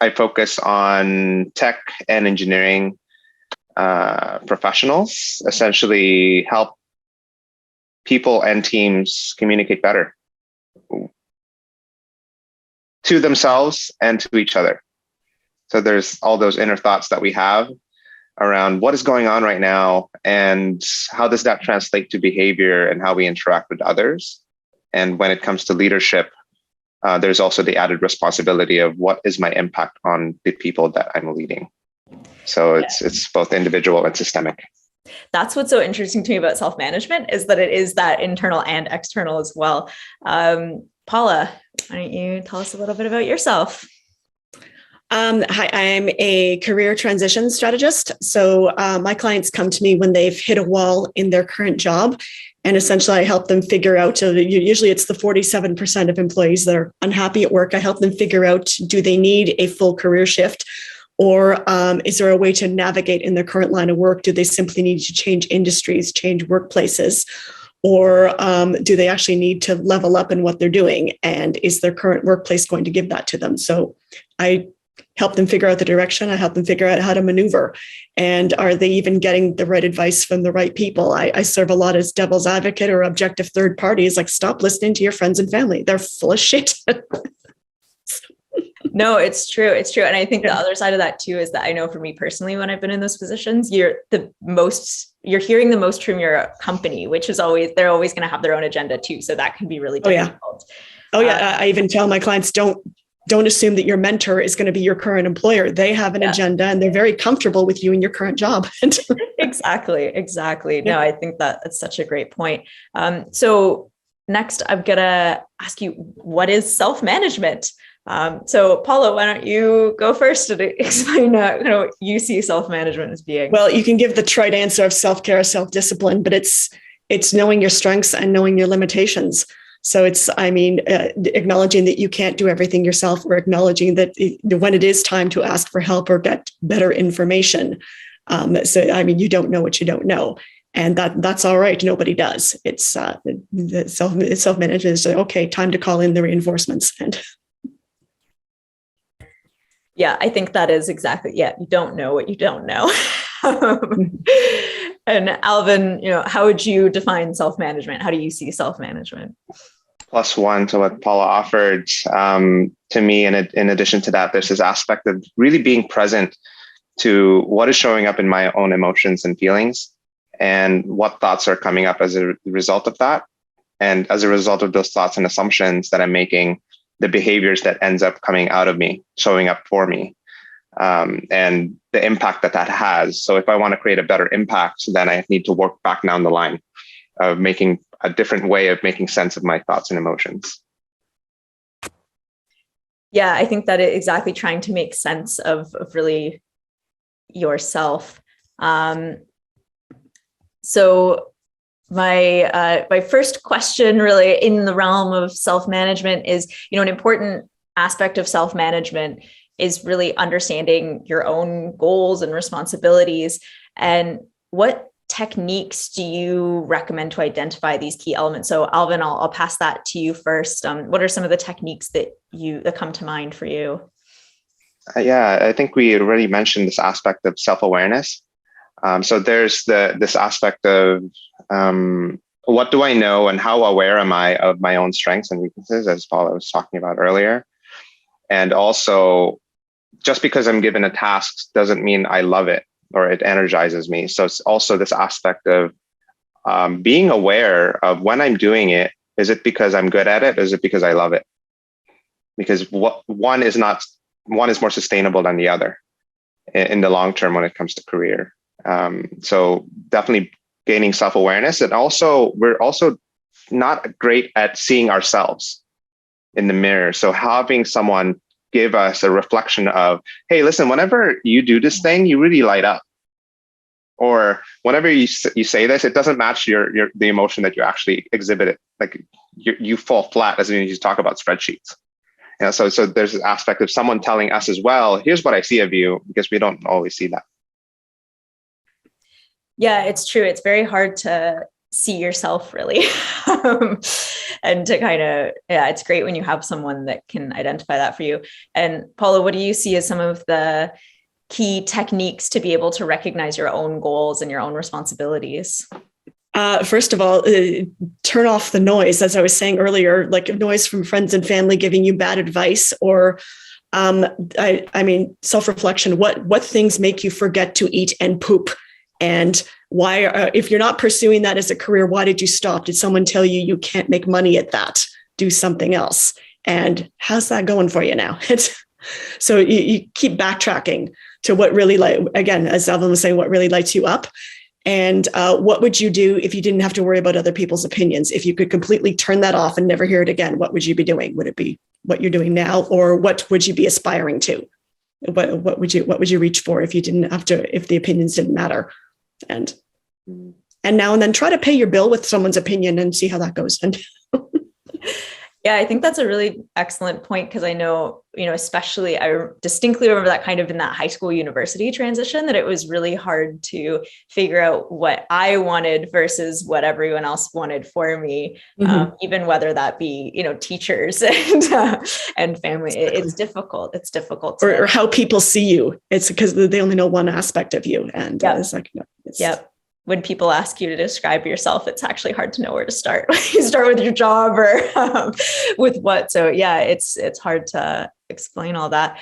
I focus on tech and engineering professionals, essentially help people and teams communicate better to themselves and to each other. So there's all those inner thoughts that we have around what is going on right now and how does that translate to behavior and how we interact with others. And when it comes to leadership, there's also the added responsibility of what is my impact on the people that I'm leading. So it's both individual and systemic. That's what's so interesting to me about self-management, is that it is that internal and external as well. Paula, why don't you tell us a little bit about yourself? Hi, I'm a career transition strategist. So my clients come to me when they've hit a wall in their current job. And essentially, I help them figure out, usually it's the 47% of employees that are unhappy at work. I help them figure out, do they need a full career shift? Or is there a way to navigate in their current line of work? Do they simply need to change industries, change workplaces? Or do they actually need to level up in what they're doing? And is their current workplace going to give that to them? So I help them figure out the direction. I help them figure out how to maneuver. And are they even getting the right advice from the right people? I serve a lot as devil's advocate or objective third parties, like, stop listening to your friends and family. They're full of shit. No, it's true. It's true. And I think the other side of that too is that I know for me personally, when I've been in those positions, you're hearing the most from your company, which is they're always going to have their own agenda too. So that can be really difficult. I even tell my clients, don't assume that your mentor is going to be your current employer. They have an agenda and they're very comfortable with you in your current job. Exactly. No, I think that's such a great point. So next I'm going to ask you, what is self-management? So Paula, why don't you go first to explain what you see self-management as being? Well, you can give the trite answer of self-care, self-discipline, but it's knowing your strengths and knowing your limitations. So it's, acknowledging that you can't do everything yourself, or acknowledging that when it is time to ask for help or get better information. You don't know what you don't know. And that's all right. Nobody does. It's self-management is okay. Time to call in the reinforcements. And yeah, I think that is exactly. Yeah, you don't know what you don't know. And Alvin, how would you define self-management? How do you see self-management? +1 to what Paula offered. To me, and in addition to that, there's this aspect of really being present to what is showing up in my own emotions and feelings, and what thoughts are coming up as a result of that. And as a result of those thoughts and assumptions that I'm making, the behaviors that ends up coming out of me, showing up for me, and the impact that has. So if I want to create a better impact, then I need to work back down the line of making a different way of making sense of my thoughts and emotions. Yeah, I think that exactly trying to make sense of really yourself. So my first question really in the realm of self-management is, an important aspect of self-management is really understanding your own goals and responsibilities. And what techniques do you recommend to identify these key elements? So Alvin, I'll pass that to you first. What are some of the techniques that come to mind for you? I think we already mentioned this aspect of self-awareness. So there's this aspect of what do I know and how aware am I of my own strengths and weaknesses, as Paula was talking about earlier. And also, just because I'm given a task doesn't mean I love it or it energizes me. So it's also this aspect of being aware of when I'm doing it. Is it because I'm good at it? Or is it because I love it? Because one is more sustainable than the other in the long term when it comes to career. So definitely gaining self-awareness. And also, we're also not great at seeing ourselves in the mirror. So having someone give us a reflection of, hey, listen, whenever you do this thing, you really light up. Or whenever you say this, it doesn't match the emotion that you actually exhibited. Like you fall flat as soon as you talk about spreadsheets. So there's this aspect of someone telling us as well, here's what I see of you, because we don't always see that. Yeah, it's true. It's very hard to see yourself really. And to kind of, yeah, it's great when you have someone that can identify that for you. And Paula, what do you see as some of the key techniques to be able to recognize your own goals and your own responsibilities? First of all, turn off the noise. As I was saying earlier, like noise from friends and family giving you bad advice, or self-reflection. What things make you forget to eat and poop? And why, if you're not pursuing that as a career, why did you stop? Did someone tell you you can't make money at that? Do something else. And how's that going for you now? So you keep backtracking to what really, again, as Alvin was saying, what really lights you up. And what would you do if you didn't have to worry about other people's opinions? If you could completely turn that off and never hear it again, what would you be doing? Would it be what you're doing now, or what would you be aspiring to? What would you reach for if you didn't have to, if the opinions didn't matter? And now and then try to pay your bill with someone's opinion and see how that goes. And yeah, I think that's a really excellent point, because I know, especially I distinctly remember that kind of in that high school university transition, that it was really hard to figure out what I wanted versus what everyone else wanted for me, even whether that be, teachers and family. Exactly. It's difficult. It's difficult. Or how people see you. It's because they only know one aspect of you. And it's like, yep. When people ask you to describe yourself, it's actually hard to know where to start. You start with your job or with what. So yeah, it's hard to explain all that.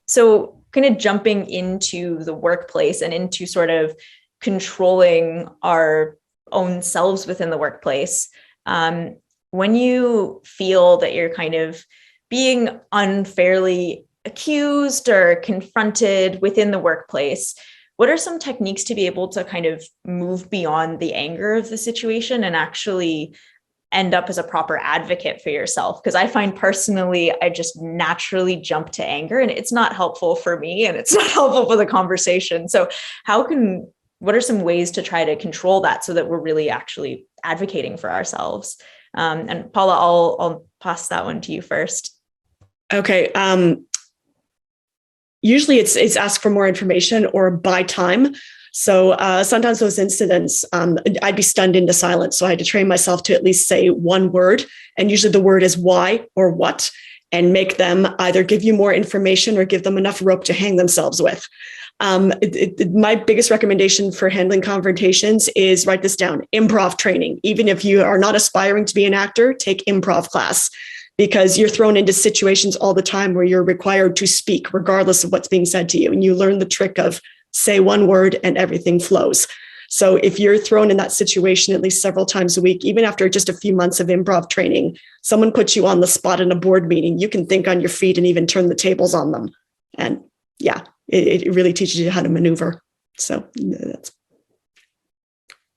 So kind of jumping into the workplace and into sort of controlling our own selves within the workplace. When you feel that you're kind of being unfairly accused or confronted within the workplace, what are some techniques to be able to kind of move beyond the anger of the situation and actually end up as a proper advocate for yourself? Because I find personally, I just naturally jump to anger, and it's not helpful for me and it's not helpful for the conversation. So what are some ways to try to control that so that we're really actually advocating for ourselves? And Paula, I'll pass that one to you first. Okay. Usually it's ask for more information or buy time. So sometimes those incidents, I'd be stunned into silence. So I had to train myself to at least say one word. And usually the word is why or what, and make them either give you more information or give them enough rope to hang themselves with. My biggest recommendation for handling confrontations is write this down: improv training. Even if you are not aspiring to be an actor, take improv class, because you're thrown into situations all the time where you're required to speak regardless of what's being said to you. And you learn the trick of say one word and everything flows. So if you're thrown in that situation at least several times a week, even after just a few months of improv training, someone puts you on the spot in a board meeting, you can think on your feet and even turn the tables on them. And yeah, it really teaches you how to maneuver. So that's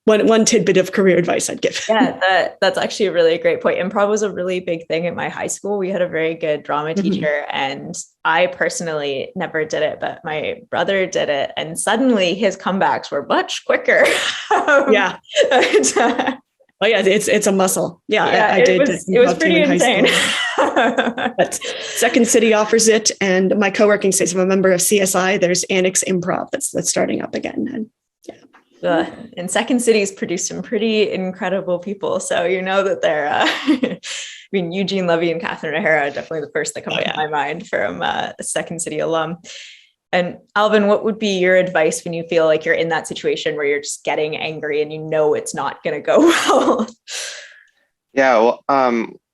one tidbit of career advice I'd give. Yeah, that's actually a really great point. Improv was a really big thing at my high school. We had a very good drama teacher, and I personally never did it, but my brother did it. And suddenly his comebacks were much quicker. Yeah. Oh yeah, it's a muscle. Yeah, I did. It was pretty insane. But Second City offers it, and my co-working space, I'm a member of CSI. There's Annex Improv that's starting up again, and and Second City's produced some pretty incredible people. So that they're, Eugene Levy and Catherine O'Hara are definitely the first that come to my mind from a Second City alum. And Alvin, what would be your advice when you feel like you're in that situation where you're just getting angry and it's not going to go well? Yeah, well,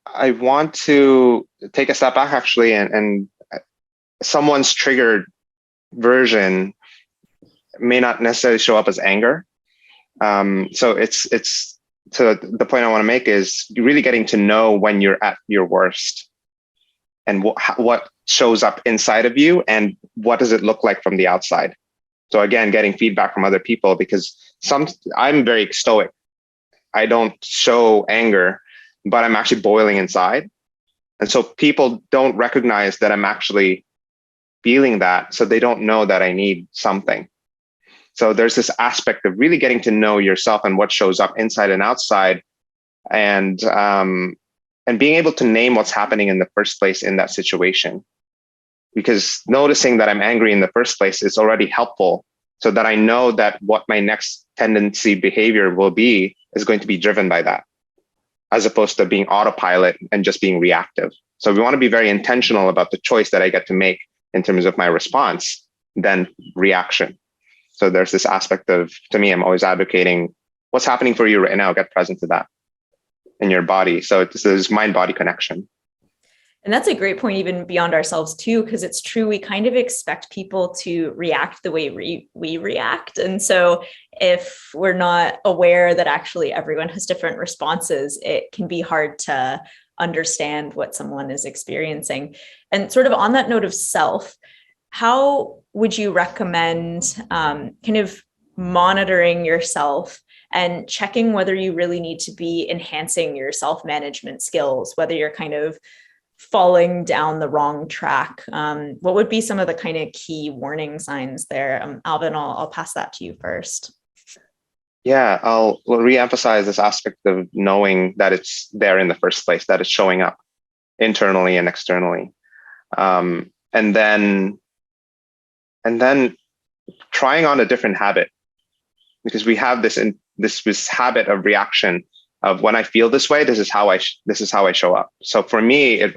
I want to take a step back actually, and someone's triggered version may not necessarily show up as anger. So it's to the point I want to make is really getting to know when you're at your worst and what shows up inside of you and what does it look like from the outside. So again, getting feedback from other people, because I'm very stoic. I don't show anger, but I'm actually boiling inside. And so people don't recognize that I'm actually feeling that. So they don't know that I need something. So there's this aspect of really getting to know yourself and what shows up inside and outside, and being able to name what's happening in the first place in that situation. Because noticing that I'm angry in the first place is already helpful so that I know that what my next tendency behavior will be is going to be driven by that, as opposed to being autopilot and just being reactive. So we want to be very intentional about the choice that I get to make in terms of my response than reaction. So there's this aspect of, to me, I'm always advocating what's happening for you right now, get present to that in your body. So it's this mind-body connection. And that's a great point, even beyond ourselves too, because it's true. We kind of expect people to react the way we react. And so if we're not aware that actually everyone has different responses, it can be hard to understand what someone is experiencing. And sort of on that note of self, how would you recommend kind of monitoring yourself and checking whether you really need to be enhancing your self-management skills, whether you're kind of falling down the wrong track? What would be some of the kind of key warning signs there? Alvin, I'll pass that to you first. Yeah, I'll reemphasize this aspect of knowing that it's there in the first place, that it's showing up internally and externally. And then trying on a different habit, because we have this habit of reaction of when I feel this way, this is how I show up. So for me, it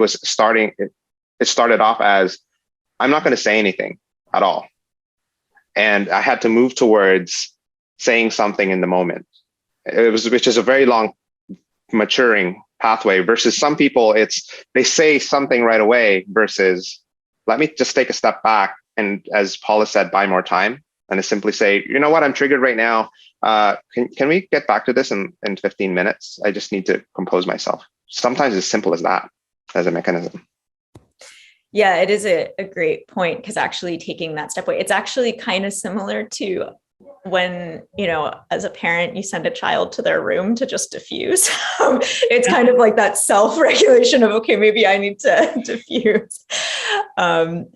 started off as I'm not going to say anything at all. And I had to move towards saying something in the moment. Which is a very long maturing pathway, versus some people, they say something right away versus let me just take a step back. And as Paula said, buy more time, and to simply say, you know what, I'm triggered right now. Can we get back to this in 15 minutes? I just need to compose myself. Sometimes as simple as that as a mechanism. Yeah, it is a great point, because actually taking that step away, it's actually kind of similar to when, as a parent, you send a child to their room to just diffuse. It's kind of like that self-regulation of, okay, maybe I need to diffuse. And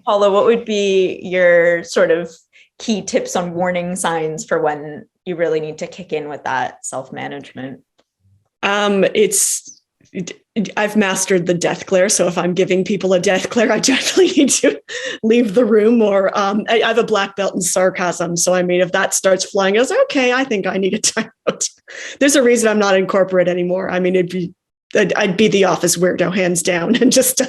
Paula, what would be your sort of key tips on warning signs for when you really need to kick in with that self-management? I've mastered the death glare. So if I'm giving people a death glare, I definitely need to leave the room, or I have a black belt in sarcasm. So, if that starts flying, I was like, okay, I think I need a timeout. There's a reason I'm not in corporate anymore. I'd be the office weirdo, hands down, and just.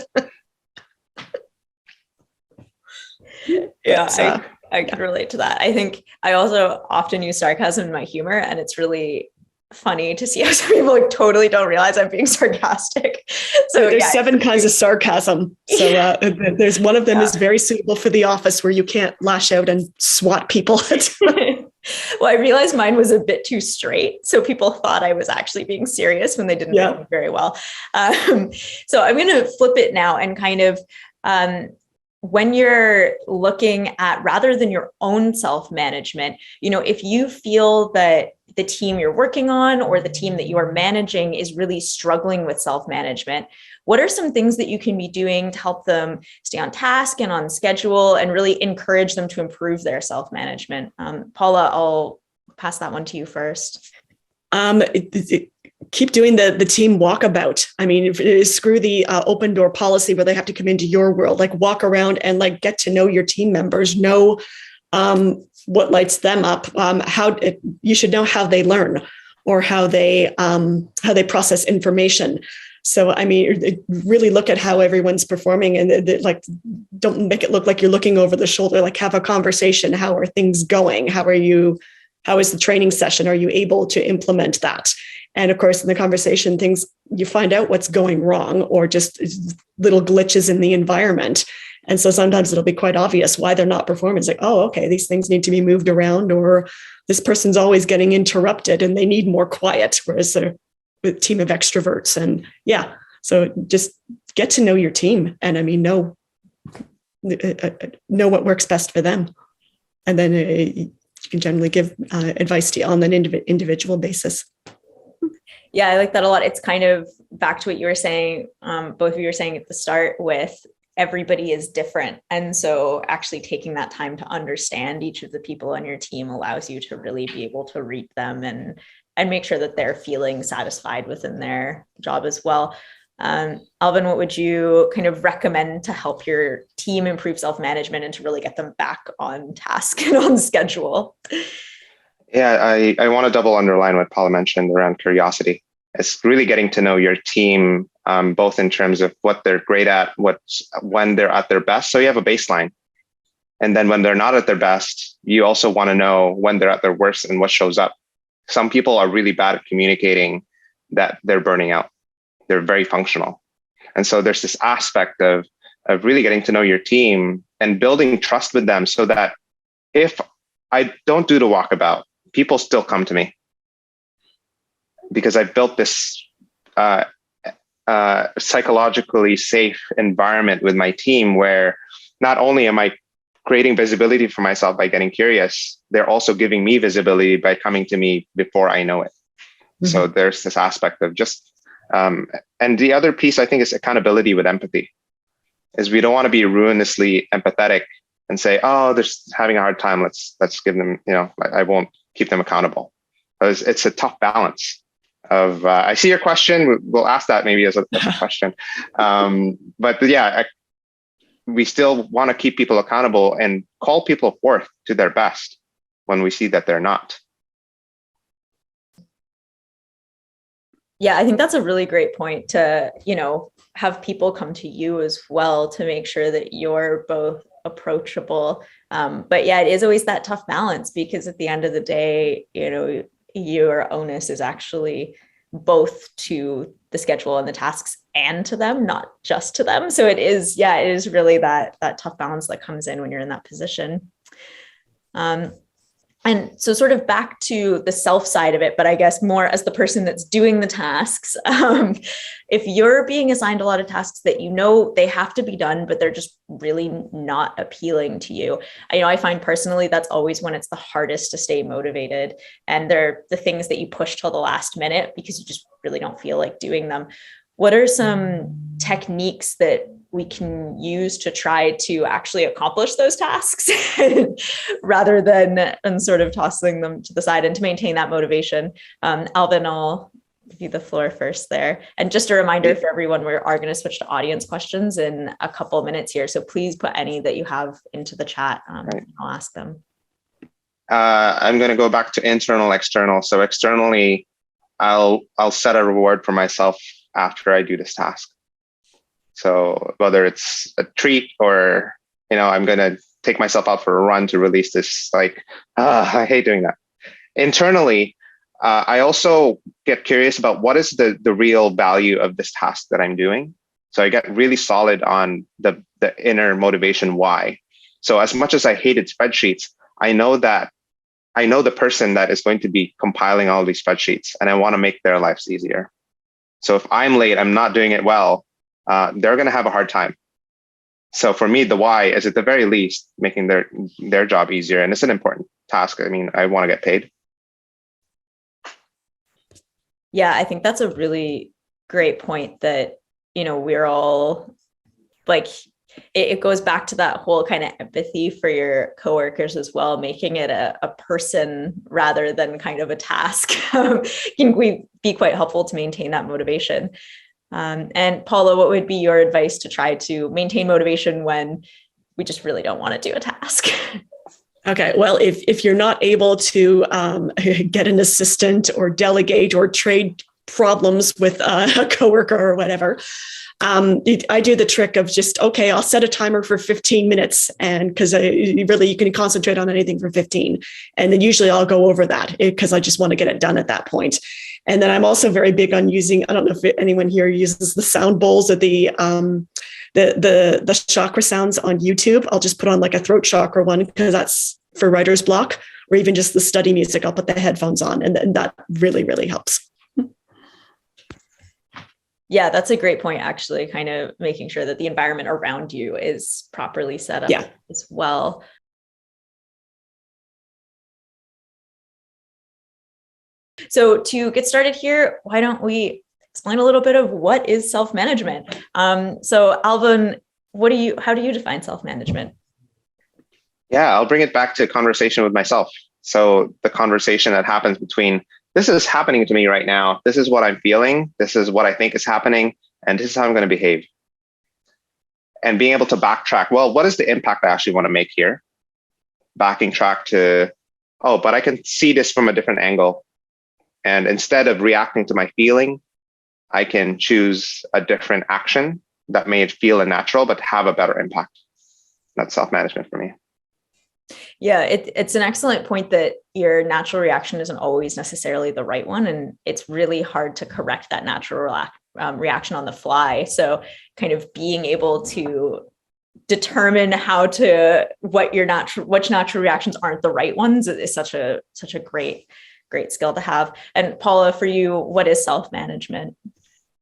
Yeah, I can relate to that. I think I also often use sarcasm in my humor, and it's really funny to see how some people totally don't realize I'm being sarcastic. So there's 7 kinds of sarcasm. So there's one of them is very suitable for the office, where you can't lash out and swat people. Well, I realized mine was a bit too straight, so people thought I was actually being serious when they didn't know me very well. So I'm going to flip it now and kind of when you're looking at, rather than your own self-management, if you feel that the team you're working on or the team that you are managing is really struggling with self-management, what are some things that you can be doing to help them stay on task and on schedule and really encourage them to improve their self-management? Paula, I'll pass that one to you first. Keep doing the team walkabout. Screw the open door policy where they have to come into your world. Walk around and get to know your team members. Know what lights them up. You should know how they learn, or how they process information. So, really look at how everyone's performing, and don't make it look like you're looking over the shoulder. Have a conversation. How are things going? How is the training session? Are you able to implement that? And of course, in the conversation, you find out what's going wrong, or just little glitches in the environment. And so sometimes it'll be quite obvious why they're not performing. It's oh, okay, these things need to be moved around, or this person's always getting interrupted and they need more quiet, whereas they're a team of extroverts. And so just get to know your team, and know what works best for them. And then you can generally give advice on an individual basis. Yeah, I like that a lot. It's kind of back to what you were saying, both of you were saying at the start, with everybody is different. And so actually taking that time to understand each of the people on your team allows you to really be able to read them and make sure that they're feeling satisfied within their job as well. Alvin, what would you kind of recommend to help your team improve self-management and to really get them back on task and on schedule? Yeah, I want to double underline what Paula mentioned around curiosity. It's really getting to know your team, both in terms of what they're great at, when they're at their best. So you have a baseline. And then when they're not at their best, you also want to know when they're at their worst and what shows up. Some people are really bad at communicating that they're burning out. They're very functional. And so there's this aspect of really getting to know your team and building trust with them so that if I don't do the walkabout, people still come to me because I've built this psychologically safe environment with my team where not only am I creating visibility for myself by getting curious, they're also giving me visibility by coming to me before I know it. Mm-hmm. So there's this aspect of just, and the other piece I think is accountability with empathy, is we don't want to be ruinously empathetic and say, oh, they're having a hard time. Let's give them, I won't keep them accountable. It's a tough balance of, I see your question. We'll ask that maybe as a question. But yeah, we still want to keep people accountable and call people forth to their best when we see that they're not. Yeah, I think that's a really great point to, have people come to you as well to make sure that you're both approachable. But yeah, it is always that tough balance because at the end of the day, your onus is actually both to the schedule and the tasks and to them, not just to them. So it is really that tough balance that comes in when you're in that position. And so sort of back to the self side of it, but I guess more as the person that's doing the tasks, if you're being assigned a lot of tasks that they have to be done, but they're just really not appealing to you. I find personally that's always when it's the hardest to stay motivated. And they're the things that you push till the last minute because you just really don't feel like doing them. What are some techniques that we can use to try to actually accomplish those tasks rather than sort of tossing them to the side and to maintain that motivation? Alvin, I'll give you the floor first there. And just a reminder for everyone, we are going to switch to audience questions in a couple of minutes here. So please put any that you have into the chat. Right. I'll ask them. I'm going to go back to internal, external. So externally, I'll set a reward for myself after I do this task. So whether it's a treat or, I'm going to take myself out for a run to release this, I hate doing that. Internally, I also get curious about what is the real value of this task that I'm doing. So I get really solid on the inner motivation why. So as much as I hated spreadsheets, I know the person that is going to be compiling all these spreadsheets, and I want to make their lives easier. So if I'm late, I'm not doing it well, they're going to have a hard time. So for me, the why is at the very least making their job easier. And it's an important task. I mean, I want to get paid. Yeah, I think that's a really great point that, we're all it goes back to that whole kind of empathy for your coworkers as well, making it a person rather than kind of a task can be quite helpful to maintain that motivation. And Paula, what would be your advice to try to maintain motivation when we just really don't want to do a task? Okay, well, if you're not able to get an assistant or delegate or trade problems with a coworker or whatever, I do the trick of just, okay, I'll set a timer for 15 minutes and because you can concentrate on anything for 15. And then usually I'll go over that because I just want to get it done at that point. And then I'm also very big on using, I don't know if anyone here uses the sound bowls or the chakra sounds on YouTube. I'll just put on a throat chakra one because that's for writer's block, or even just the study music. I'll put the headphones on and that really, really helps. Yeah, that's a great point, actually, kind of making sure that the environment around you is properly set up as well. So to get started here, why don't we explain a little bit of what is self-management? So Alvin, how do you define self-management? Yeah, I'll bring it back to conversation with myself. So the conversation that happens between, this is happening to me right now. This is what I'm feeling. This is what I think is happening. and this is how I'm going to behave. And being able to backtrack, well, what is the impact I actually want to make here? Backing track to, oh, but I can see this from a different angle. And instead of reacting to my feeling, I can choose a different action that may feel unnatural, but have a better impact. That's self-management for me. Yeah, it's an excellent point that your natural reaction isn't always necessarily the right one. And it's really hard to correct that natural reaction on the fly. So kind of being able to determine which natural reactions aren't the right ones is such a great skill to have. And Paula, for you, what is self-management?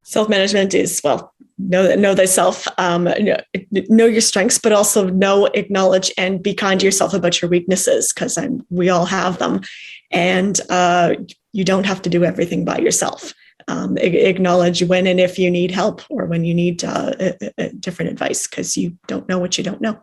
Self-management is, well, know thyself, know your strengths, but also acknowledge and be kind to yourself about your weaknesses, because we all have them. And you don't have to do everything by yourself. Acknowledge when and if you need help, or when you need different advice, because you don't know what you don't know.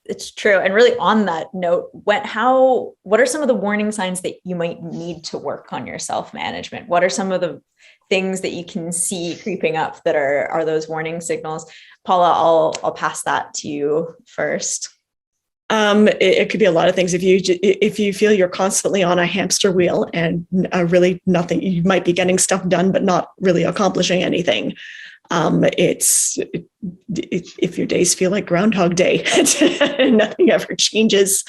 It's true. And really on that note, what are some of the warning signs that you might need to work on your self-management? What are some of the things that you can see creeping up that are those warning signals? Paula, I'll pass that to you first. It could be a lot of things. If you feel you're constantly on a hamster wheel and really nothing, you might be getting stuff done, but not really accomplishing anything. If your days feel like Groundhog Day and nothing ever changes,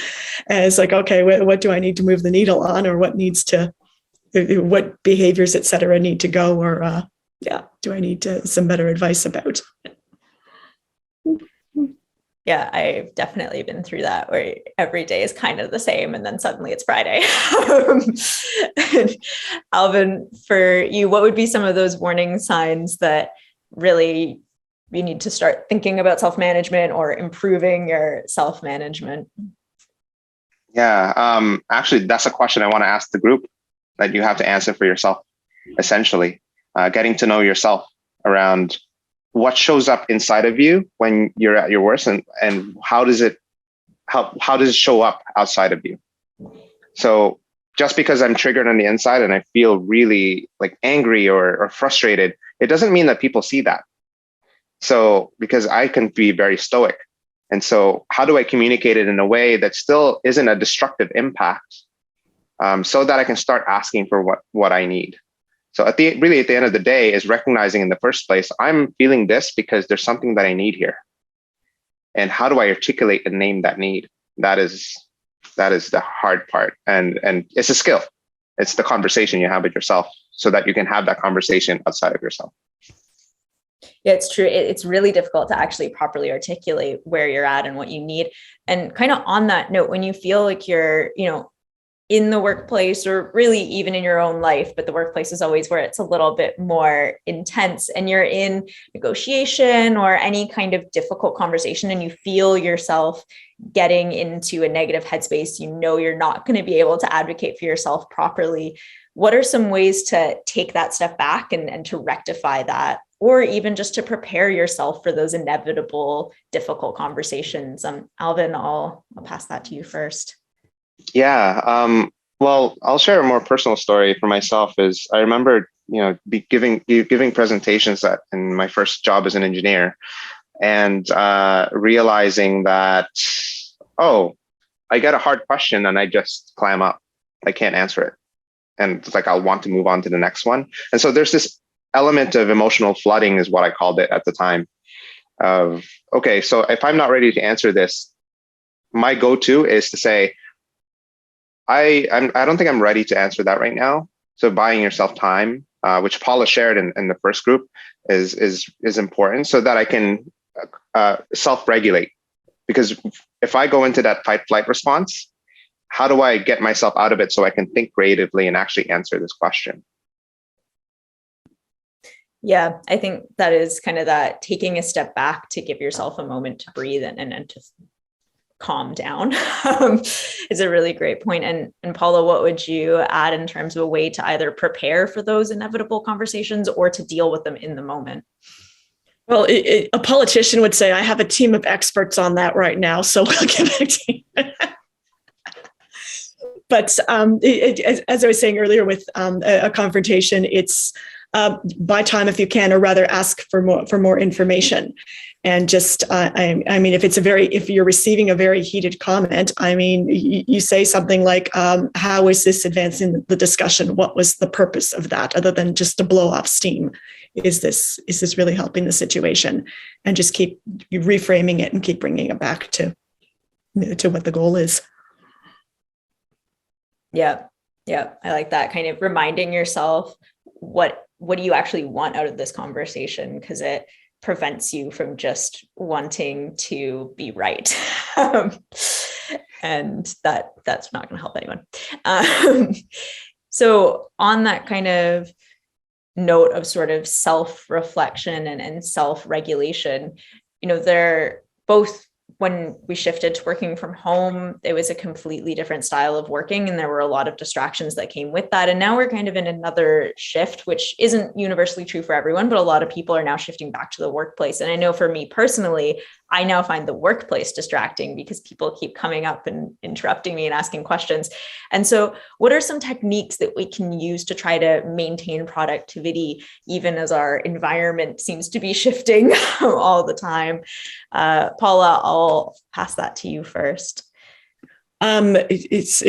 and it's like, okay, what do I need to move the needle on, or what behaviors, et cetera, need to go, or do I need some better advice about? Yeah, I've definitely been through that, where every day is kind of the same, and then suddenly it's Friday. Alvin, for you, what would be some of those warning signs that really you need to start thinking about self-management or improving your self-management? Yeah, actually, that's a question I want to ask the group that you have to answer for yourself, essentially. Getting to know yourself around what shows up inside of you when you're at your worst, and how does it show up outside of you? So just because I'm triggered on the inside and I feel really like angry or frustrated, it doesn't mean that people see that. So because I can be very stoic. And so how do I communicate it in a way that still isn't a destructive impact, so that I can start asking for what I need? So at the end of the day is recognizing in the first place, I'm feeling this because there's something that I need here. And how do I articulate and name that need? That is the hard part. And it's a skill. It's the conversation you have with yourself so that you can have that conversation outside of yourself. Yeah, it's true. It's really difficult to actually properly articulate where you're at and what you need. And kind of on that note, when you feel like you're, in the workplace, or really even in your own life, but the workplace is always where it's a little bit more intense, and you're in negotiation or any kind of difficult conversation, and you feel yourself getting into a negative headspace, you're not going to be able to advocate for yourself properly. What are some ways to take that step back and to rectify that, or even just to prepare yourself for those inevitable difficult conversations? Alvin, I'll pass that to you first. Yeah. Well, I'll share a more personal story for myself. Is I remember, giving presentations in my first job as an engineer, and realizing that, I get a hard question and I just clam up. I can't answer it. And it's like, I'll want to move on to the next one. And so there's this element of emotional flooding, is what I called it at the time, of, okay, so if I'm not ready to answer this, my go-to is to say, I don't think I'm ready to answer that right now. So buying yourself time, which Paula shared in the first group, is important, so that I can self-regulate. Because if I go into that fight-flight response, how do I get myself out of it so I can think creatively and actually answer this question? Yeah, I think that is kind of that taking a step back to give yourself a moment to breathe and to calm down is a really great point. And Paula, what would you add in terms of a way to either prepare for those inevitable conversations or to deal with them in the moment? Well, a politician would say, I have a team of experts on that right now, so we'll get back to you. But as I was saying earlier with a confrontation, it's buy time if you can, or rather ask for more information. And just, I mean, if you're receiving a very heated comment, I mean, you say something like, how is this advancing the discussion? What was the purpose of that, other than just to blow off steam? Is this really helping the situation? And just keep reframing it and keep bringing it back to what the goal is. Yeah. Yeah. I like that, kind of reminding yourself what do you actually want out of this conversation? Because it prevents you from just wanting to be right. And that's not going to help anyone. So on that kind of note of sort of self-reflection and self-regulation, they're both, when we shifted to working from home, it was a completely different style of working, and there were a lot of distractions that came with that. And now we're kind of in another shift, which isn't universally true for everyone, but a lot of people are now shifting back to the workplace. And I know for me personally, I now find the workplace distracting because people keep coming up and interrupting me and asking questions. And so what are some techniques that we can use to try to maintain productivity, even as our environment seems to be shifting all the time? Paula, I'll pass that to you first. It's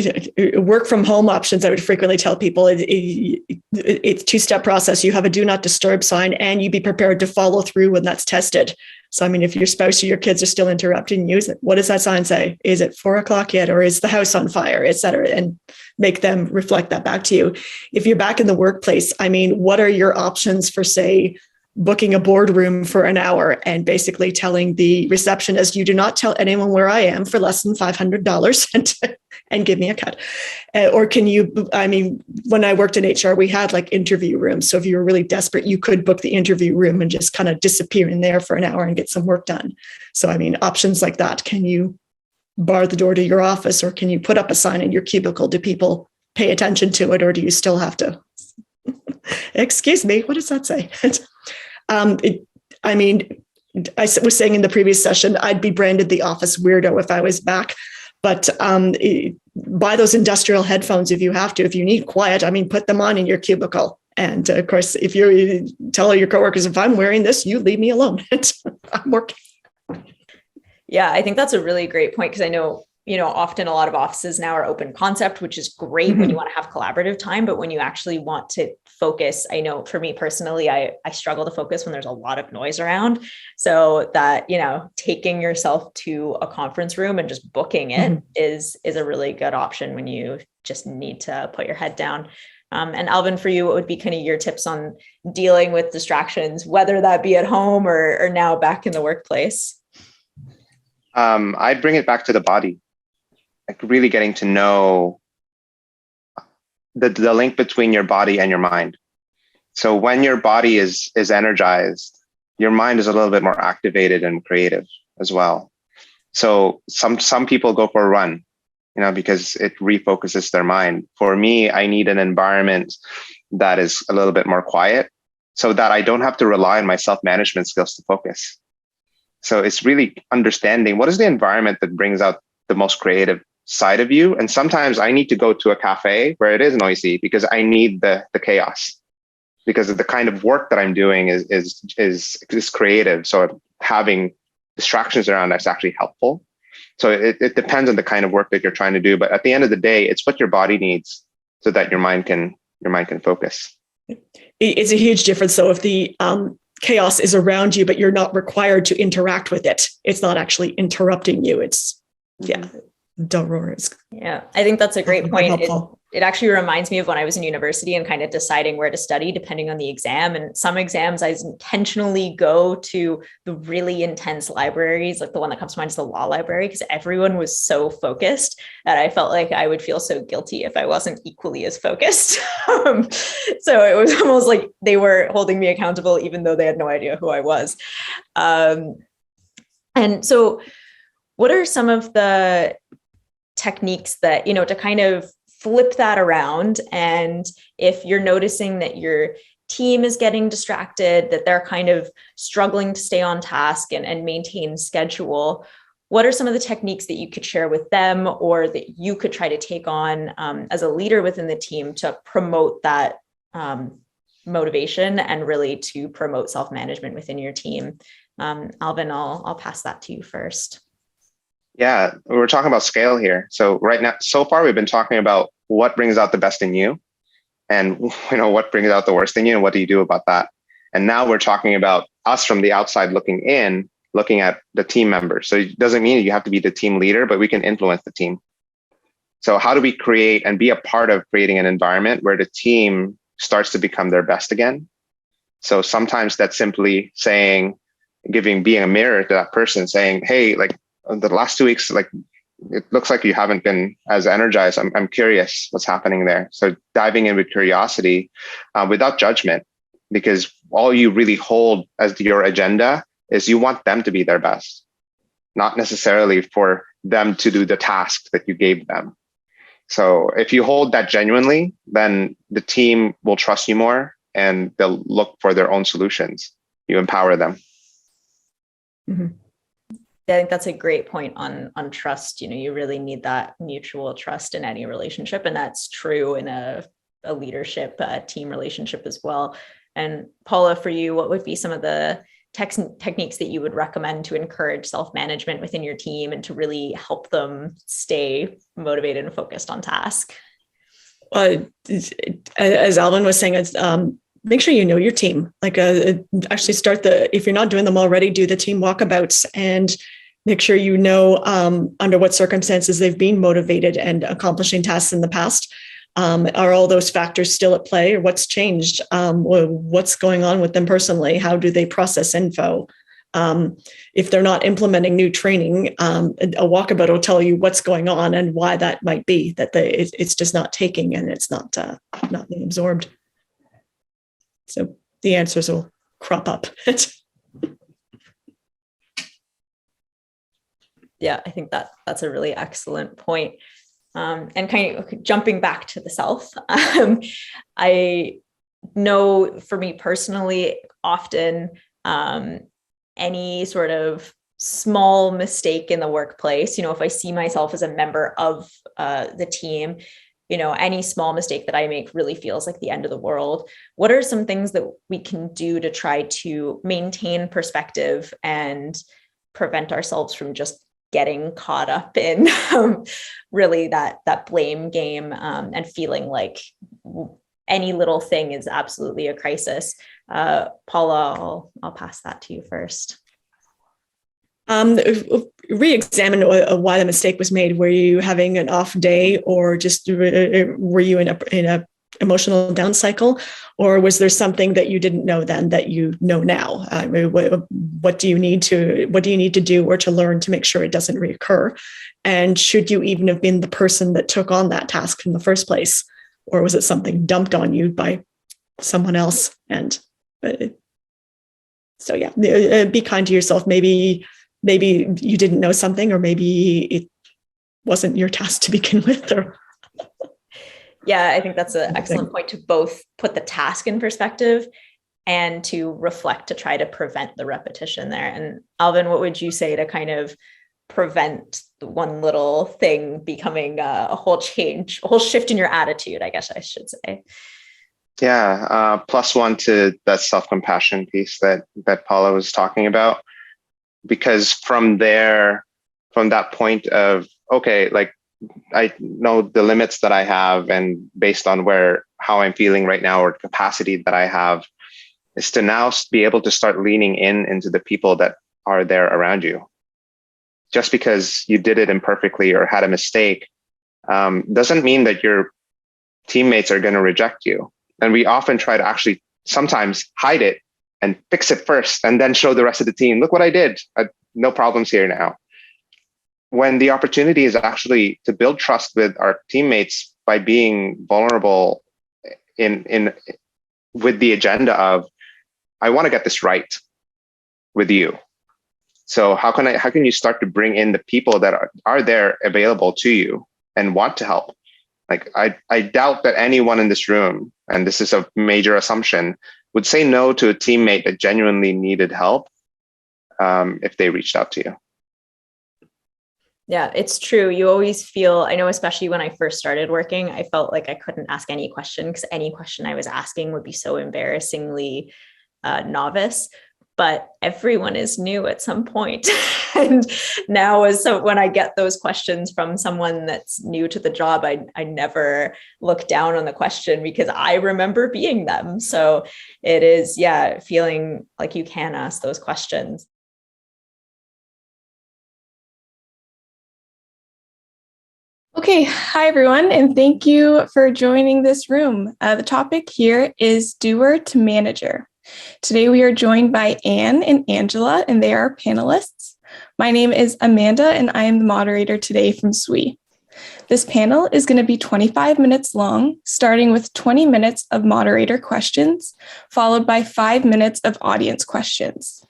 work from home options. I would frequently tell people it's two-step process. You have a do not disturb sign, and you be prepared to follow through when that's tested. So, I mean, if your spouse or your kids are still interrupting you, what does that sign say? Is it 4:00 yet? Or is the house on fire, et cetera? And make them reflect that back to you. If you're back in the workplace, I mean, what are your options for, say, booking a boardroom for an hour and basically telling the receptionist, you do not tell anyone where I am for less than $500 and give me a cut? Or can you, I mean, when I worked in HR, we had like interview rooms. So if you were really desperate, you could book the interview room and just kind of disappear in there for an hour and get some work done. So, I mean, options like that. Can you bar the door to your office, or can you put up a sign in your cubicle? Do people pay attention to it, or do you still have to, excuse me, what does that say? I mean, I was saying in the previous session, I'd be branded the office weirdo if I was back. But buy those industrial headphones if you have to. If you need quiet, I mean, put them on in your cubicle. And of course, if you tell all your coworkers, if I'm wearing this, you leave me alone. I'm working. Yeah, I think that's a really great point, because I know, often a lot of offices now are open concept, which is great when you want to have collaborative time. But when you actually want to focus, I know for me personally, I struggle to focus when there's a lot of noise around. So that, taking yourself to a conference room and just booking it is a really good option when you just need to put your head down. And Alvin, for you, what would be kind of your tips on dealing with distractions, whether that be at home or now back in the workplace? I'd bring it back to the body. Like really getting to know the link between your body and your mind. So when your body is energized, your mind is a little bit more activated and creative as well. So some people go for a run, because it refocuses their mind. For me, I need an environment that is a little bit more quiet, so that I don't have to rely on my self-management skills to focus. So it's really understanding what is the environment that brings out the most creative side of you. And sometimes I need to go to a cafe where it is noisy because I need the chaos, because of the kind of work that I'm doing is creative. So having distractions around that's actually helpful. So it depends on the kind of work that you're trying to do. But at the end of the day, it's what your body needs so that your mind can focus. It's a huge difference. So if the chaos is around you, but you're not required to interact with it, it's not actually interrupting you. It's, don't roar. Yeah, I think that's a great point. It actually reminds me of when I was in university and kind of deciding where to study depending on the exam. And some exams, I intentionally go to the really intense libraries, like the one that comes to mind is the law library, because everyone was so focused that I felt like I would feel so guilty if I wasn't equally as focused. So it was almost like they were holding me accountable, even though they had no idea who I was. And so what are some of the techniques that, to kind of flip that around? And if you're noticing that your team is getting distracted, that they're kind of struggling to stay on task and maintain schedule, what are some of the techniques that you could share with them, or that you could try to take on as a leader within the team to promote that motivation and really to promote self-management within your team. Alvin, I'll pass that to you first. Yeah, we're talking about scale here. So right now, so far, we've been talking about what brings out the best in you, and what brings out the worst in you, and what do you do about that. And now we're talking about us from the outside looking in, looking at the team members. So it doesn't mean you have to be the team leader, but we can influence the team. So how do we create and be a part of creating an environment where the team starts to become their best again? So sometimes that's simply saying, being a mirror to that person, saying, hey, like the last 2 weeks, like it looks like you haven't been as energized. I'm curious what's happening there. So diving in with curiosity, without judgment, because all you really hold as your agenda is you want them to be their best, not necessarily for them to do the task that you gave them. So if you hold that genuinely, then the team will trust you more and they'll look for their own solutions. You empower them. Mm-hmm. I think that's a great point on trust. You really need that mutual trust in any relationship. And that's true in a leadership team relationship as well. And Paula, for you, what would be some of the techniques that you would recommend to encourage self-management within your team and to really help them stay motivated and focused on task? As Alvin was saying, it's make sure you know your team. Like actually if you're not doing them already, do the team walkabouts and make sure you know under what circumstances they've been motivated and accomplishing tasks in the past. Are all those factors still at play, or what's changed? What's going on with them personally? How do they process info? If they're not implementing new training, a walkabout will tell you what's going on and why that might be, that it's just not taking and it's not being absorbed. So the answers will crop up. Yeah, I think that's a really excellent point. And kind of jumping back to the self, I know for me personally, often any sort of small mistake in the workplace, if I see myself as a member of the team, any small mistake that I make really feels like the end of the world. What are some things that we can do to try to maintain perspective and prevent ourselves from just getting caught up in really that blame game and feeling like any little thing is absolutely a crisis? Paula, I'll pass that to you first. Re-examine why the mistake was made. Were you having an off day, or just were you in a emotional down cycle, or was there something that you didn't know then that you know now? What do you need to do or to learn to make sure it doesn't reoccur? And should you even have been the person that took on that task in the first place, or was it something dumped on you by someone else? And so yeah, be kind to yourself. Maybe you didn't know something, or maybe it wasn't your task to begin with. Or yeah, I think that's an excellent point to both put the task in perspective and to reflect to try to prevent the repetition there. And Alvin, what would you say to kind of prevent one little thing becoming a whole shift in your attitude, I guess I should say? Yeah, +1 to that self-compassion piece that Paula was talking about. Because from that point of, okay, like I know the limits that I have, and based on how I'm feeling right now, or capacity that I have, is to now be able to start leaning into the people that are there around you. Just because you did it imperfectly or had a mistake doesn't mean that your teammates are going to reject you. And we often try to actually sometimes hide it and fix it first, and then show the rest of the team, look what I did. No problems here now. When the opportunity is actually to build trust with our teammates by being vulnerable with the agenda of, I want to get this right with you. So how can you start to bring in the people that are there available to you and want to help? Like I doubt that anyone in this room, and this is a major assumption, would say no to a teammate that genuinely needed help if they reached out to you. Yeah, it's true. You always feel, I know, especially when I first started working, I felt like I couldn't ask any question because any question I was asking would be so embarrassingly novice. But everyone is new at some point. And now, when I get those questions from someone that's new to the job, I never look down on the question because I remember being them. So it is, yeah, feeling like you can ask those questions. Okay, hi everyone, and thank you for joining this room. The topic here is doer to manager. Today we are joined by Anne and Angela, and they are panelists. My name is Amanda, and I am the moderator today from SWE. This panel is going to be 25 minutes long, starting with 20 minutes of moderator questions, followed by 5 minutes of audience questions.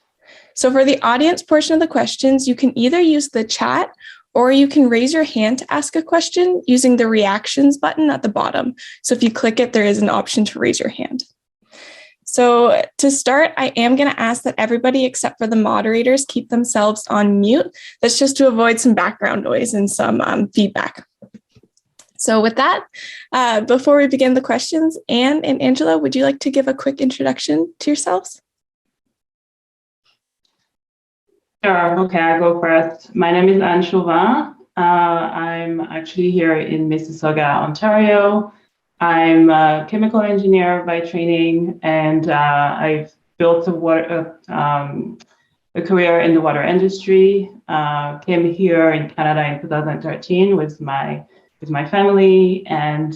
So for the audience portion of the questions, you can either use the chat or you can raise your hand to ask a question using the reactions button at the bottom. So if you click it, there is an option to raise your hand. So to start, I am going to ask that everybody except for the moderators keep themselves on mute. That's just to avoid some background noise and some feedback. So with that, before we begin the questions, Anne and Angela, would you like to give a quick introduction to yourselves? Sure. Okay, I'll go first. My name is Anne Chauvin. I'm actually here in Mississauga, Ontario. I'm a chemical engineer by training, and I've built a career in the water industry. Came here in Canada in 2013 with my family, and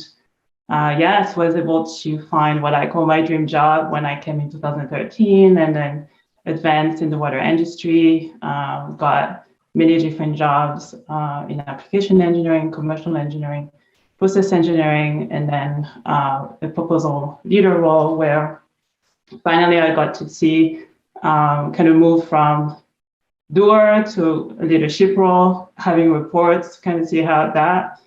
yes, was able to find what I call my dream job when I came in 2013, and then advanced in the water industry, got many different jobs in application engineering, commercial engineering, process engineering, and then a proposal leader role where finally I got to see kind of move from doer to a leadership role, having reports, kind of see how that,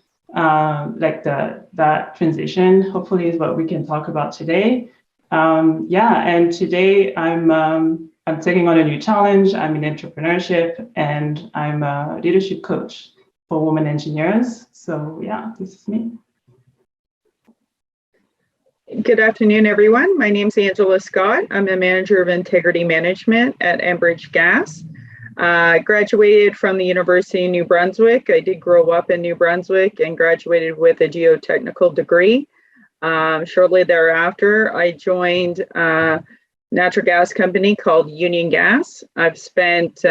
that transition hopefully is what we can talk about today. And today I'm taking on a new challenge. I'm in entrepreneurship, and I'm a leadership coach for women engineers. So yeah, this is me. Good afternoon, everyone. My name is Angela Scott. I'm a manager of integrity management at Enbridge Gas. Graduated from the University of New Brunswick. I did grow up in New Brunswick and graduated with a geotechnical degree. Shortly thereafter, I joined natural gas company called Union Gas. I've spent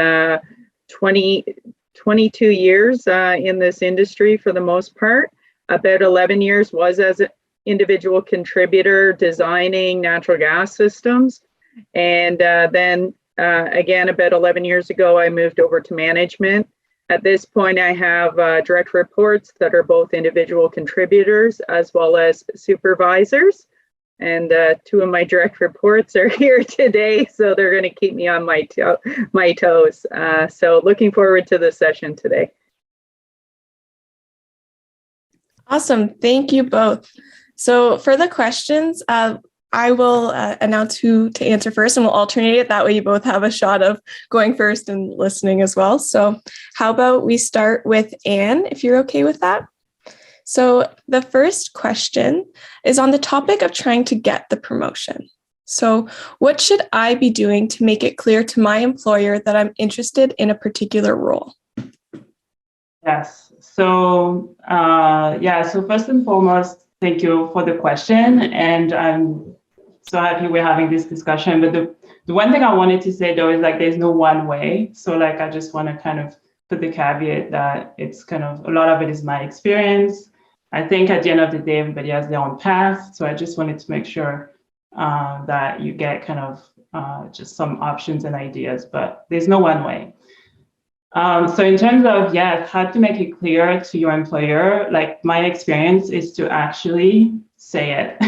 22 years in this industry for the most part. About 11 years was as an individual contributor designing natural gas systems. And then again, about 11 years ago, I moved over to management. At this point, I have direct reports that are both individual contributors as well as supervisors. And two of my direct reports are here today, so they're going to keep me on my toes. So looking forward to the session today. Awesome. Thank you both. So for the questions, I will announce who to answer first, and we'll alternate it. That way you both have a shot of going first and listening as well. So how about we start with Anne, if you're okay with that? So the first question is on the topic of trying to get the promotion. So what should I be doing to make it clear to my employer that I'm interested in a particular role? Yes. So so first and foremost, thank you for the question. And I'm so happy we're having this discussion. But the one thing I wanted to say though is there's no one way. So I just want to kind of put the caveat that it's kind of a lot of it is my experience. I think at the end of the day, everybody has their own path. So I just wanted to make sure that you get kind of just some options and ideas, but there's no one way. So in terms of, how to make it clear to your employer, my experience is to actually say it.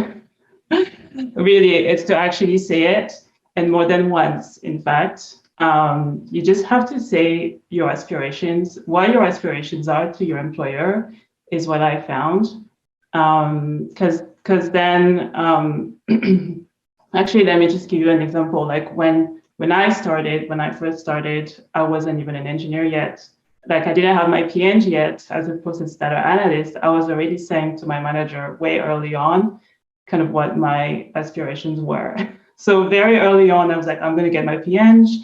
Really, it's to actually say it, and more than once, in fact. You just have to say your aspirations, what your aspirations are to your employer is what I found. Because then, actually, let me just give you an example. When I first started, I wasn't even an engineer yet. like I didn't have my PNG yet as a process data analyst, I was already saying to my manager way early on kind of what my aspirations were. So very early on, I was like, I'm going to get my PNG,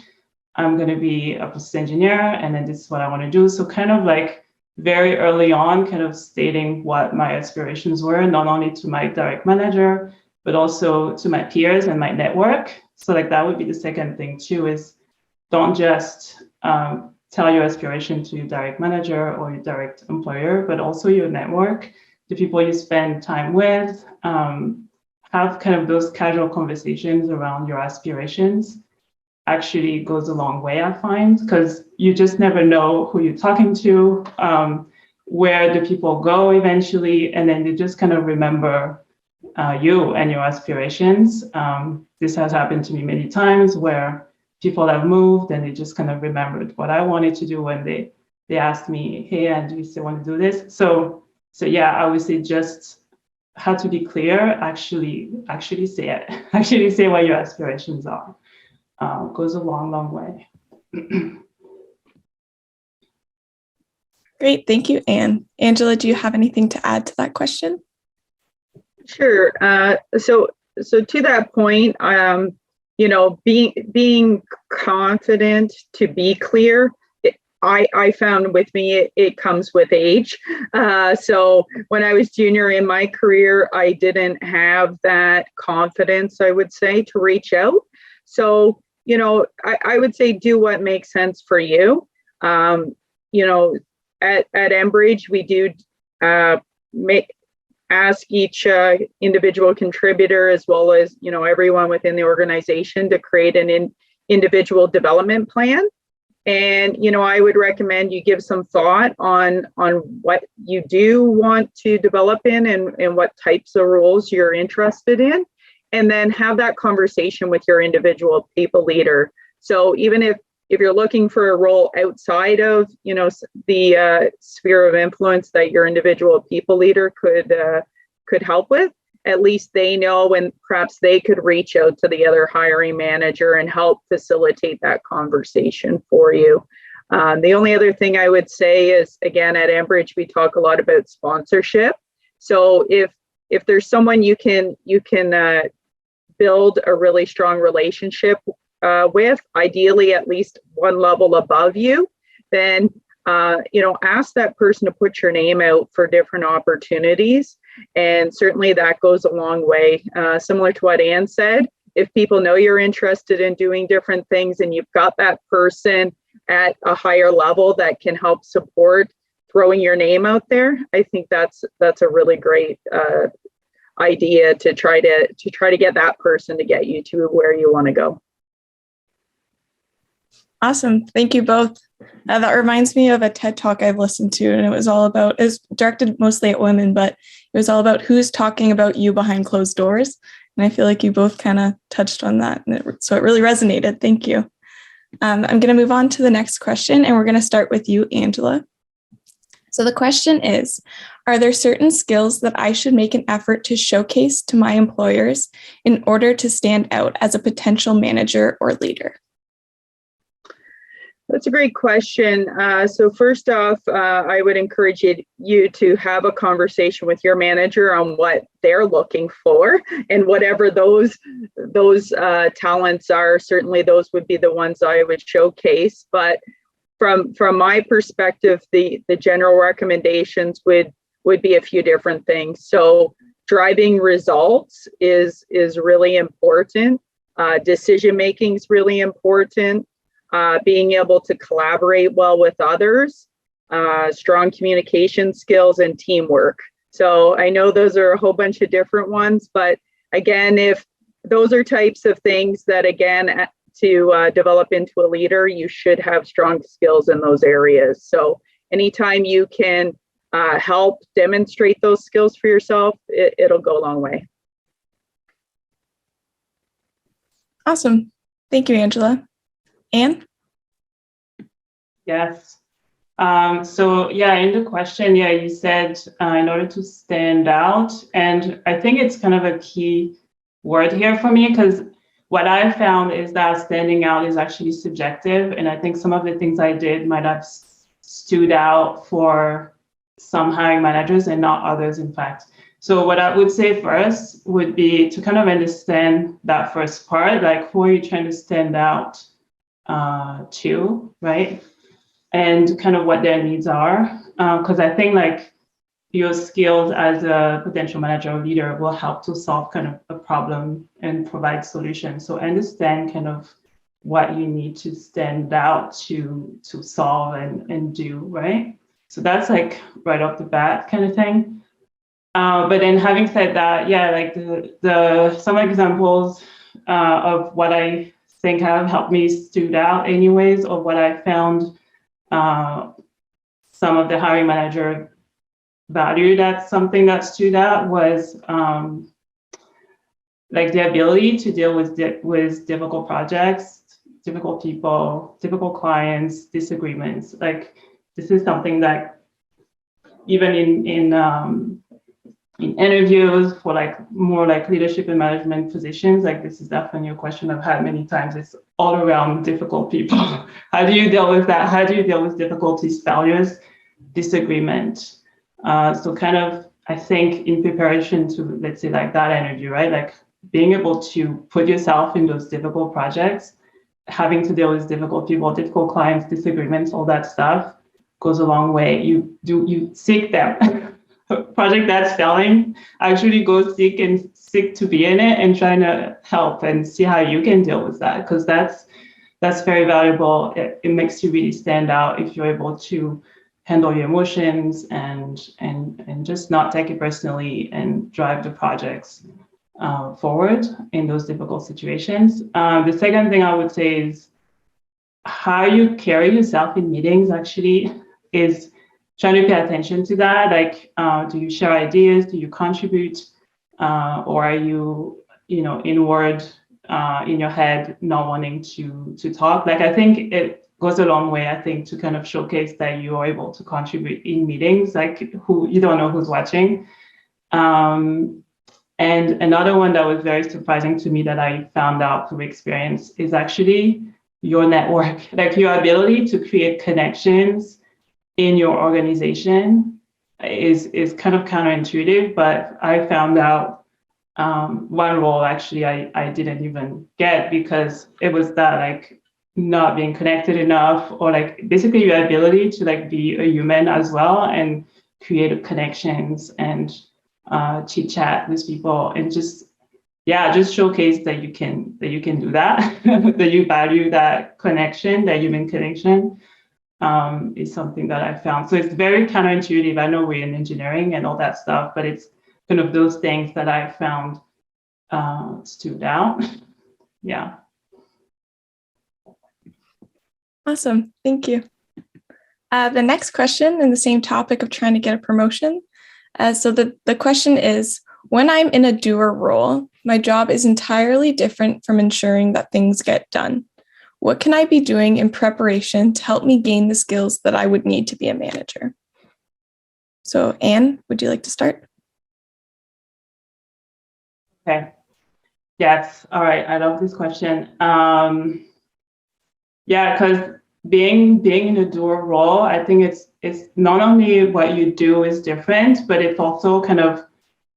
I'm going to be a process engineer, and then this is what I want to do. So kind of like very early on, kind of stating what my aspirations were, not only to my direct manager, but also to my peers and my network. So like that would be the second thing too, is don't just tell your aspiration to your direct manager or your direct employer, but also your network, the people you spend time with. Have kind of those casual conversations around your aspirations actually goes a long way, I find, because you just never know who you're talking to, where the people go eventually, and then they just kind of remember you and your aspirations. This has happened to me many times where people have moved and they just kind of remembered what I wanted to do when they asked me, hey, and do you still want to do this? So yeah, I would say just how to be clear, actually say it, actually say what your aspirations are. Goes a long, long way. Great, thank you, Anne. Angela, do you have anything to add to that question? Sure. So to that point, being confident to be clear, I found with me, it comes with age. So when I was junior in my career, I didn't have that confidence, I would say, to reach out. So, I would say do what makes sense for you. At Enbridge, we do ask each individual contributor, as well as, everyone within the organization, to create an individual development plan. And, I would recommend you give some thought on what you do want to develop in and what types of roles you're interested in, and then have that conversation with your individual people leader. So even if you're looking for a role outside of, the sphere of influence that your individual people leader could help with, at least they know, and perhaps they could reach out to the other hiring manager and help facilitate that conversation for you. The only other thing I would say is, again, at Enbridge, we talk a lot about sponsorship. So if there's someone you can build a really strong relationship with, ideally at least one level above you, then ask that person to put your name out for different opportunities. And certainly that goes a long way. Similar to what Anne said, if people know you're interested in doing different things and you've got that person at a higher level that can help support throwing your name out there, I think that's a really great idea to try to get that person to get you to where you want to go. Awesome. Thank you both. That reminds me of a TED Talk I've listened to, and it was directed mostly at women, but it was all about who's talking about you behind closed doors. And I feel like you both kind of touched on that. So it really resonated. Thank you. I'm going to move on to the next question, and we're going to start with you, Angela. So the question is, are there certain skills that I should make an effort to showcase to my employers in order to stand out as a potential manager or leader? That's a great question. So first off, I would encourage you to have a conversation with your manager on what they're looking for, and whatever those talents are. Certainly, those would be the ones I would showcase. But from my perspective, the general recommendations would be a few different things. So driving results is really important. Decision making is really important. Being able to collaborate well with others, strong communication skills, and teamwork. So I know those are a whole bunch of different ones, but again, if those are types of things that, again, to develop into a leader, you should have strong skills in those areas. So anytime you can help demonstrate those skills for yourself, it'll go a long way. Awesome. Thank you, Angela. Anne? Yes. So yeah, in the question, you said in order to stand out, and I think it's kind of a key word here for me, because what I found is that standing out is actually subjective, and I think some of the things I did might have stood out for some hiring managers and not others, in fact. So what I would say first would be to kind of understand that first part, like who are you trying to stand out to, right? And kind of what their needs are. Because I think like your skills as a potential manager or leader will help to solve kind of a problem and provide solutions. So understand kind of what you need to stand out to solve and do, right? So that's like right off the bat kind of thing. But then having said that, yeah, like the some examples of what I think have helped me stood out anyways, or what I found some of the hiring manager value, that's something that stood out was like the ability to deal with difficult projects, difficult people, difficult clients, disagreements. Like this is something that even in interviews for like more like leadership and management positions, like this is definitely a question I've had many times. It's all around difficult people. How do you deal with that? How do you deal with difficulties, failures, disagreement? So kind of, I think in preparation to, let's say like that interview, right? Like being able to put yourself in those difficult projects, having to deal with difficult people, difficult clients, disagreements, all that stuff goes a long way. You seek them. Project that's failing, actually go seek to be in it and trying to help and see how you can deal with that, because that's very valuable. It makes you really stand out if you're able to handle your emotions and just not take it personally and drive the projects forward in those difficult situations. The second thing I would say is how you carry yourself in meetings actually is trying to pay attention to that. Like, do you share ideas? Do you contribute? Or are you, inward in your head, not wanting to talk? Like, I think it goes a long way, I think, to kind of showcase that you are able to contribute in meetings, like who you don't know who's watching. And another one that was very surprising to me that I found out through experience is actually your network, like your ability to create connections in your organization is kind of counterintuitive, but I found out one role actually I didn't even get because it was that like not being connected enough, or like basically your ability to like be a human as well and create connections and chit chat with people and just showcase that you can do that, that you value that connection, that human connection. Is something that I found. So it's very counterintuitive. I know we're in engineering and all that stuff, but it's kind of those things that I found stood out. Yeah. Awesome. Thank you. The next question in the same topic of trying to get a promotion. So the question is, when I'm in a doer role, my job is entirely different from ensuring that things get done. What can I be doing in preparation to help me gain the skills that I would need to be a manager? So Anne, would you like to start? Okay. Yes. All right. I love this question. Yeah, because being in a doer role, I think it's not only what you do is different, but it's also kind of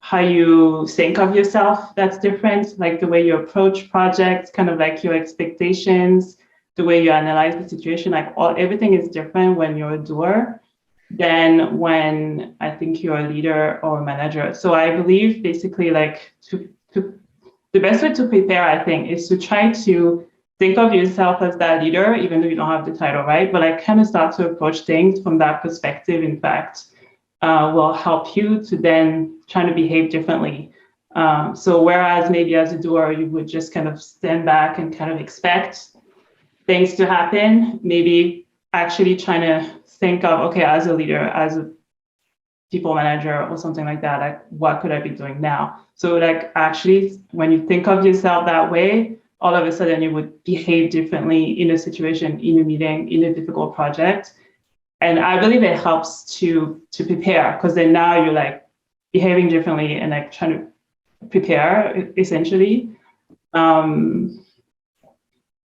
how you think of yourself that's different, like the way you approach projects, kind of like your expectations, the way you analyze the situation, like everything is different when you're a doer than when I think you're a leader or a manager. So I believe basically like the best way to prepare, I think, is to try to think of yourself as that leader, even though you don't have the title, right? But like kind of start to approach things from that perspective, in fact. Will help you to then try to behave differently. So whereas maybe as a doer, you would just kind of stand back and kind of expect things to happen, maybe actually trying to think of, okay, as a leader, as a people manager or something like that, like what could I be doing now? So like actually, when you think of yourself that way, all of a sudden you would behave differently in a situation, in a meeting, in a difficult project. And I believe it helps to prepare, because then now you're like behaving differently and like trying to prepare essentially.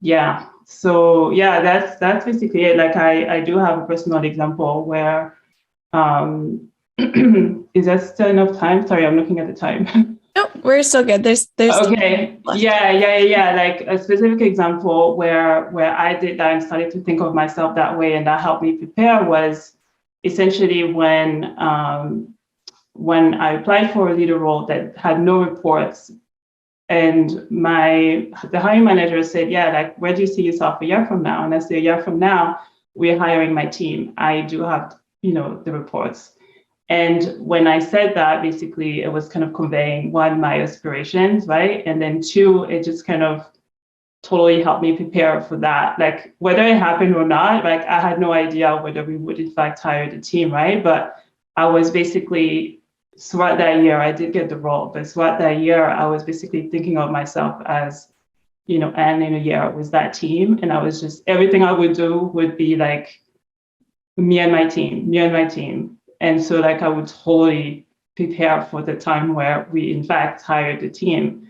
Yeah, So yeah, that's basically it. Like I do have a personal example where, is that still enough time? Sorry, I'm looking at the time. No, we're still good. There's okay. Yeah. Like a specific example where I did that and started to think of myself that way, and that helped me prepare was essentially when I applied for a leader role that had no reports. And the hiring manager said, yeah, like, where do you see yourself a year from now? And I said, a year from now, we're hiring my team. I do have, the reports. And when I said that, basically, it was kind of conveying, one, my aspirations, right? And then two, it just kind of totally helped me prepare for that. Like, whether it happened or not, like, I had no idea whether we would, in fact, hire the team, right? But I was basically, throughout that year, I did get the role, but throughout that year, I was basically thinking of myself as, and in a year with that team. And I was just, everything I would do would be like me and my team. And so like I would totally prepare for the time where we in fact hired the team.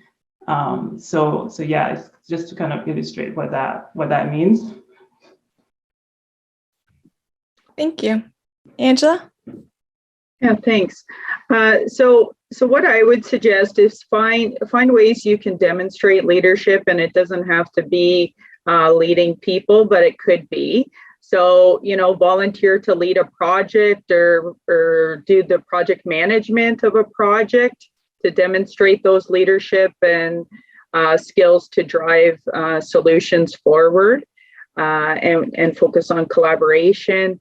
So yeah, it's just to kind of illustrate what that means. Thank you. Angela? Yeah, thanks. So what I would suggest is find ways you can demonstrate leadership, and it doesn't have to be leading people, but it could be. So, volunteer to lead a project or do the project management of a project to demonstrate those leadership and skills to drive solutions forward and focus on collaboration.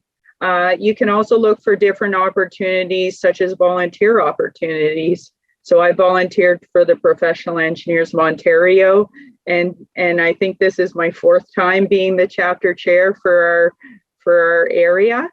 You can also look for different opportunities, such as volunteer opportunities. So I volunteered for the Professional Engineers of Ontario, and I think this is my fourth time being the chapter chair for our area.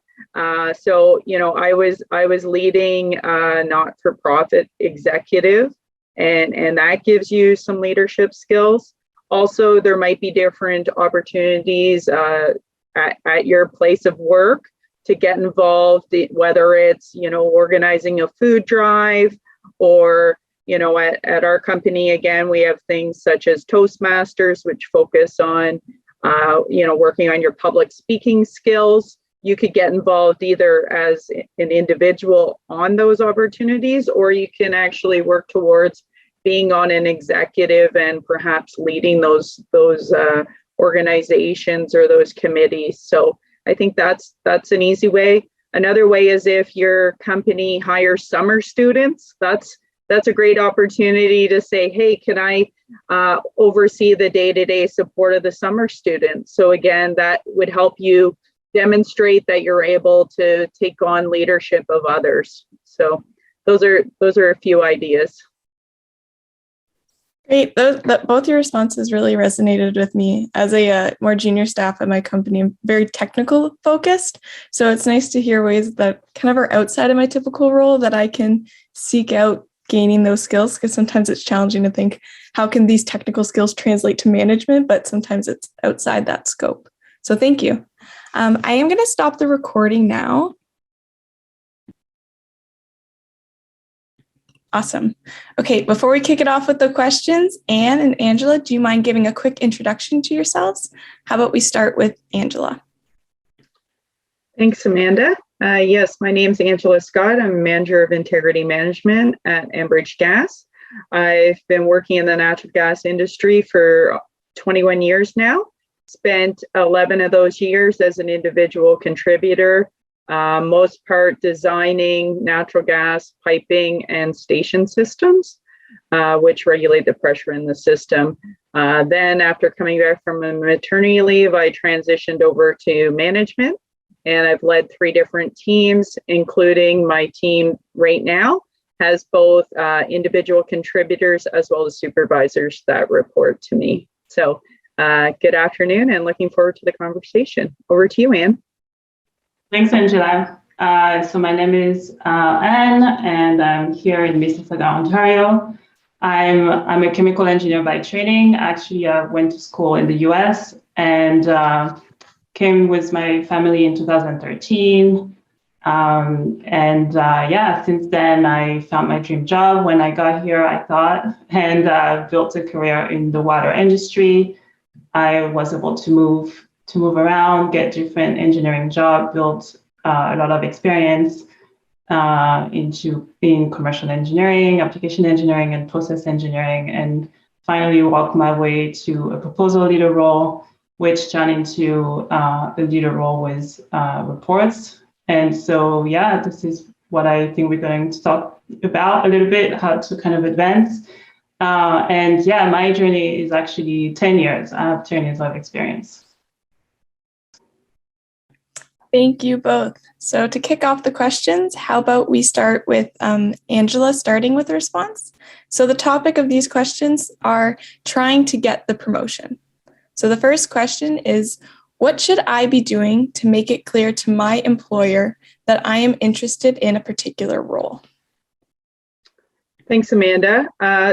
So I was leading a not-for-profit executive, and that gives you some leadership skills. Also, there might be different opportunities at your place of work to get involved, whether it's, organizing a food drive or, at our company, again, we have things such as Toastmasters, which focus on, working on your public speaking skills. You could get involved either as an individual on those opportunities, or you can actually work towards being on an executive and perhaps leading those organizations or those committees. So I think that's an easy way. Another way is if your company hires summer students, that's a great opportunity to say, hey, can I oversee the day-to-day support of the summer students? So again, that would help you demonstrate that you're able to take on leadership of others. So those are a few ideas. Great. Both your responses really resonated with me. As a more junior staff at my company, I'm very technical focused. So it's nice to hear ways that kind of are outside of my typical role that I can seek out gaining those skills, because sometimes it's challenging to think, how can these technical skills translate to management? But sometimes it's outside that scope. So thank you. I am going to stop the recording now. Awesome. Okay, before we kick it off with the questions, Anne and Angela, do you mind giving a quick introduction to yourselves? How about we start with Angela? Thanks, Amanda. Yes, my name is Angela Scott. I'm Manager of Integrity Management at Enbridge Gas. I've been working in the natural gas industry for 21 years now. Spent 11 of those years as an individual contributor, most part designing natural gas piping and station systems, which regulate the pressure in the system. Then after coming back from a maternity leave, I transitioned over to management, and I've led 3 different teams, including my team right now has both individual contributors as well as supervisors that report to me. So good afternoon, and looking forward to the conversation. Over to you, Anne. Thanks, Angela. So my name is Anne, and I'm here in Mississauga, Ontario. I'm a chemical engineer by training. Actually, I went to school in the US and came with my family in 2013. Since then I found my dream job when I got here, I thought, and built a career in the water industry. I was able to move around, get different engineering jobs, build a lot of experience in commercial engineering, application engineering, and process engineering, and finally worked my way to a proposal leader role, which turned into a leader role with reports. And so, yeah, this is what I think we're going to talk about a little bit, how to kind of advance. And yeah, my journey is actually 10 years. I have 10 years of experience. Thank you both. So to kick off the questions, how about we start with Angela starting with a response? So the topic of these questions are trying to get the promotion. So the first question is, what should I be doing to make it clear to my employer that I am interested in a particular role? Thanks, Amanda.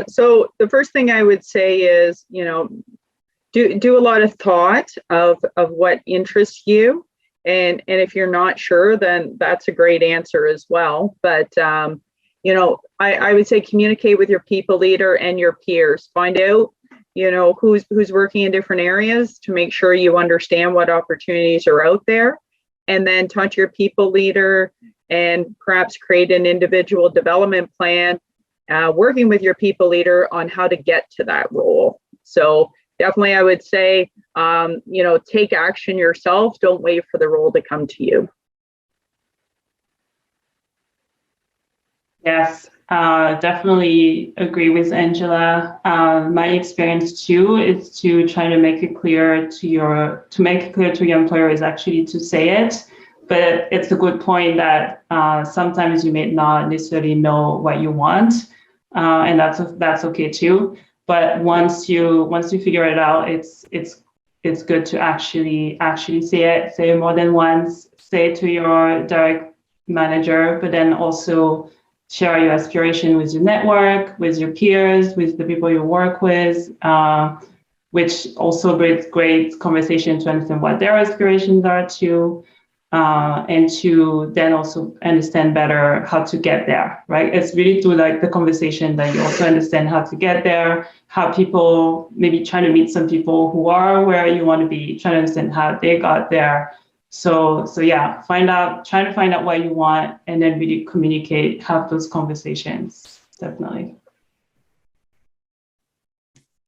So the first thing I would say is, do a lot of thought of what interests you. And if you're not sure, then that's a great answer as well. But, I would say communicate with your people leader and your peers. Find out, who's working in different areas to make sure you understand what opportunities are out there. And then talk to your people leader and perhaps create an individual development plan, working with your people leader on how to get to that role. So definitely, I would say, take action yourself. Don't wait for the role to come to you. Yes, definitely agree with Angela. My experience too is to try to make it clear to your employer is actually to say it. But it's a good point that sometimes you may not necessarily know what you want, and that's okay too. But once you figure it out, it's good to actually say it more than once. Say it to your direct manager, but then also share your aspiration with your network, with your peers, with the people you work with, which also brings great conversation to understand what their aspirations are too, and to then also understand better how to get there, right? It's really through like the conversation that you also understand how to get there, how people maybe trying to meet some people who are where you want to be, trying to understand how they got there. So yeah, trying to find out what you want and then really communicate, have those conversations, definitely.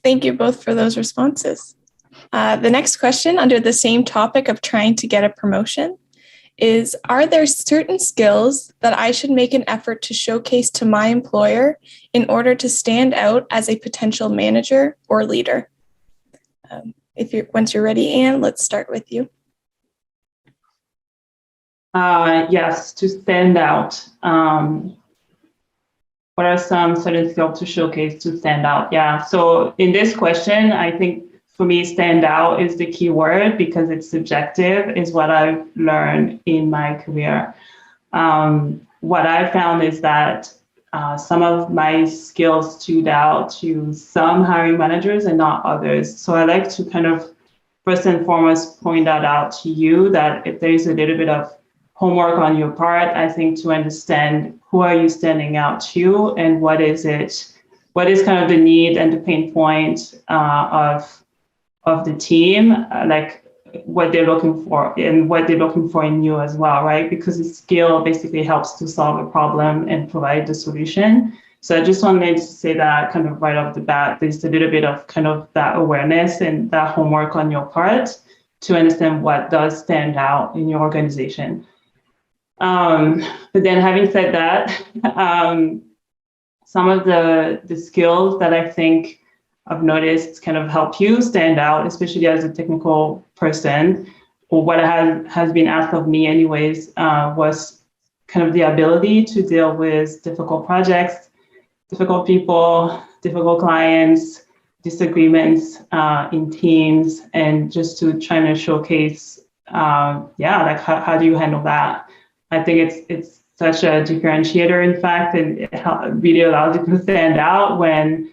Thank you both for those responses. The next question under the same topic of trying to get a promotion is, are there certain skills that I should make an effort to showcase to my employer in order to stand out as a potential manager or leader? Once you're ready, Anne, let's start with you. Yes, to stand out. What are some certain skills to showcase to stand out? Yeah, so in this question, I think for me, stand out is the key word because it's subjective, is what I've learned in my career. What I found is that some of my skills stood out to some hiring managers and not others. So I like to kind of first and foremost point that out to you, that if there's a little bit of homework on your part, I think, to understand who are you standing out to and what is kind of the need and the pain point of the team, like what they're looking for and what they're looking for in you as well, right? Because the skill basically helps to solve a problem and provide the solution. So I just wanted to say that kind of right off the bat, there's a little bit of kind of that awareness and that homework on your part to understand what does stand out in your organization. But then having said that, some of the skills that I think I've noticed kind of help you stand out, especially as a technical person, or what has been asked of me anyways, was kind of the ability to deal with difficult projects, difficult people, difficult clients, disagreements in teams, and just to try to showcase, like how do you handle that? I think it's such a differentiator, in fact, and it really allows you to stand out when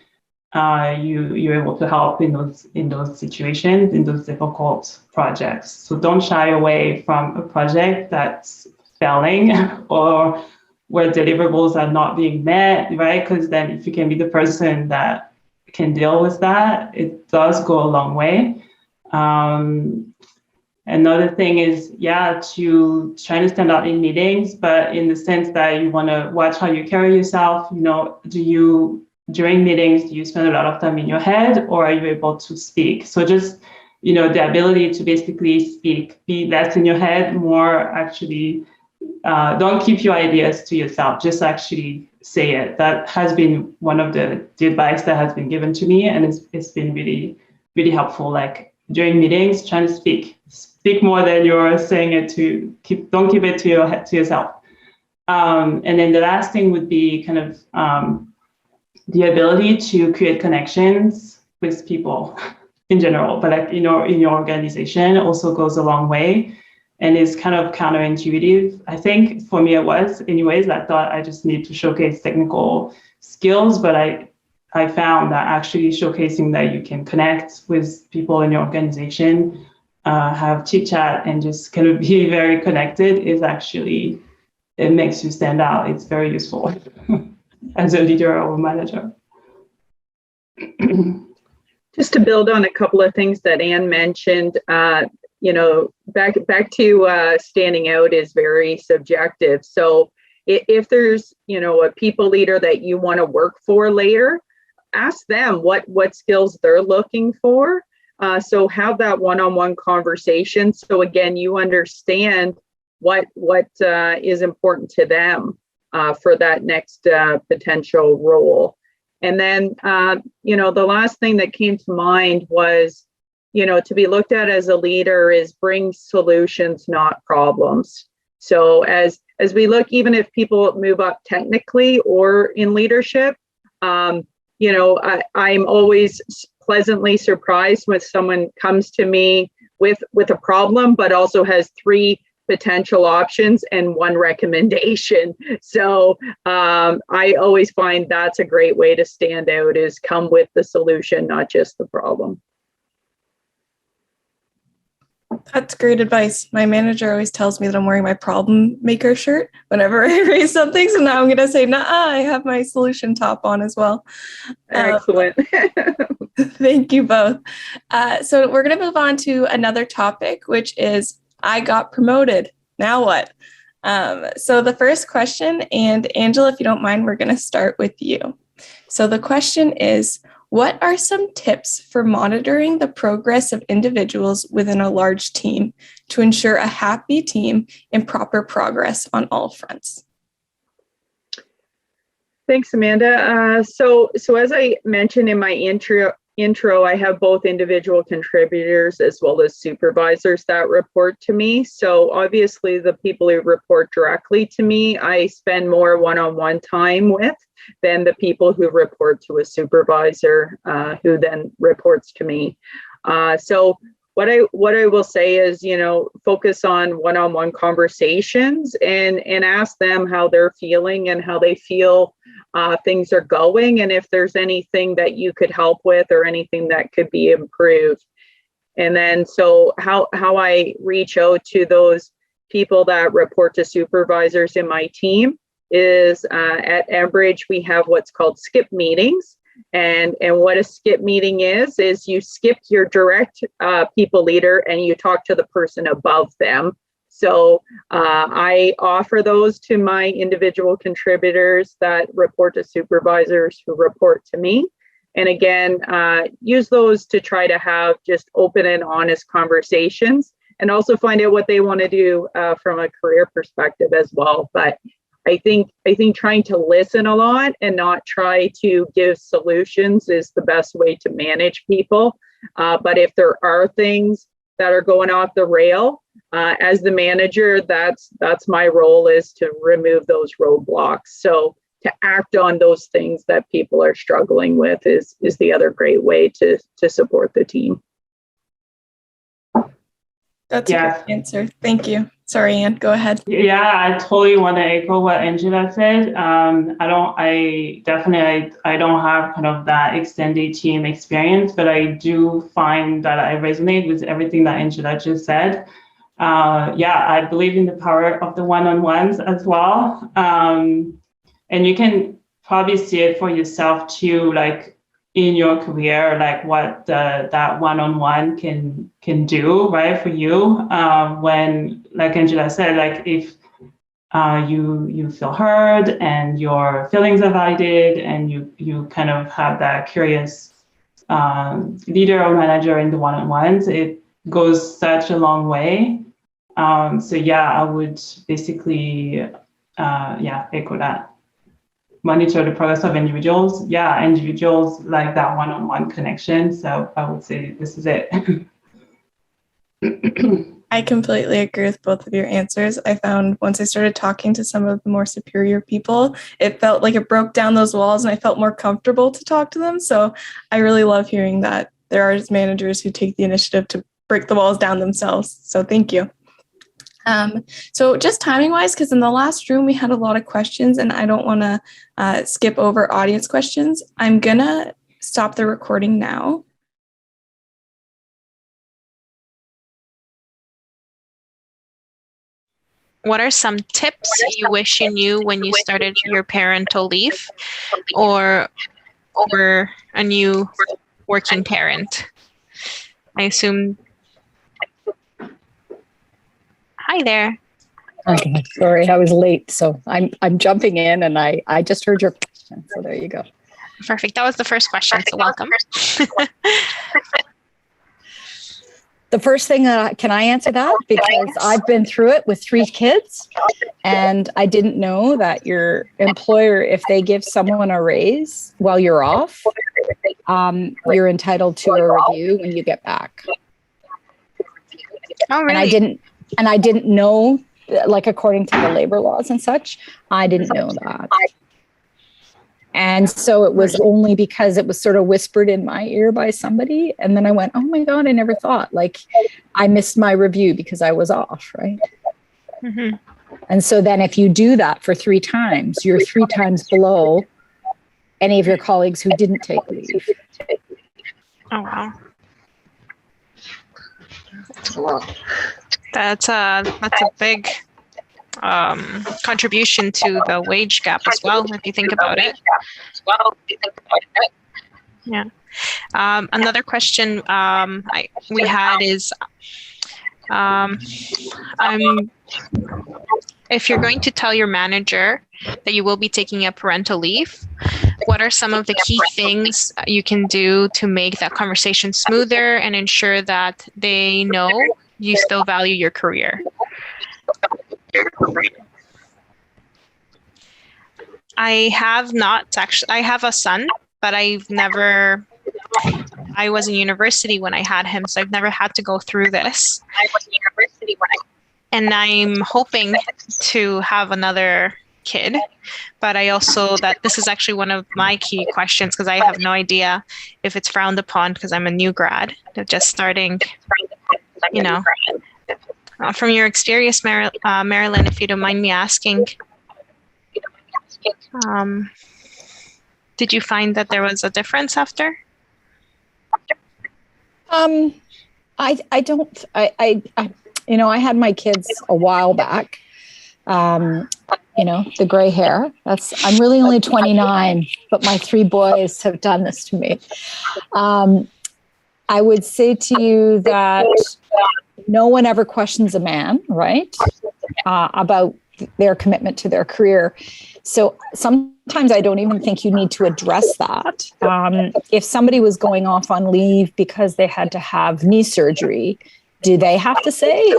you're able to help in those situations, in those difficult projects. So don't shy away from a project that's failing or where deliverables are not being met, right? Because then if you can be the person that can deal with that, it does go a long way. Another thing is, to try to stand out in meetings, but in the sense that you want to watch how you carry yourself. During meetings, do you spend a lot of time in your head, or are you able to speak? So just, the ability to basically speak, be less in your head, more actually, don't keep your ideas to yourself, just actually say it. That has been one of the advice that has been given to me, and it's been really, really helpful. Like during meetings, trying to speak more than you're saying it to. Don't keep it to yourself. And then the last thing would be kind of the ability to create connections with people in general, but like in your organization also goes a long way, and is kind of counterintuitive. I think for me it was, anyways. I thought I just need to showcase technical skills, but I found that actually showcasing that you can connect with people in your organization, have chit chat, and just kind of be very connected is actually, it makes you stand out. It's very useful as a leader or a manager. Just to build on a couple of things that Anne mentioned, back to standing out is very subjective. So if there's, a people leader that you want to work for later, ask them what skills they're looking for. So have that one-on-one conversation. So again, you understand what is important to them for that next potential role. And then, the last thing that came to mind was, to be looked at as a leader is bring solutions, not problems. So as we look, even if people move up technically or in leadership, I'm always pleasantly surprised when someone comes to me with a problem, but also has 3 potential options and 1 recommendation. So I always find that's a great way to stand out, is come with the solution, not just the problem. That's great advice. My manager always tells me that I'm wearing my problem maker shirt whenever I raise something. So now I'm going to say, nah, I have my solution top on as well. Excellent. Thank you both. So we're going to move on to another topic, which is I got promoted. Now what? So the first question, and Angela, if you don't mind, we're going to start with you. So the question is, what are some tips for monitoring the progress of individuals within a large team to ensure a happy team and proper progress on all fronts? Thanks, Amanda. So as I mentioned in my intro, I have both individual contributors as well as supervisors that report to me. So obviously the people who report directly to me, I spend more one-on-one time with than the people who report to a supervisor who then reports to me. So what I will say is, focus on one-on-one conversations and ask them how they're feeling and how they feel things are going, and if there's anything that you could help with or anything that could be improved. And then so how I reach out to those people that report to supervisors in my team is at Enbridge, we have what's called skip meetings. And what a skip meeting is you skip your direct people leader and you talk to the person above them. So I offer those to my individual contributors that report to supervisors who report to me. And again, use those to try to have just open and honest conversations, and also find out what they want to do from a career perspective as well. But I think trying to listen a lot and not try to give solutions is the best way to manage people. But if there are things that are going off the rail, as the manager, that's my role, is to remove those roadblocks. So to act on those things that people are struggling with is the other great way to support the team. That's a great answer. Thank you. Sorry, Anne, go ahead. Yeah, I totally want to echo what Angela said. I don't have kind of that extended team experience, but I do find that I resonate with everything that Angela just said. I believe in the power of the one-on-ones as well. And you can probably see it for yourself too. Like, in your career, like what that one-on-one can do, right, for you. When, like Angela said, like if you feel heard and your feelings are validated, and you kind of have that curious leader or manager in the one-on-ones, it goes such a long way. So yeah, I would basically echo that. Monitor the progress of individuals. Yeah, individuals like that one-on-one connection. So I would say this is it. I completely agree with both of your answers. I found once I started talking to some of the more superior people, it felt like it broke down those walls and I felt more comfortable to talk to them. So I really love hearing that there are managers who take the initiative to break the walls down themselves. So thank you. So just timing wise, because in the last room we had a lot of questions and I don't want to skip over audience questions, I'm going to stop the recording now. What are some tips you wish you knew when you started your parental leave or were a new working parent? I assume. Hi there. Okay, sorry, I was late. So I'm jumping in and I just heard your question. So there you go. Perfect. That was the first question. So welcome. The first thing, can I answer that? Because I've been through it with 3 kids and I didn't know that your employer, if they give someone a raise while you're off, you're entitled to a review when you get back. Oh, really? And I didn't know, like according to the labor laws and such, I didn't know that. And so it was only because it was sort of whispered in my ear by somebody. And then I went, oh my God, I never thought. Like I missed my review because I was off, right? Mm-hmm. And so then if you do that for 3 times, you're 3 times below any of your colleagues who didn't take leave. Oh, wow. That's a big contribution to the wage gap as well, if you think about it. Yeah. Another question we had is, if you're going to tell your manager that you will be taking a parental leave, what are some of the key things you can do to make that conversation smoother and ensure that they know you still value your career? I have a son, but I was in university when I had him, so I've never had to go through this. And I'm hoping to have another kid, but that this is actually one of my key questions because I have no idea if it's frowned upon because I'm a new grad, just starting, from your experience, Marilyn, if you don't mind me asking, did you find that there was a difference after? I don't, I had my kids a while back, the gray hair, I'm really only 29, but my 3 boys have done this to me. I would say to you that no one ever questions a man, right? About their commitment to their career. So sometimes I don't even think you need to address that. If somebody was going off on leave because they had to have knee surgery, do they have to say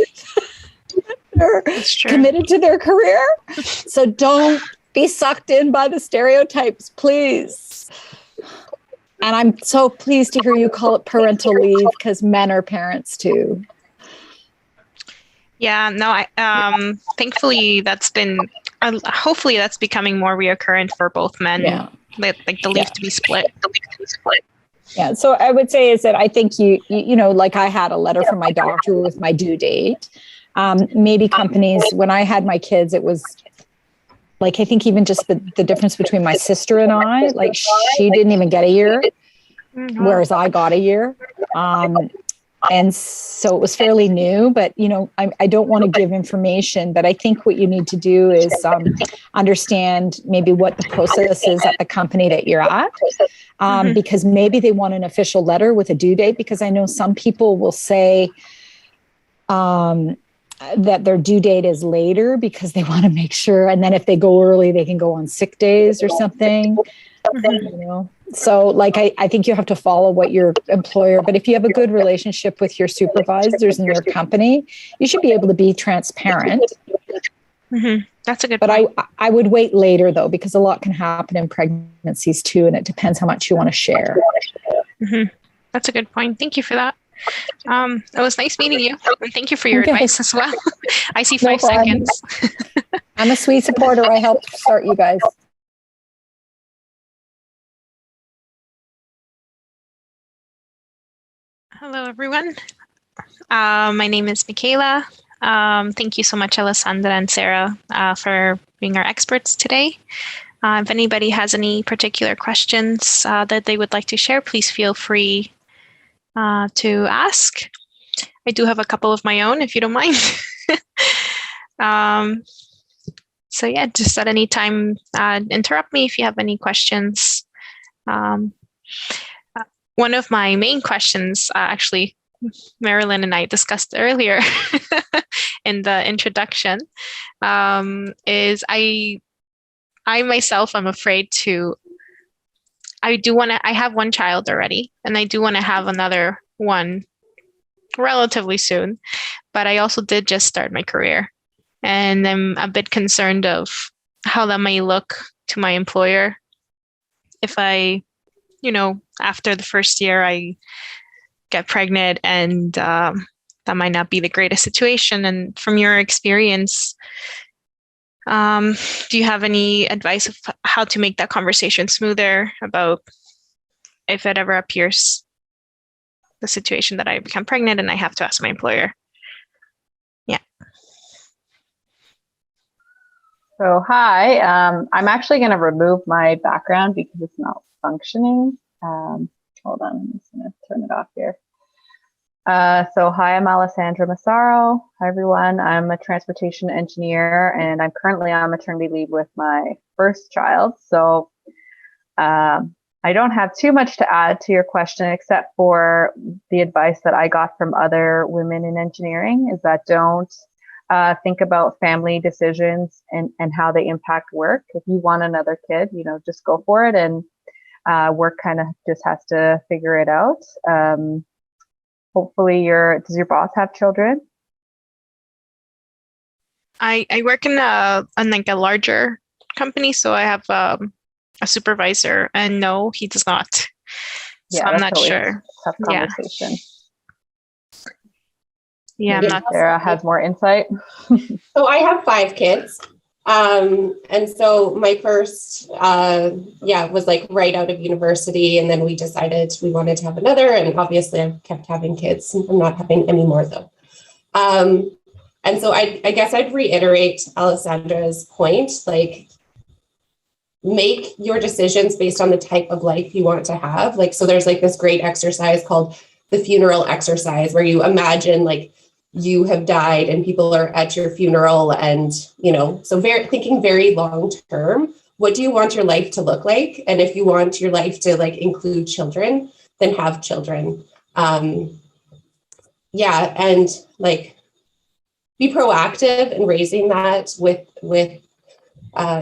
they're committed to their career? So don't be sucked in by the stereotypes, please. And I'm so pleased to hear you call it parental leave because men are parents too. Yeah, no, thankfully that's been, hopefully that's becoming more reoccurrent for both men, like the leave to be split. Yeah, so I would say is that I think you like I had a letter from my doctor with my due date. Maybe companies, when I had my kids, it was like, I think even just the difference between my sister and I, like she didn't even get a year, whereas I got a year. And so it was fairly new, but, I don't want to give information, but I think what you need to do is understand maybe what the process is at the company that you're at. because maybe they want an official letter with a due date, because I know some people will say that their due date is later because they want to make sure. And then if they go early, they can go on sick days or something, you know? So like, I think you have to follow what your employer, but if you have a good relationship with your supervisors in your company, you should be able to be transparent. That's a good but point. I would wait later though, because a lot can happen in pregnancies too. And it depends how much you want to share. That's a good point. Thank you for that. It was nice meeting you, and thank you for your advice as well. I see 5 seconds. I'm a sweet supporter. I helped start you guys. Hello, everyone. My name is Michaela. Thank you so much, Alessandra and Sarah, for being our experts today. If anybody has any particular questions that they would like to share, please feel free to ask. I do have a couple of my own, if you don't mind. So yeah, just at any time, interrupt me if you have any questions. One of my main questions, actually, Marilyn and I discussed earlier in the introduction, is I myself am afraid to. I have one child already, and I do want to have another one relatively soon, but I also did just start my career, and I'm a bit concerned of how that may look to my employer if I, after the first year I get pregnant, and that might not be the greatest situation. And from your experience, do you have any advice of how to make that conversation smoother about if it ever appears the situation that I become pregnant and I have to ask my employer? Yeah. So hi, I'm actually going to remove my background because it's not functioning. Hold on, I'm just going to turn it off here. So hi, I'm Alessandra Massaro. Hi, everyone. I'm a transportation engineer, and I'm currently on maternity leave with my first child. So I don't have too much to add to your question, except for the advice that I got from other women in engineering is that don't think about family decisions and how they impact work. If you want another kid, just go for it, and work kind of just has to figure it out. Hopefully does your boss have children? I work in a larger company, so I have a supervisor, and no, he does not. So I'm not sure. Tough conversation. Yeah, I'm not. Sarah has more insight. So I have 5 kids. And so my first, was like right out of university. And then we decided we wanted to have another. And obviously I've kept having kids. I'm not having any more though. And so I guess I'd reiterate Alessandra's point, like make your decisions based on the type of life you want to have. Like, so there's like this great exercise called the funeral exercise where you imagine like you have died and people are at your funeral, and so thinking very long term. What do you want your life to look like? And if you want your life to like include children, then have children. And like be proactive in raising that with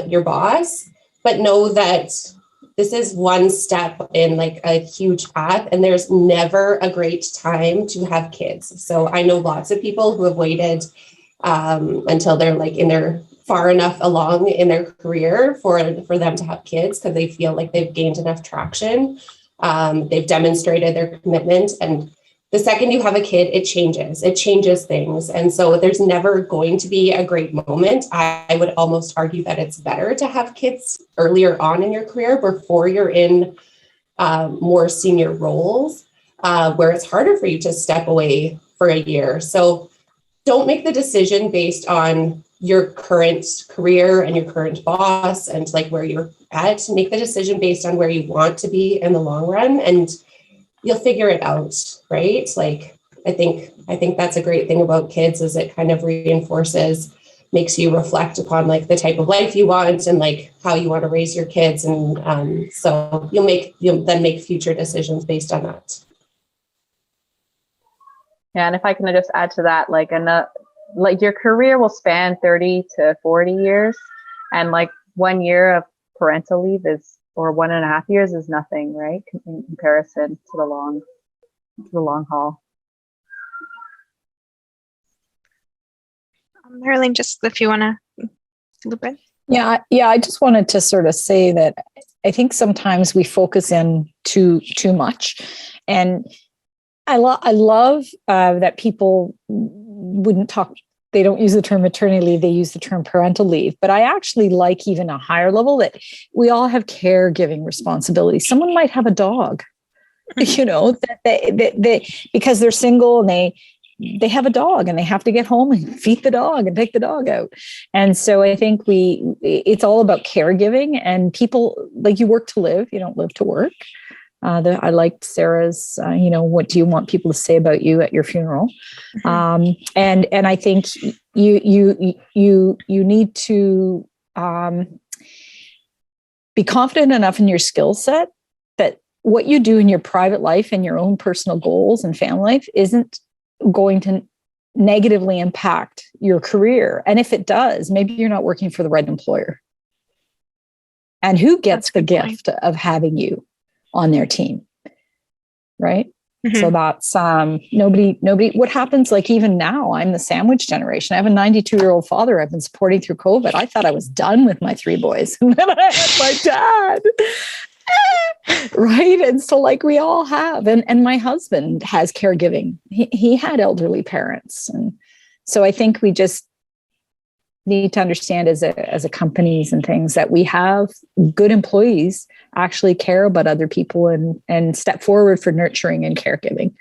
your boss, but know that this is one step in like a huge path, and there's never a great time to have kids. So I know lots of people who have waited until they're like far enough along in their career for them to have kids because they feel like they've gained enough traction. They've demonstrated their commitment, and the second you have a kid, it changes things. And so there's never going to be a great moment. I would almost argue that it's better to have kids earlier on in your career before you're in more senior roles where it's harder for you to step away for a year. So don't make the decision based on your current career and your current boss and like where you're at. Make the decision based on where you want to be in the long run, and you'll figure it out, right? Like, I think that's a great thing about kids is it kind of reinforces makes you reflect upon like the type of life you want and like how you want to raise your kids. And so you'll then make future decisions based on that. Yeah, and if I can just add to that, like your career will span 30 to 40 years, and like 1 year of parental leave or 1.5 years is nothing, right? In comparison to the long haul. Marilyn, just if you want to loop in. Yeah. I just wanted to sort of say that I think sometimes we focus in too much, and I love that people wouldn't talk. They don't use the term maternity leave; they use the term parental leave. But I actually like even a higher level that we all have caregiving responsibilities. Someone might have a dog, that they because they're single and they have a dog and they have to get home and feed the dog and take the dog out. And so I think it's all about caregiving, and people, like, you work to live, you don't live to work. I liked Sarah's, what do you want people to say about you at your funeral? And I think you need to be confident enough in your skill set that what you do in your private life and your own personal goals and family life isn't going to negatively impact your career. And if it does, maybe you're not working for the right employer. And who gets the gift of having you on their team, right? Mm-hmm. So that's nobody. What happens, like, even now, I'm the sandwich generation. I have a 92-year-old father I've been supporting through COVID. I thought I was done with my 3 boys, and then I had my dad. Right. And so, like, we all have, and my husband has caregiving. He had elderly parents. And so I think we just need to understand as a companies and things that we have good employees actually care about other people and step forward for nurturing and caregiving.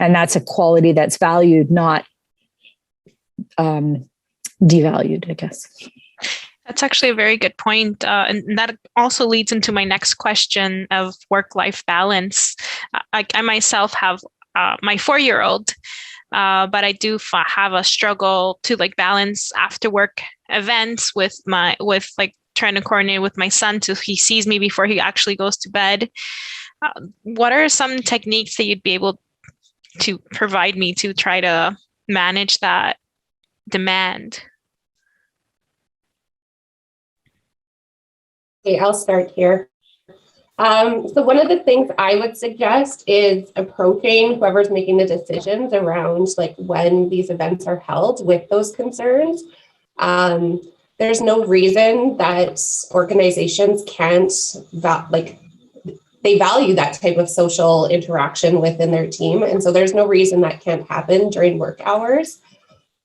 And that's a quality that's valued, not devalued, I guess. That's actually a very good point. And that also leads into my next question of work-life balance. I myself have my 4-year-old, but I do have a struggle to like balance after work events with like trying to coordinate with my son till he sees me before he actually goes to bed. What are some techniques that you'd be able to provide me to try to manage that demand? Okay, I'll start here. So one of the things I would suggest is approaching whoever's making the decisions around like when these events are held with those concerns. There's no reason that organizations can't they value that type of social interaction within their team. And so there's no reason that can't happen during work hours.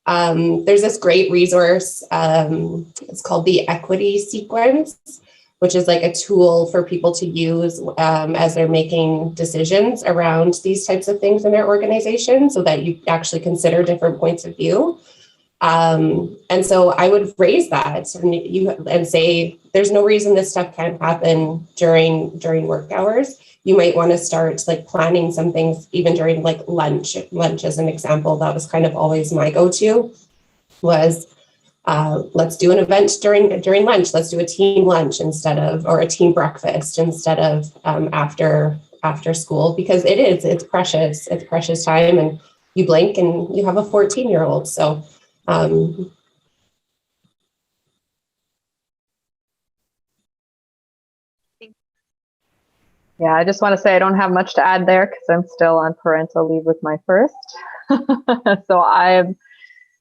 There's this great resource. It's called the equity sequence, which is like a tool for people to use as they're making decisions around these types of things in their organization, so that you actually consider different points of view. And so I would raise that and say, there's no reason this stuff can't happen during work hours. You might want to start like planning some things even during like lunch. Lunch as an example, that was kind of always my go-to was let's do an event during lunch. Let's do a team lunch or a team breakfast instead of after school, because it's precious time, and you blink and you have a 14-year-old. So yeah, I just want to say I don't have much to add there because I'm still on parental leave with my first. So I'm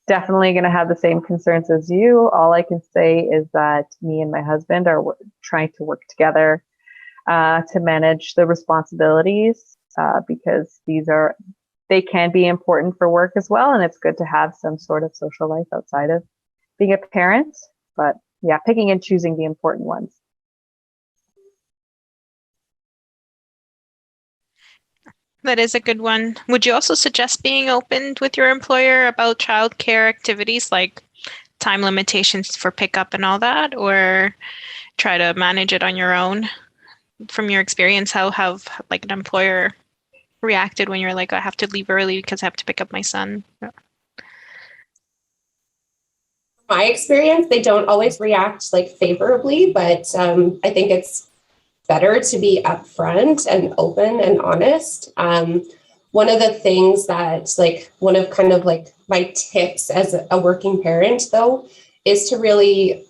definitely going to have the same concerns as you. All I can say is that me and my husband are trying to work together to manage the responsibilities because they can be important for work as well. And it's good to have some sort of social life outside of being a parent. But yeah, picking and choosing the important ones. That is a good one. Would you also suggest being open with your employer about childcare activities like time limitations for pickup and all that, or try to manage it on your own? From your experience, how have like an employer reacted when you're like, I have to leave early because I have to pick up my son? my experience, they don't always react like favorably, but I think it's better to be upfront and open and honest. One of the things that like one of kind of like my tips as a working parent though is to really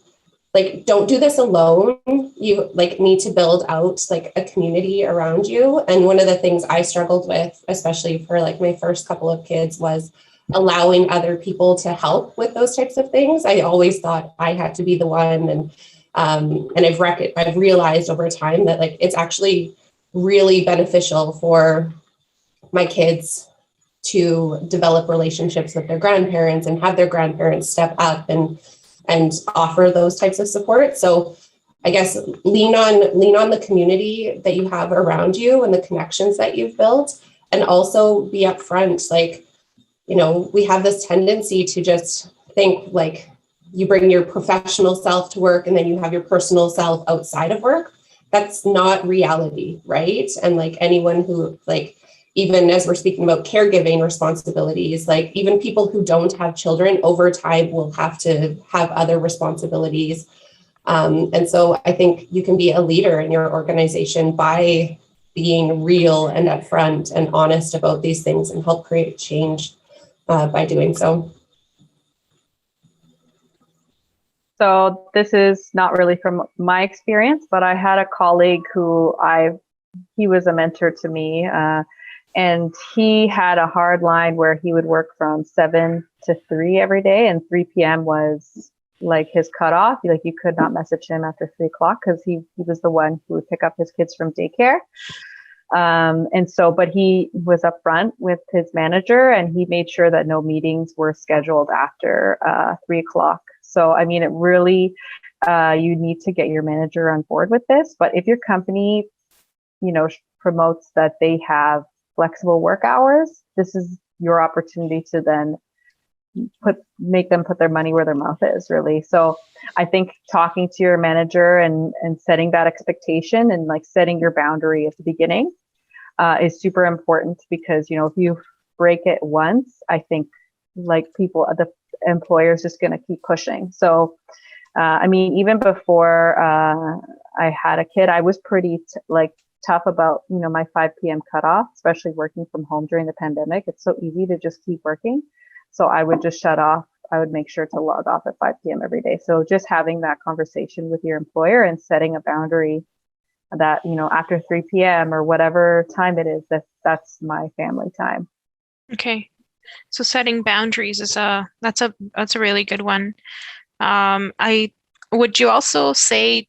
like don't do this alone. You like need to build out like a community around you. And one of the things I struggled with, especially for like my first couple of kids, was allowing other people to help with those types of things. I always thought I had to be the one, and I've realized over time that like it's actually really beneficial for my kids to develop relationships with their grandparents and have their grandparents step up and offer those types of support. So I guess lean on the community that you have around you and the connections that you've built, and also be upfront. Like, you know, we have this tendency to just think like you bring your professional self to work and then you have your personal self outside of work. That's not reality, right? And like anyone who like, even as we're speaking about caregiving responsibilities, like even people who don't have children over time will have to have other responsibilities. And so I think you can be a leader in your organization by being real and upfront and honest about these things and help create change by doing so. So this is not really from my experience, but I had a colleague who he was a mentor to me. And he had a hard line where he would work from 7 to 3 every day, and 3 p.m. was like his cutoff. Like you could not message him after 3 o'clock because he was the one who would pick up his kids from daycare. And so, but he was upfront with his manager, and he made sure that no meetings were scheduled after 3 o'clock. So, I mean, it really, you need to get your manager on board with this. But if your company, you know, promotes that they have flexible work hours, this is your opportunity to then make them put their money where their mouth is, really. So I think talking to your manager and setting that expectation and like setting your boundary at the beginning is super important, because, you know, if you break it once, I think like the employer is just going to keep pushing. So, I mean, even before I had a kid, I was pretty tough about, you know, my 5 p.m. cutoff, especially working from home during the pandemic. It's so easy to just keep working. So I would just shut off. I would make sure to log off at 5 p.m. every day. So just having that conversation with your employer and setting a boundary that, you know, after 3 p.m. or whatever time it is, that's my family time. Okay. So setting boundaries is that's a really good one. Would you also say,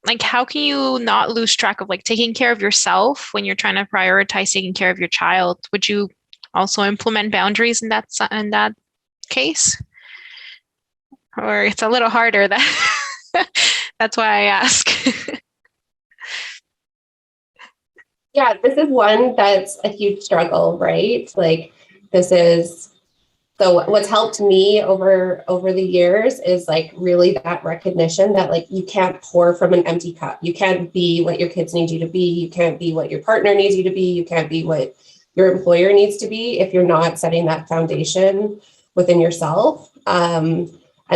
like, how can you not lose track of like taking care of yourself when you're trying to prioritize taking care of your child? Would you also implement boundaries in that case? Or it's a little harder that's why I ask. Yeah, this is one that's a huge struggle, right? Like so what's helped me over the years is like really that recognition that like you can't pour from an empty cup. You can't be what your kids need you to be. You can't be what your partner needs you to be. You can't be what your employer needs to be if you're not setting that foundation within yourself. And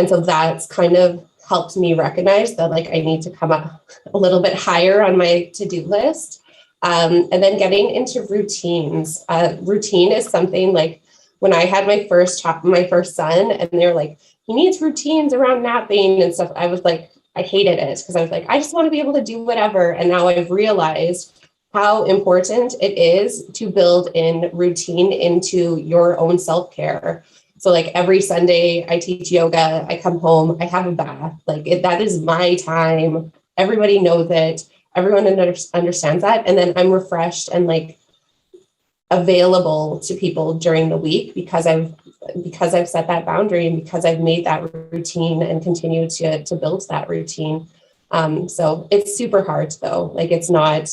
so that's kind of helped me recognize that like I need to come up a little bit higher on my to-do list. And then getting into routines. Routine is something like when I had my first son, and they're like, he needs routines around napping and stuff. I was like, I hated it because I was like, I just want to be able to do whatever. And now I've realized how important it is to build in routine into your own self-care. So like every Sunday I teach yoga, I come home, I have a bath, that is my time. Everybody knows it. Everyone understands that. And then I'm refreshed and like available to people during the week because I've set that boundary and because I've made that routine and continue to build that routine. So it's super hard though. Like it's not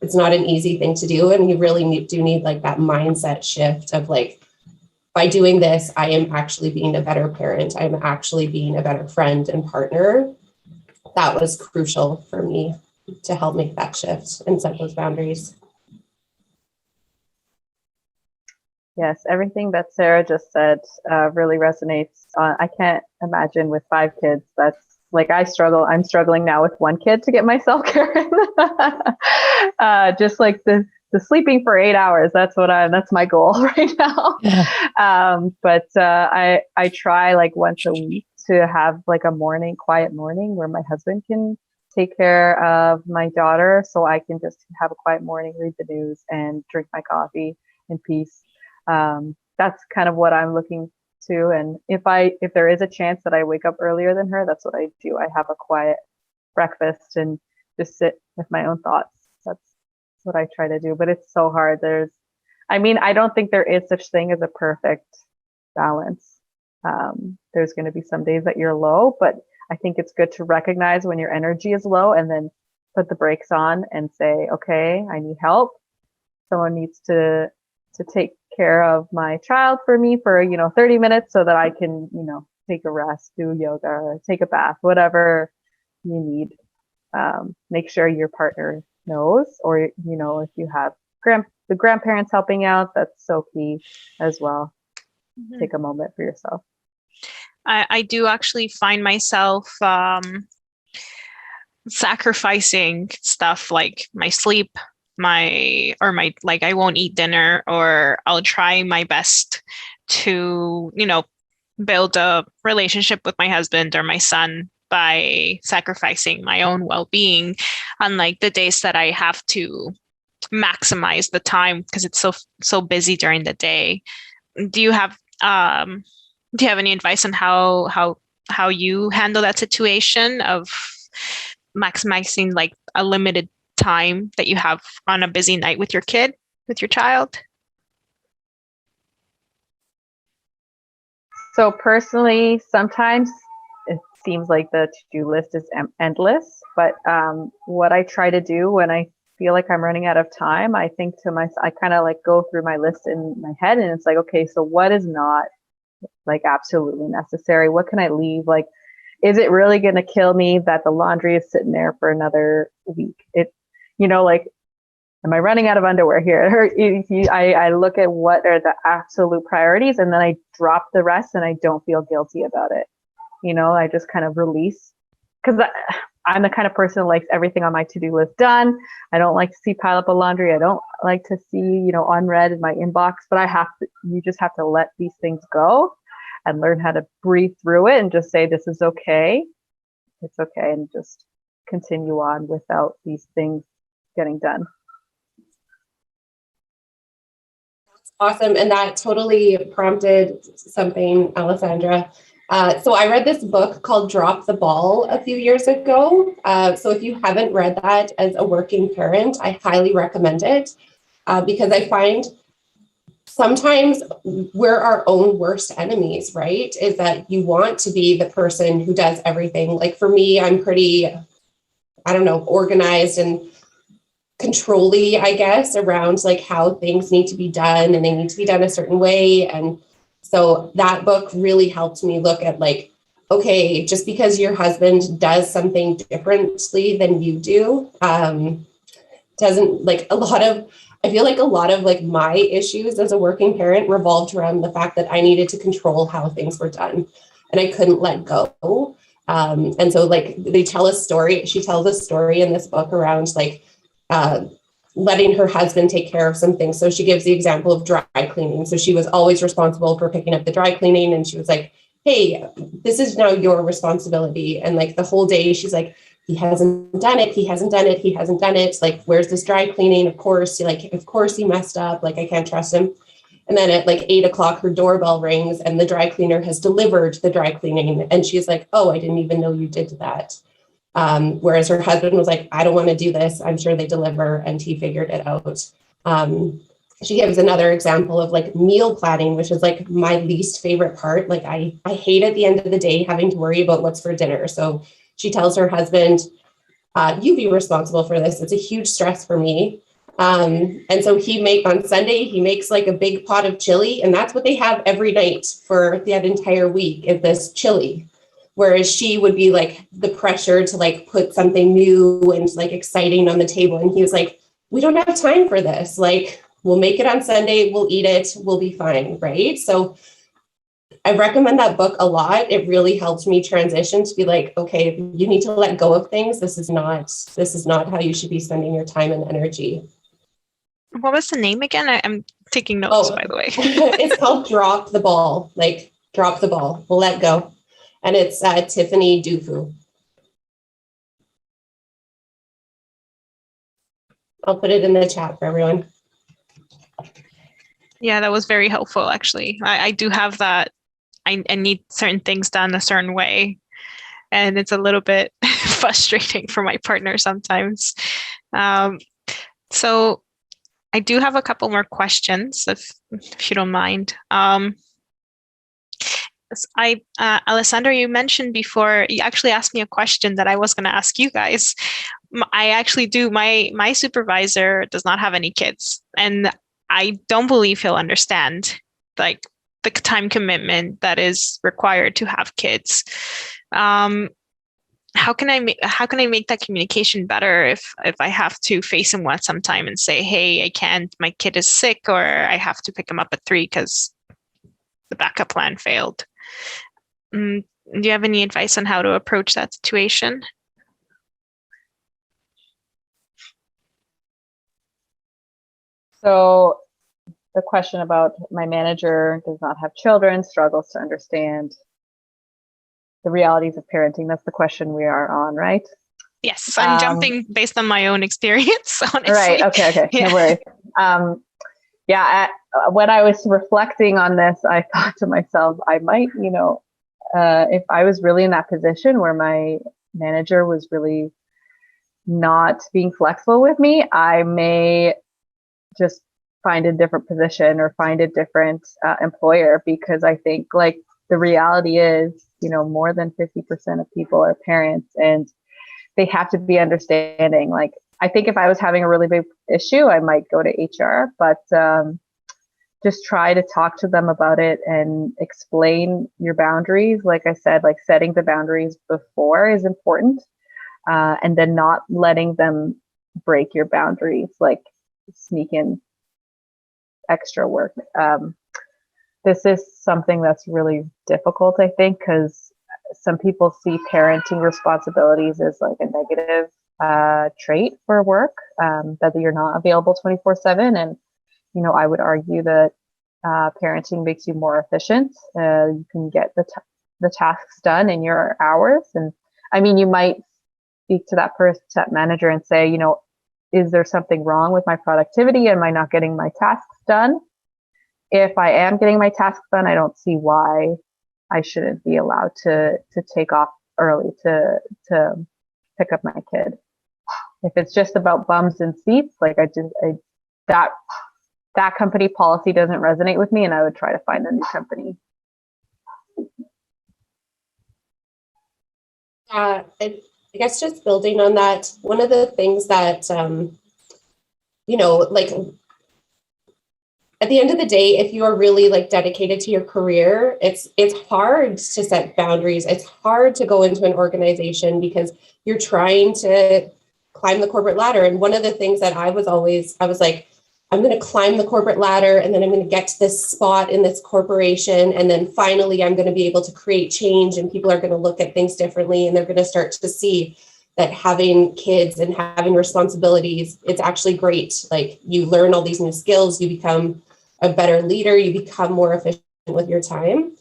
an easy thing to do. And you really do need like that mindset shift of like, by doing this, I am actually being a better parent. I'm actually being a better friend and partner. That was crucial for me to help make that shift and set those boundaries. Yes, everything that Sarah just said really resonates. I can't imagine with 5 kids. That's like I'm struggling now with 1 kid to get myself care in. Just like the sleeping for 8 hours. That's my goal right now. Yeah. But I try like once a week to have like a quiet morning where my husband can take care of my daughter, so I can just have a quiet morning, read the news, and drink my coffee in peace. That's kind of what I'm looking to. And if there is a chance that I wake up earlier than her, that's what I do. I have a quiet breakfast and just sit with my own thoughts. That's what I try to do. But it's so hard. I don't think there is such thing as a perfect balance. There's going to be some days that you're low, but I think it's good to recognize when your energy is low and then put the brakes on and say, okay, I need help. Someone needs to take care of my child for me for 30 minutes so that I can take a rest, do yoga, take a bath, whatever you need. Make sure your partner knows, or if you have the grandparents helping out, that's so key as well. Mm-hmm. Take a moment for yourself. I do actually find myself sacrificing stuff like my sleep, I won't eat dinner, or I'll try my best to, build a relationship with my husband or my son by sacrificing my own well-being on like the days that I have to maximize the time because it's so busy during the day. Do you have any advice on how you handle that situation of maximizing like a limited time that you have on a busy night with your child? So personally, sometimes it seems like the to-do list is endless, but what I try to do when I feel like I'm running out of time, I think to myself, I kind of like go through my list in my head, and it's like, okay, so what is not like absolutely necessary? What can I leave? Like, is it really going to kill me that the laundry is sitting there for another week? Like, am I running out of underwear here? I look at what are the absolute priorities, and then I drop the rest, and I don't feel guilty about it. I just kind of release, because I'm the kind of person who likes everything on my to-do list done. I don't like to see pile up of laundry. I don't like to see, unread in my inbox, but you just have to let these things go and learn how to breathe through it and just say, this is okay. It's okay. And just continue on without these things getting done. Awesome. And that totally prompted something, Alessandra. So I read this book called Drop the Ball a few years ago. So if you haven't read that as a working parent, I highly recommend it because I find sometimes we're our own worst enemies, right? Is that you want to be the person who does everything. Like for me, I'm pretty, organized and control-y, I guess, around like how things need to be done, and they need to be done a certain way. And so that book really helped me look at like, okay, just because your husband does something differently than you do, doesn't like I feel like a lot of like my issues as a working parent revolved around the fact that I needed to control how things were done and I couldn't let go. And so like she tells a story in this book around like, letting her husband take care of some things. So she gives the example of dry cleaning. So she was always responsible for picking up the dry cleaning. And she was like, hey, this is now your responsibility. And like the whole day she's like, he hasn't done it. He hasn't done it. He hasn't done it. Like, where's this dry cleaning? Of course he messed up. Like, I can't trust him. And then at like 8 o'clock, her doorbell rings and the dry cleaner has delivered the dry cleaning. And she's like, oh, I didn't even know you did that. Whereas her husband was like, I don't want to do this. I'm sure they deliver. And he figured it out. She gives another example of like meal planning, which is like my least favorite part. Like I hate at the end of the day having to worry about what's for dinner. So she tells her husband, you be responsible for this. It's a huge stress for me. And so on Sunday, he makes like a big pot of chili, and that's what they have every night for that entire week is this chili. Whereas she would be like the pressure to like put something new and like exciting on the table. And he was like, we don't have time for this. Like, We'll make it on Sunday. We'll eat it. We'll be fine. Right. So I recommend that book a lot. It really helped me transition to be like, okay, you need to let go of things. This is not how you should be spending your time and energy. What was the name again? I'm taking notes, by the way. It's called Drop the Ball, like drop the ball, let go. And it's Tiffany Dufu. I'll put it in the chat for everyone. Yeah, that was very helpful, actually. I do have that. I need certain things done a certain way. And it's a little bit frustrating for my partner sometimes. So I do have a couple more questions, if you don't mind. Alessandra, you mentioned before, you actually asked me a question that I was going to ask you guys. I actually do. My supervisor does not have any kids, and I don't believe he'll understand like the time commitment that is required to have kids. How can I make that communication better if I have to face him at some time and say, hey, I can't, my kid is sick, or I have to pick him up at 3 because the backup plan failed. Do you have any advice on how to approach that situation? So the question about my manager does not have children, struggles to understand the realities of parenting. That's the question we are on, right? Yes, I'm jumping based on my own experience, honestly. Right, okay, Yeah. No worries. When I was reflecting on this, I thought to myself, I might, if I was really in that position where my manager was really not being flexible with me, I may just find a different position or find a different employer, because I think like the reality is, more than 50% of people are parents, and they have to be understanding. Like, I think if I was having a really big issue, I might go to HR, but just try to talk to them about it and explain your boundaries. Like I said, like setting the boundaries before is important, and then not letting them break your boundaries, like sneak in extra work. This is something that's really difficult, I think, because some people see parenting responsibilities as like a negative trait for work, that you're not available 24/7. And, I would argue that parenting makes you more efficient. You can get the tasks done in your hours. And I mean, you might speak to that manager and say, is there something wrong with my productivity? Am I not getting my tasks done? If I am getting my tasks done, I don't see why I shouldn't be allowed to take off early to pick up my kid. If it's just about bums and seats, like that company policy doesn't resonate with me, and I would try to find a new company. I guess just building on that, one of the things that, like at the end of the day, if you are really like dedicated to your career, it's hard to set boundaries. It's hard to go into an organization because you're trying to climb the corporate ladder. And one of the things that I was like, I'm going to climb the corporate ladder, and then I'm going to get to this spot in this corporation. And then finally, I'm going to be able to create change, and people are going to look at things differently, and they're going to start to see that having kids and having responsibilities, it's actually great. Like, you learn all these new skills, you become a better leader, you become more efficient with your time.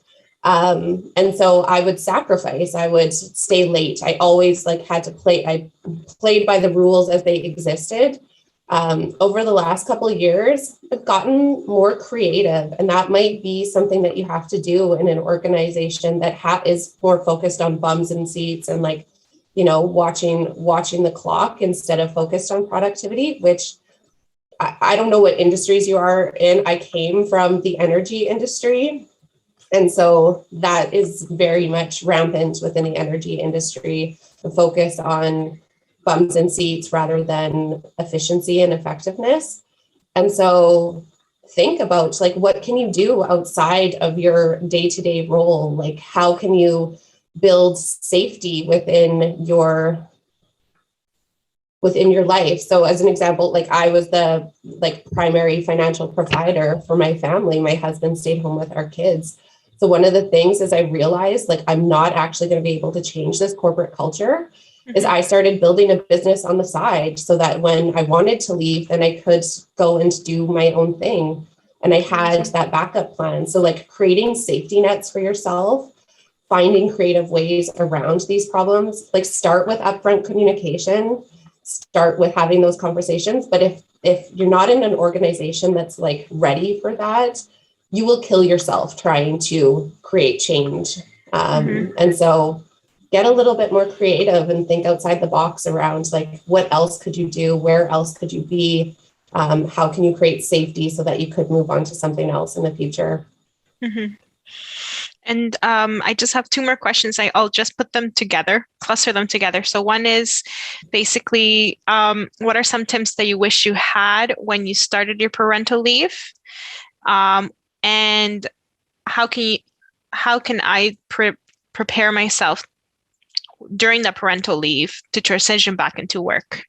And so I would sacrifice, I would stay late. I always had to play. I played by the rules as they existed. Over the last couple of years, I've gotten more creative, and that might be something that you have to do in an organization that is more focused on bums and seats and watching the clock instead of focused on productivity, which I don't know what industries you are in. I came from the energy industry. And so that is very much rampant within the energy industry, the focus on bums and seats rather than efficiency and effectiveness. And so think about what can you do outside of your day-to-day role? Like, how can you build safety within your within your life. So as an example, like I was the like primary financial provider for my family. My husband stayed home with our kids. So one of the things is I realized like I'm not actually going to be able to change this corporate culture. Is I started building a business on the side so that when I wanted to leave, then I could go and do my own thing. And I had that backup plan. So like creating safety nets for yourself, finding creative ways around these problems, like start with upfront communication, start with having those conversations. But if you're not in an organization that's like ready for that, you will kill yourself trying to create change. And so get a little bit more creative and think outside the box around like, what else could you do? Where else could you be? How can you create safety so that you could move on to something else in the future? And I just have two more questions. I'll just put them together, cluster them together. So one is basically, what are some tips that you wish you had when you started your parental leave? And how can I prepare myself during the parental leave to transition back into work?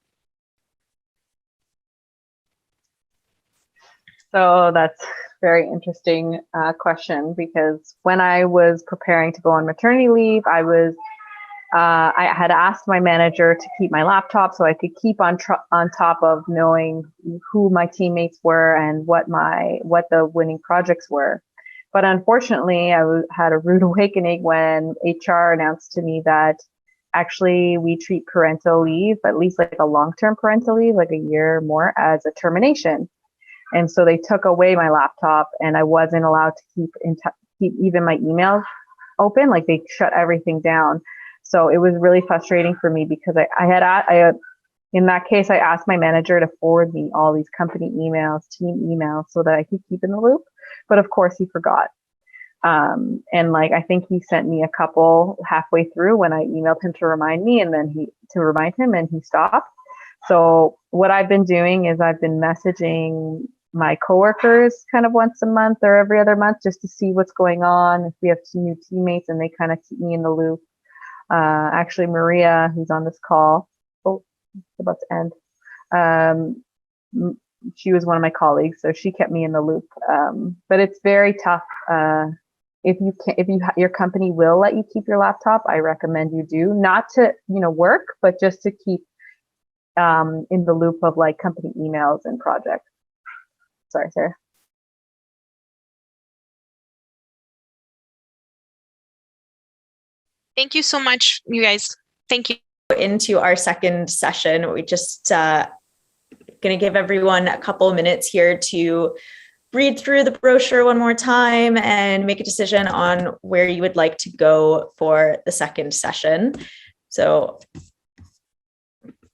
So that's a very interesting question, because when I was preparing to go on maternity leave, I had asked my manager to keep my laptop so I could keep on top of knowing who my teammates were and what the winning projects were. But unfortunately, had a rude awakening when HR announced to me that actually we treat parental leave, at least like a long-term parental leave, like a year or more, as a termination. And so they took away my laptop, and I wasn't allowed to keep even my emails open. Like they shut everything down. So it was really frustrating for me because I in that case, I asked my manager to forward me all these company emails, team emails, so that I could keep in the loop. But of course he forgot. And like, I think he sent me a couple halfway through when I emailed him to remind me, and then he stopped. So what I've been doing is I've been messaging my coworkers kind of once a month or every other month just to see what's going on, if we have two new teammates, and they kind of keep me in the loop. Actually, Maria, who's on this call, it's about to end. She was one of my colleagues, so she kept me in the loop. But it's very tough. If your company will let you keep your laptop, I recommend you do, not to work, but just to keep in the loop of like company emails and projects. Sorry, Sarah. Thank you so much, you guys. Thank you. Into our second session, we just going to give everyone a couple of minutes here to read through the brochure one more time and make a decision on where you would like to go for the second session. So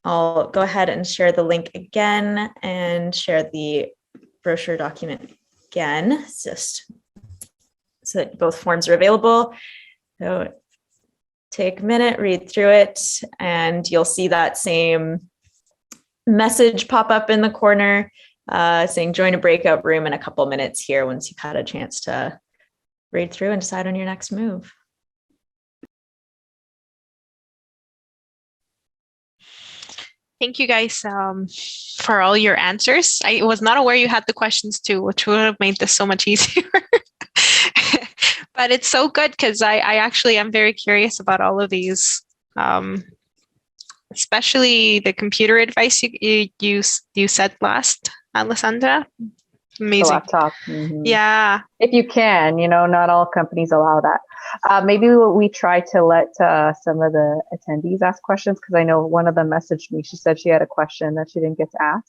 I'll go ahead and share the link again and share the brochure document again, just so that both forms are available. So take a minute, read through it, and you'll see that same message pop up in the corner saying join a breakout room in a couple minutes here once you've had a chance to read through and decide on your next move. Thank you guys for all your answers. I was not aware you had the questions too, which would have made this so much easier. But it's so good because I actually am very curious about all of these, especially the computer advice you said last, Alessandra. Amazing. The laptop. Mm-hmm. Yeah. If you can, not all companies allow that. Maybe we try to let some of the attendees ask questions, because I know one of them messaged me. She said she had a question that she didn't get to ask.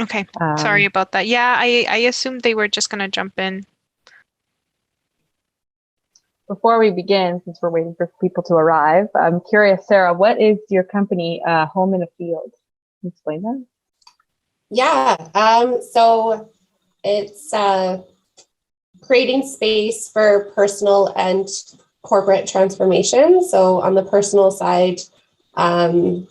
Okay. Sorry about that. Yeah, I assumed they were just going to jump in. Before we begin, since we're waiting for people to arrive, I'm curious, Sarah, what is your company, Home in a Field? Can you explain that? Yeah. So it's creating space for personal and corporate transformation. So on the personal side, I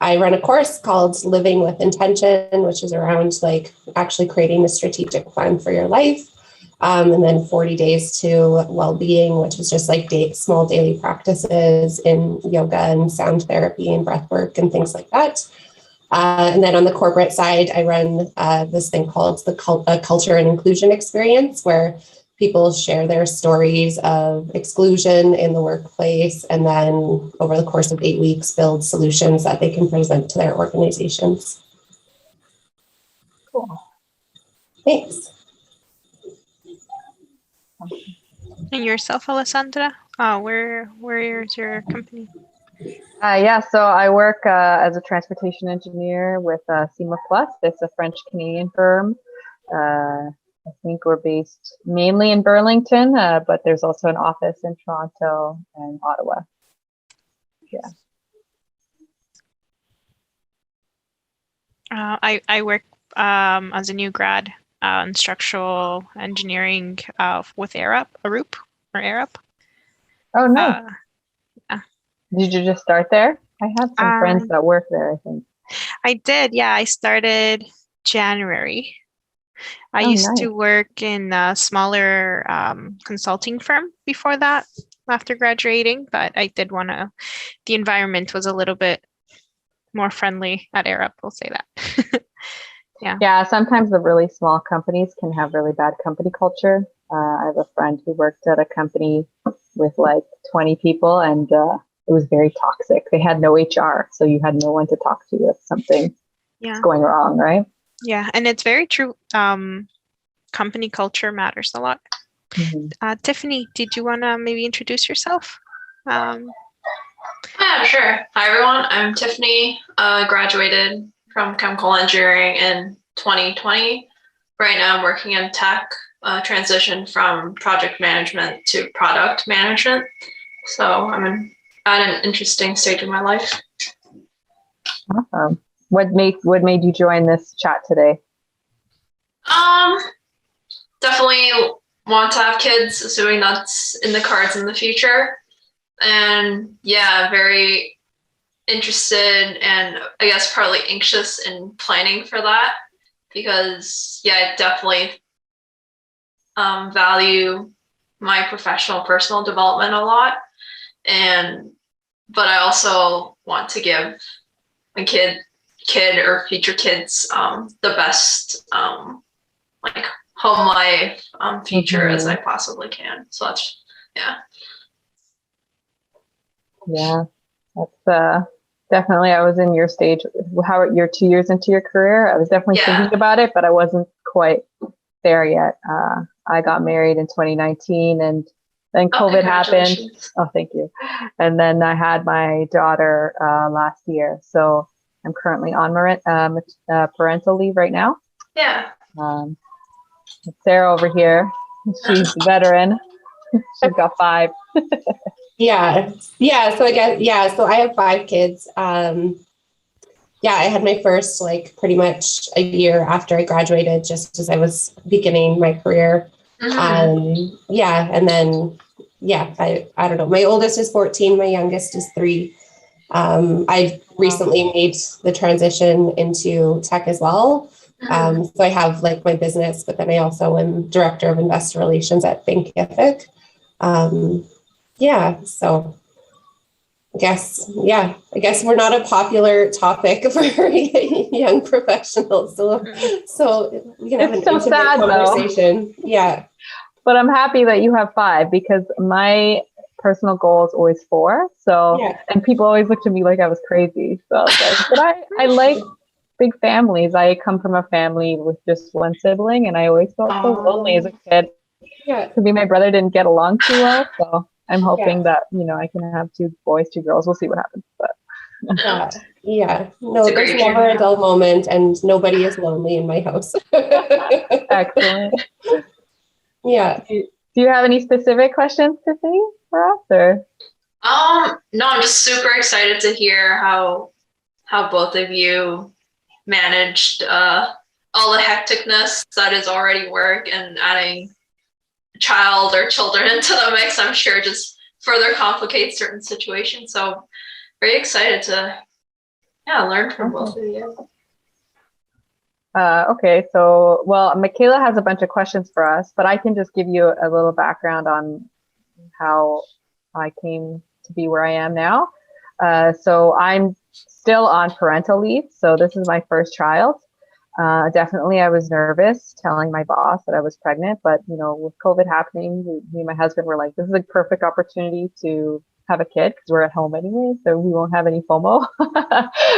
run a course called Living with Intention, which is around like actually creating a strategic plan for your life. And then 40 days to well-being, which is just like small daily practices in yoga and sound therapy and breath work and things like that. And then on the corporate side, I run this thing called the Culture and Inclusion Experience, where people share their stories of exclusion in the workplace, and then over the course of 8 weeks, build solutions that they can present to their organizations. Cool. Thanks. And yourself, Alessandra? Where is your company? Yeah, so I work as a transportation engineer with SEMA Plus. It's a French-Canadian firm. I think we're based mainly in Burlington, but there's also an office in Toronto and Ottawa. Yeah. I work as a new grad in structural engineering with Arup. Oh, nice. Yeah. Did you just start there? I have some friends that work there, I think. I did, yeah. I started January. I used to work in a smaller consulting firm before that, after graduating, but I did the environment was a little bit more friendly at Arup, we'll say that. Yeah. Yeah, sometimes the really small companies can have really bad company culture. I have a friend who worked at a company with like 20 people, and it was very toxic. They had no HR, so you had no one to talk to if something was going wrong, right? Yeah, and it's very true. Company culture matters a lot. Mm-hmm. Tiffany, did you want to maybe introduce yourself? Yeah, sure. Hi, everyone. I'm Tiffany. Graduated from chemical engineering in 2020. Right now, I'm working in tech, transition from project management to product management. So I'm at an interesting stage in my life. Awesome. What made you join this chat today? Definitely want to have kids, assuming that's in the cards in the future. And yeah, very interested and I guess partly anxious in planning for that, because I definitely value my professional personal development a lot, but I also want to give my kid or future kids the best like home life future as I possibly can. So that's Yeah, that's definitely, I was in your stage. How you're 2 years into your career? I was definitely thinking about it, but I wasn't quite there yet. I got married in 2019, and then COVID happened. Oh, thank you. And then I had my daughter last year. So I'm currently on parental leave right now. Yeah. Sarah over here, she's a veteran. She's got 5. Yeah. So I guess, so I have 5 kids. I had my first pretty much a year after I graduated, just as I was beginning my career. And then, I don't know. My oldest is 14. My youngest is 3. I recently made the transition into tech as well. So I have my business, but then I also am director of investor relations at Thinkific. So I guess we're not a popular topic for young professionals. So we can have an intimate conversation. Though. Yeah. But I'm happy that you have 5, because my personal goal is always 4. So, and people always look to me like I was crazy. So, but I like big families. I come from a family with just one sibling, and I always felt so lonely as a kid. Yeah. Maybe my brother didn't get along too well. So I'm hoping that, I can have 2 boys, 2 girls. We'll see what happens. But no, there's never a dull moment, and nobody is lonely in my house. Excellent. Yeah. Do you have any specific questions, Tiffany, for us, or? No, I'm just super excited to hear how both of you managed all the hecticness that is already work, and adding child or children into the mix, I'm sure just further complicates certain situations. So very excited to learn from both of you. Okay, so, Michaela has a bunch of questions for us, but I can just give you a little background on how I came to be where I am now. So I'm still on parental leave. So this is my first child. Definitely, I was nervous telling my boss that I was pregnant, but with COVID happening, me and my husband were like, this is a perfect opportunity to have a kid because we're at home anyway, so we won't have any FOMO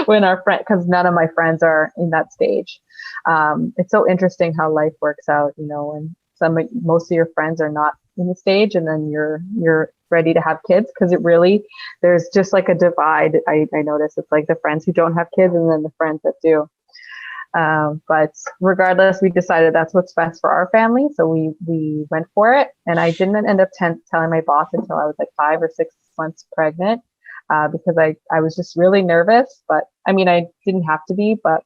when because none of my friends are in that stage. It's so interesting how life works out, and most of your friends are not in the stage, and then you're ready to have kids, because there's just like a divide. I notice it's like the friends who don't have kids and then the friends that do. But regardless, we decided that's what's best for our family. So we went for it. And I didn't end up telling my boss until I was like 5 or 6 months pregnant, because I was just really nervous. But I mean, I didn't have to be, but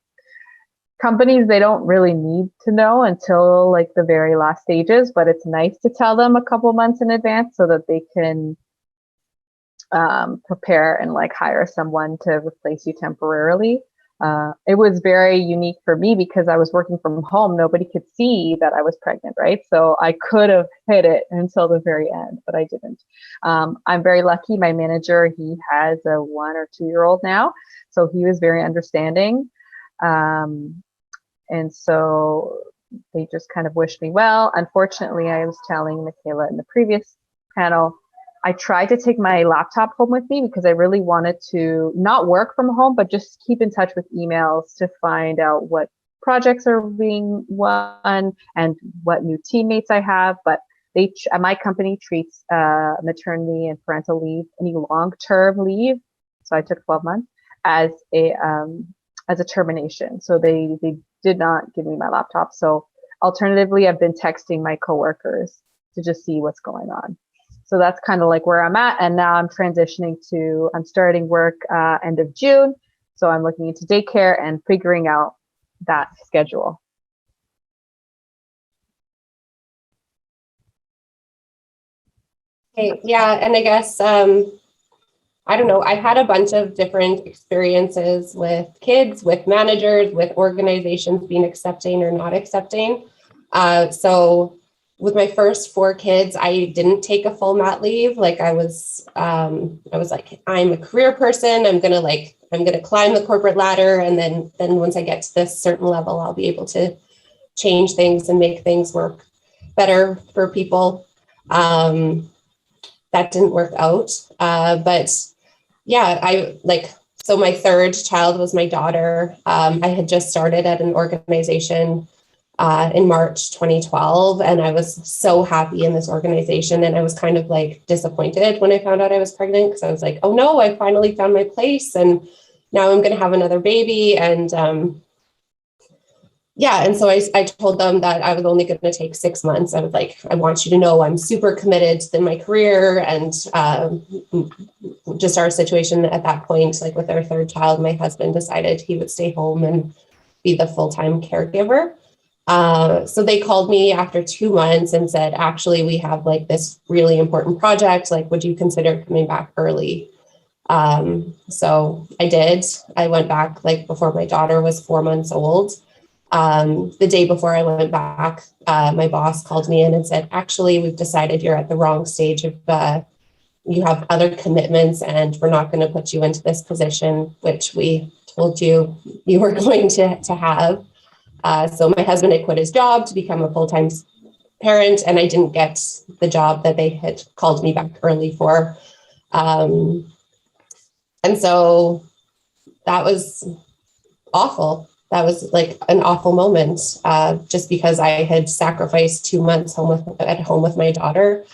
companies, they don't really need to know until like the very last stages, but it's nice to tell them a couple months in advance so that they can prepare and like hire someone to replace you temporarily. It was very unique for me because I was working from home. Nobody could see that I was pregnant, right? So I could have hid it until the very end, but I didn't. I'm very lucky. My manager, he has a 1 or 2 year old now. So he was very understanding. And so they just kind of wished me well. Unfortunately, I was telling Michaela in the previous panel, I tried to take my laptop home with me because I really wanted to not work from home, but just keep in touch with emails to find out what projects are being won and what new teammates I have. But my company treats maternity and parental leave, any long-term leave, so I took 12 months, as a termination. So they did not give me my laptop. So alternatively, I've been texting my coworkers to just see what's going on. So that's kind of like where I'm at. And now I'm I'm starting work end of June. So I'm looking into daycare and figuring out that schedule. Okay, yeah, and I guess, I don't know, I had a bunch of different experiences with kids, with managers, with organizations being accepting or not accepting. So with my first 4 kids, I didn't take a full mat leave. Like I was like, I'm a career person. I'm gonna climb the corporate ladder, and then once I get to this certain level, I'll be able to change things and make things work better for people. That didn't work out, but yeah, so my third child was my daughter. I had just started at an organization in March 2012. And I was so happy in this organization. And I was kind of like disappointed when I found out I was pregnant, because I was like, oh no, I finally found my place. And now I'm going to have another baby. And and so I told them that I was only going to take 6 months. I was like, I want you to know I'm super committed to my career. And just our situation at that point, like with our third child, my husband decided he would stay home and be the full-time caregiver. So they called me after 2 months and said, actually, we have like this really important project. Like, would you consider coming back early? So I did. I went back like before my daughter was 4 months old. The day before I went back, my boss called me in and said, actually, we've decided you're at the wrong stage of, you have other commitments and we're not going to put you into this position, which we told you were going to have. So my husband had quit his job to become a full-time parent, and I didn't get the job that they had called me back early for. And so that was awful. That was like an awful moment, just because I had sacrificed 2 months at home with my daughter.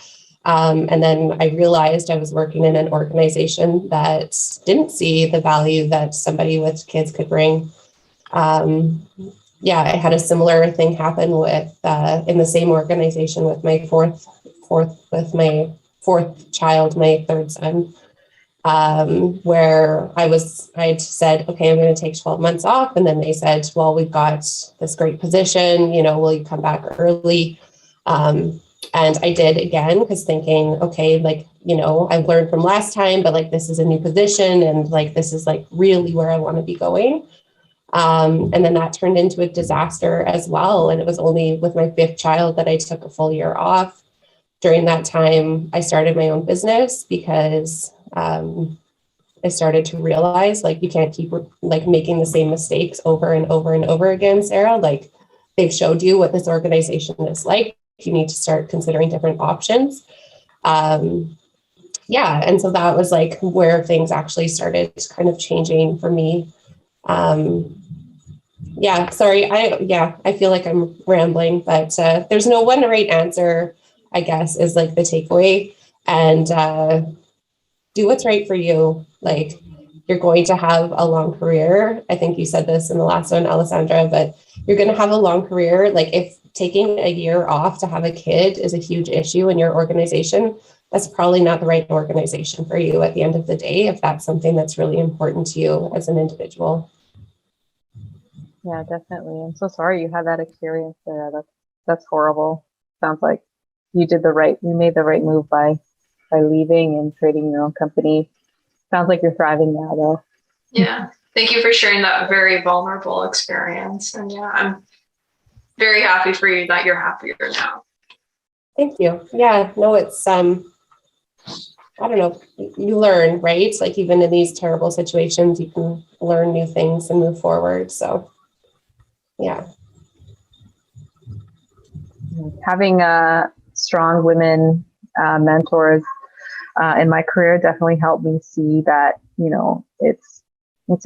And then I realized I was working in an organization that didn't see the value that somebody with kids could bring. I had a similar thing happen with in the same organization with my fourth child, my third son, where I'd said, okay, I'm going to take 12 months off. And then they said, well, we've got this great position, will you come back early? And I did again, because thinking, okay, like, I've learned from last time, but like, this is a new position. And like, this is like really where I want to be going. And then that turned into a disaster as well. And it was only with my 5th child that I took a full year off. During that time, I started my own business because I started to realize like you can't keep like making the same mistakes over and over and over again, Sarah. Like they've showed you what this organization is like. You need to start considering different options. Yeah, and so that was like where things actually started kind of changing for me. Yeah, sorry, I feel like I'm rambling, but there's no one right answer, I guess, is like the takeaway. And do what's right for you. Like you're going to have a long career. I think you said this in the last one, Alessandra, but you're going to have a long career. Like if taking a year off to have a kid is a huge issue in your organization, that's probably not the right organization for you at the end of the day, if that's something that's really important to you as an individual. Yeah, definitely. I'm so sorry you had that experience there. That's horrible. Sounds like you made the right move by leaving and creating your own company. Sounds like you're thriving now though. Yeah. Thank you for sharing that very vulnerable experience. And yeah, I'm very happy for you that you're happier now. Thank you. Yeah, no, it's I don't know, you learn, right? Like even in these terrible situations, you can learn new things and move forward. So yeah. Having strong women mentors in my career definitely helped me see that, you know, it's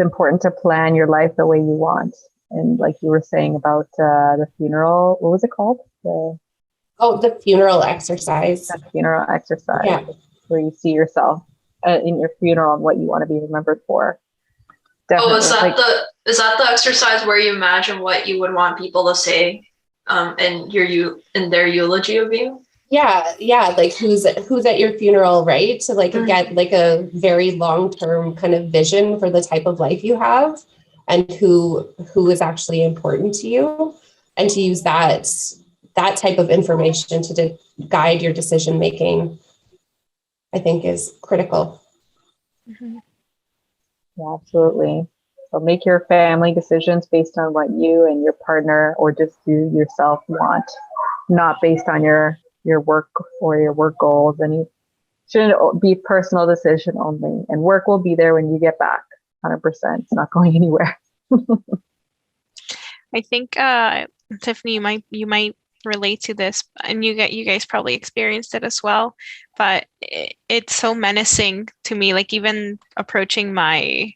important to plan your life the way you want. And like you were saying about the funeral, what was it called? The funeral exercise. The funeral exercise, yeah. Where you see yourself in your funeral and what you want to be remembered for. Definitely. Oh, is that the exercise where you imagine what you would want people to say in their eulogy of you? Yeah, like who's at your funeral, right? To like get like a very long-term kind of vision for the type of life you have and who is actually important to you, and to use that type of information to guide your decision making, I think is critical. Mm-hmm. Yeah, absolutely. So make your family decisions based on what you and your partner or just you yourself want, not based on your work or your work goals. And you shouldn't be personal decision only. And work will be there when you get back. 100%. It's not going anywhere. I think Tiffany, you might relate to this, and you guys probably experienced it as well. But it's so menacing to me. Like even approaching my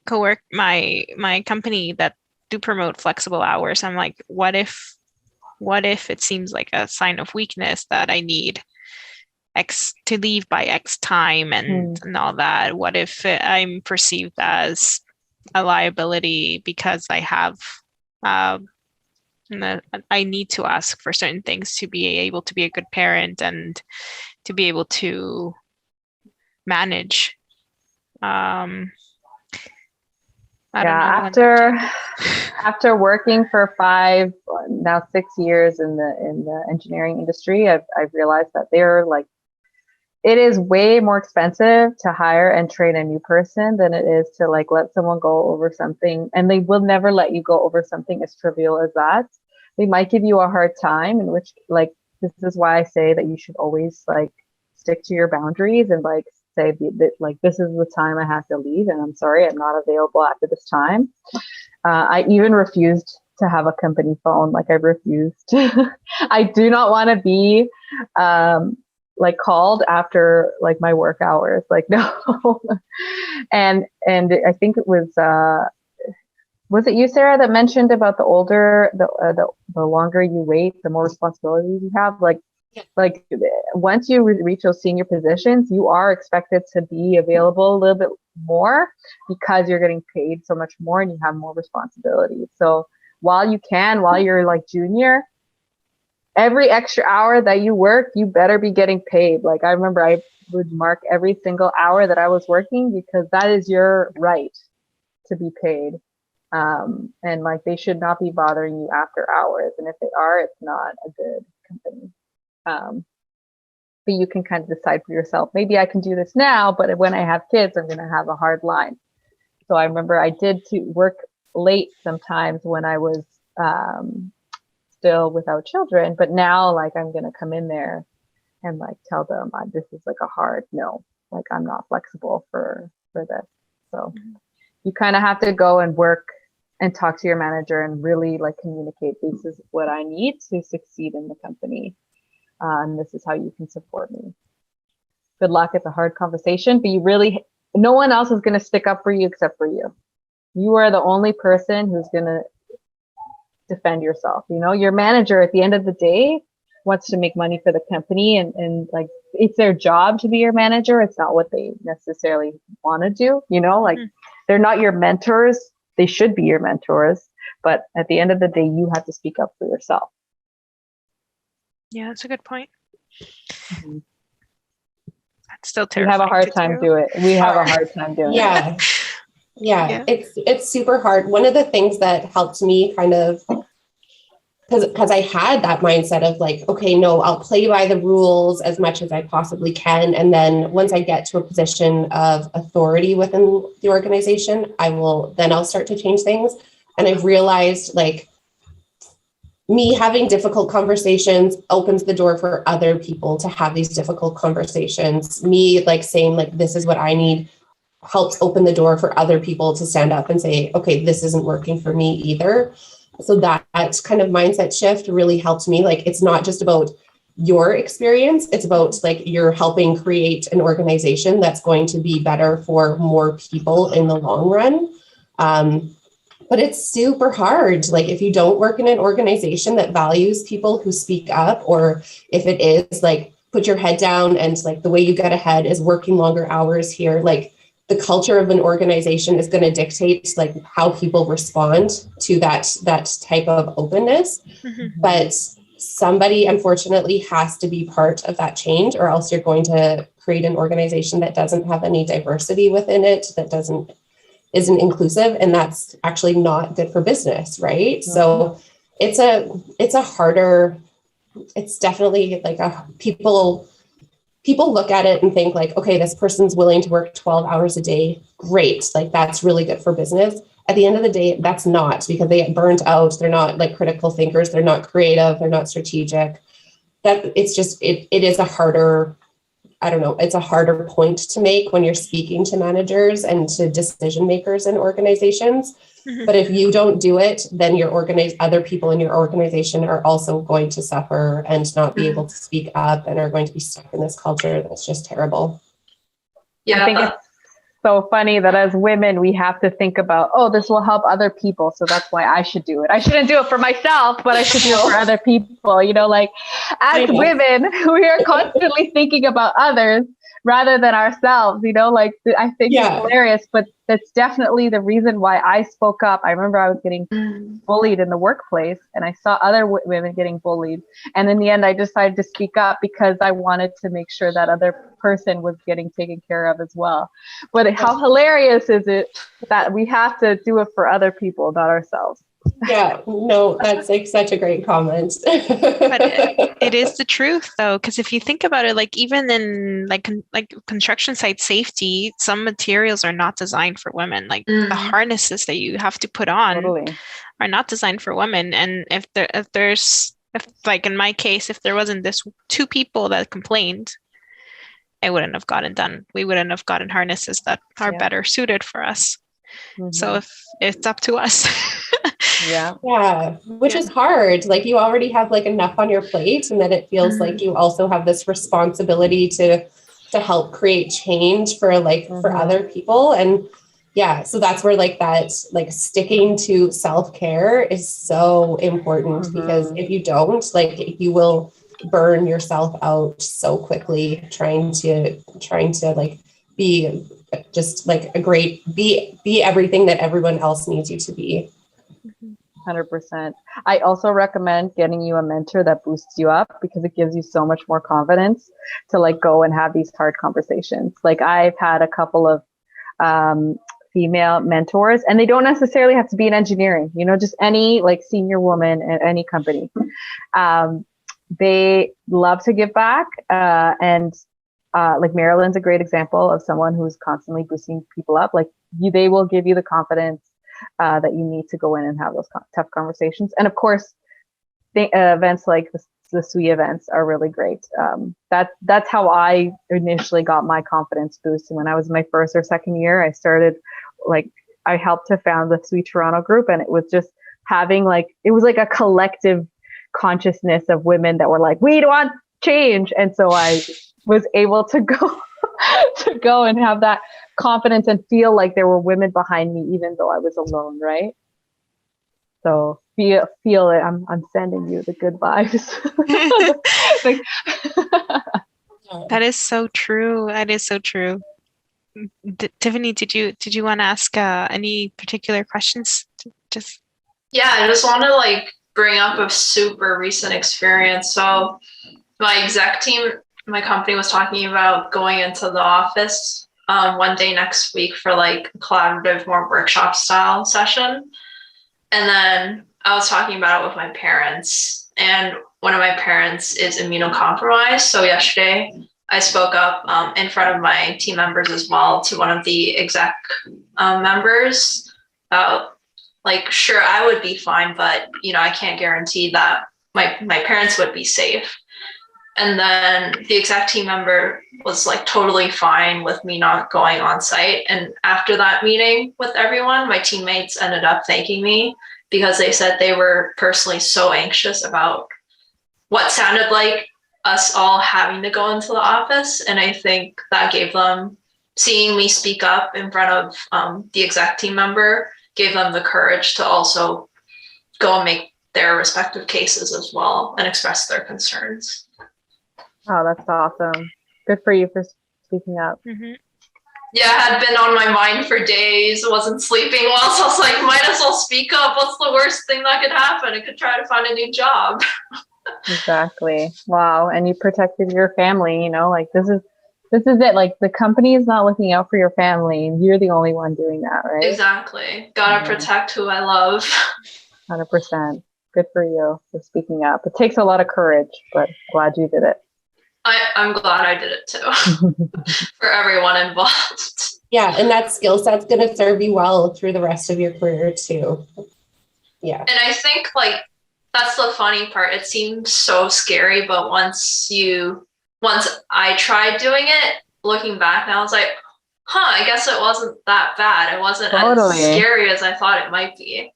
company that do promote flexible hours. I'm like, what if it seems like a sign of weakness that I need X to leave by X time and all that? What if I'm perceived as a liability because I have I need to ask for certain things to be able to be a good parent and to be able to manage. After working for 5, now 6 years in the engineering industry, I've realized that it is way more expensive to hire and train a new person than it is to like let someone go over something, and they will never let you go over something as trivial as that. They might give you a hard time, in which like this is why I say that you should always like stick to your boundaries and like say that like this is the time I have to leave and I'm sorry I'm not available after this time. I even refused to have a company phone. Like I refused. I do not want to be like called after like my work hours. Like no. and I think it was it you, Sarah, that mentioned about the longer you wait, the more responsibilities you have. Like once you reach those senior positions, you are expected to be available a little bit more because you're getting paid so much more and you have more responsibilities. So while you're like junior, every extra hour that you work, you better be getting paid. Like I remember I would mark every single hour that I was working because that is your right to be paid. And like they should not be bothering you after hours. And if they are, it's not a good company. But you can kind of decide for yourself, maybe I can do this now, but when I have kids, I'm going to have a hard line. So I remember I did work late sometimes when I was still without children, but now like I'm going to come in there and like tell them this is like a hard no, like I'm not flexible for for this. So you kind of have to go and work and talk to your manager and really like communicate, this is what I need to succeed in the company. And this is how you can support me. Good luck. It's a hard conversation, but no one else is going to stick up for you except for you. You are the only person who's going to defend yourself. You know, your manager at the end of the day wants to make money for the company, and like, it's their job to be your manager. It's not what they necessarily want to do. You know, like they're not your mentors. They should be your mentors. But at the end of the day, you have to speak up for yourself. Yeah, that's a good point. Mm-hmm. That's still We terrifying. have a hard time doing it. We have a hard time doing it. Yeah. It's super hard. One of the things that helped me kind of, because I had that mindset of like, okay, no, I'll play by the rules as much as I possibly can. And then once I get to a position of authority within the organization, I'll start to change things. And I've realized like me having difficult conversations opens the door for other people to have these difficult conversations. Me like saying like, this is what I need, helps open the door for other people to stand up and say, okay, this isn't working for me either. So that kind of mindset shift really helped me. Like, it's not just about your experience. It's about like, you're helping create an organization that's going to be better for more people in the long run. But it's super hard. Like, if you don't work in an organization that values people who speak up, or if it is like, put your head down and like the way you get ahead is working longer hours here, like the culture of an organization is going to dictate like how people respond to that type of openness. But somebody unfortunately has to be part of that change, or else you're going to create an organization that doesn't have any diversity within it, that isn't inclusive, and that's actually not good for business, right? So it's definitely like people look at it and think like, okay, this person's willing to work 12 hours a day. Great. Like, that's really good for business. At the end of the day, that's not, because they get burnt out. They're not like critical thinkers. They're not creative. They're not strategic. It is a harder, I don't know, it's a harder point to make when you're speaking to managers and to decision makers in organizations. But if you don't do it, then other people in your organization are also going to suffer and not be able to speak up, and are going to be stuck in this culture that's just terrible. Yeah. I think it's so funny that as women, we have to think about, oh, this will help other people, so that's why I should do it. I shouldn't do it for myself, but I should do it for other people. You know, like, as women, we are constantly thinking about others rather than ourselves, you know, like, I think it's hilarious, but that's definitely the reason why I spoke up. I remember I was getting bullied in the workplace, and I saw other women getting bullied. And in the end, I decided to speak up because I wanted to make sure that other person was getting taken care of as well. But how hilarious is it that we have to do it for other people, not ourselves? Yeah, no, that's like such a great comment. But it is the truth, though, because if you think about it, like, even in like construction site safety, some materials are not designed for women. Like the harnesses that you have to put on are not designed for women. And if like in my case, if there wasn't this 2 people that complained, it wouldn't have gotten done. We wouldn't have gotten harnesses that are better suited for us. So if it's up to us. Which is hard. Like, you already have like enough on your plate, and then it feels like you also have this responsibility to help create change for other people. And so that's where like that, like, sticking to self-care is so important, because if you don't, like, you will burn yourself out so quickly trying to like be just like be everything that everyone else needs you to be. 100%. I also recommend getting you a mentor that boosts you up, because it gives you so much more confidence to like go and have these hard conversations. Like, I've had a couple of female mentors, and they don't necessarily have to be in engineering, you know, just any like senior woman at any company. They love to give back. And like Marilyn's a great example of someone who's constantly boosting people up. Like, they will give you the confidence that you need to go in and have those tough conversations. And of course, events like the the SWE events are really great. That's how I initially got my confidence boost. And when I was in my first or second year, I started I helped to found the SWE Toronto group, and it was just having it was like a collective consciousness of women that were like, we want change. And so I was able to go and have that confidence and feel like there were women behind me, even though I was alone, right? So feel it. I'm sending you the good vibes. That is so true. That is so true. Tiffany, did you want to ask any particular questions? Yeah, I just want to bring up a super recent experience. So my exec team, my company was talking about going into the office one day next week for a collaborative, more workshop style session. And then I was talking about it with my parents, and one of my parents is immunocompromised. So yesterday I spoke up in front of my team members as well to one of the exec members about sure, I would be fine, but I can't guarantee that my parents would be safe. And then the exec team member was totally fine with me not going on site. And after that meeting with everyone, my teammates ended up thanking me because they said they were personally so anxious about what sounded like us all having to go into the office. And I think that gave them, seeing me speak up in front of the exec team member, gave them the courage to also go and make their respective cases as well and express their concerns. Oh, that's awesome. Good for you for speaking up. Mm-hmm. Yeah, it had been on my mind for days. Wasn't sleeping well, so I was like, might as well speak up. What's the worst thing that could happen? I could try to find a new job. Exactly. Wow. And you protected your family, this is it. The company is not looking out for your family. You're the only one doing that, right? Exactly. Gotta protect who I love. 100%. Good for you for speaking up. It takes a lot of courage, but glad you did it. I'm glad I did it too. For everyone involved. Yeah, and that skill set's going to serve you well through the rest of your career too. Yeah. And I think that's the funny part. It seems so scary, but once I tried doing it, looking back now, I was like, I guess it wasn't that bad. It wasn't as scary as I thought it might be.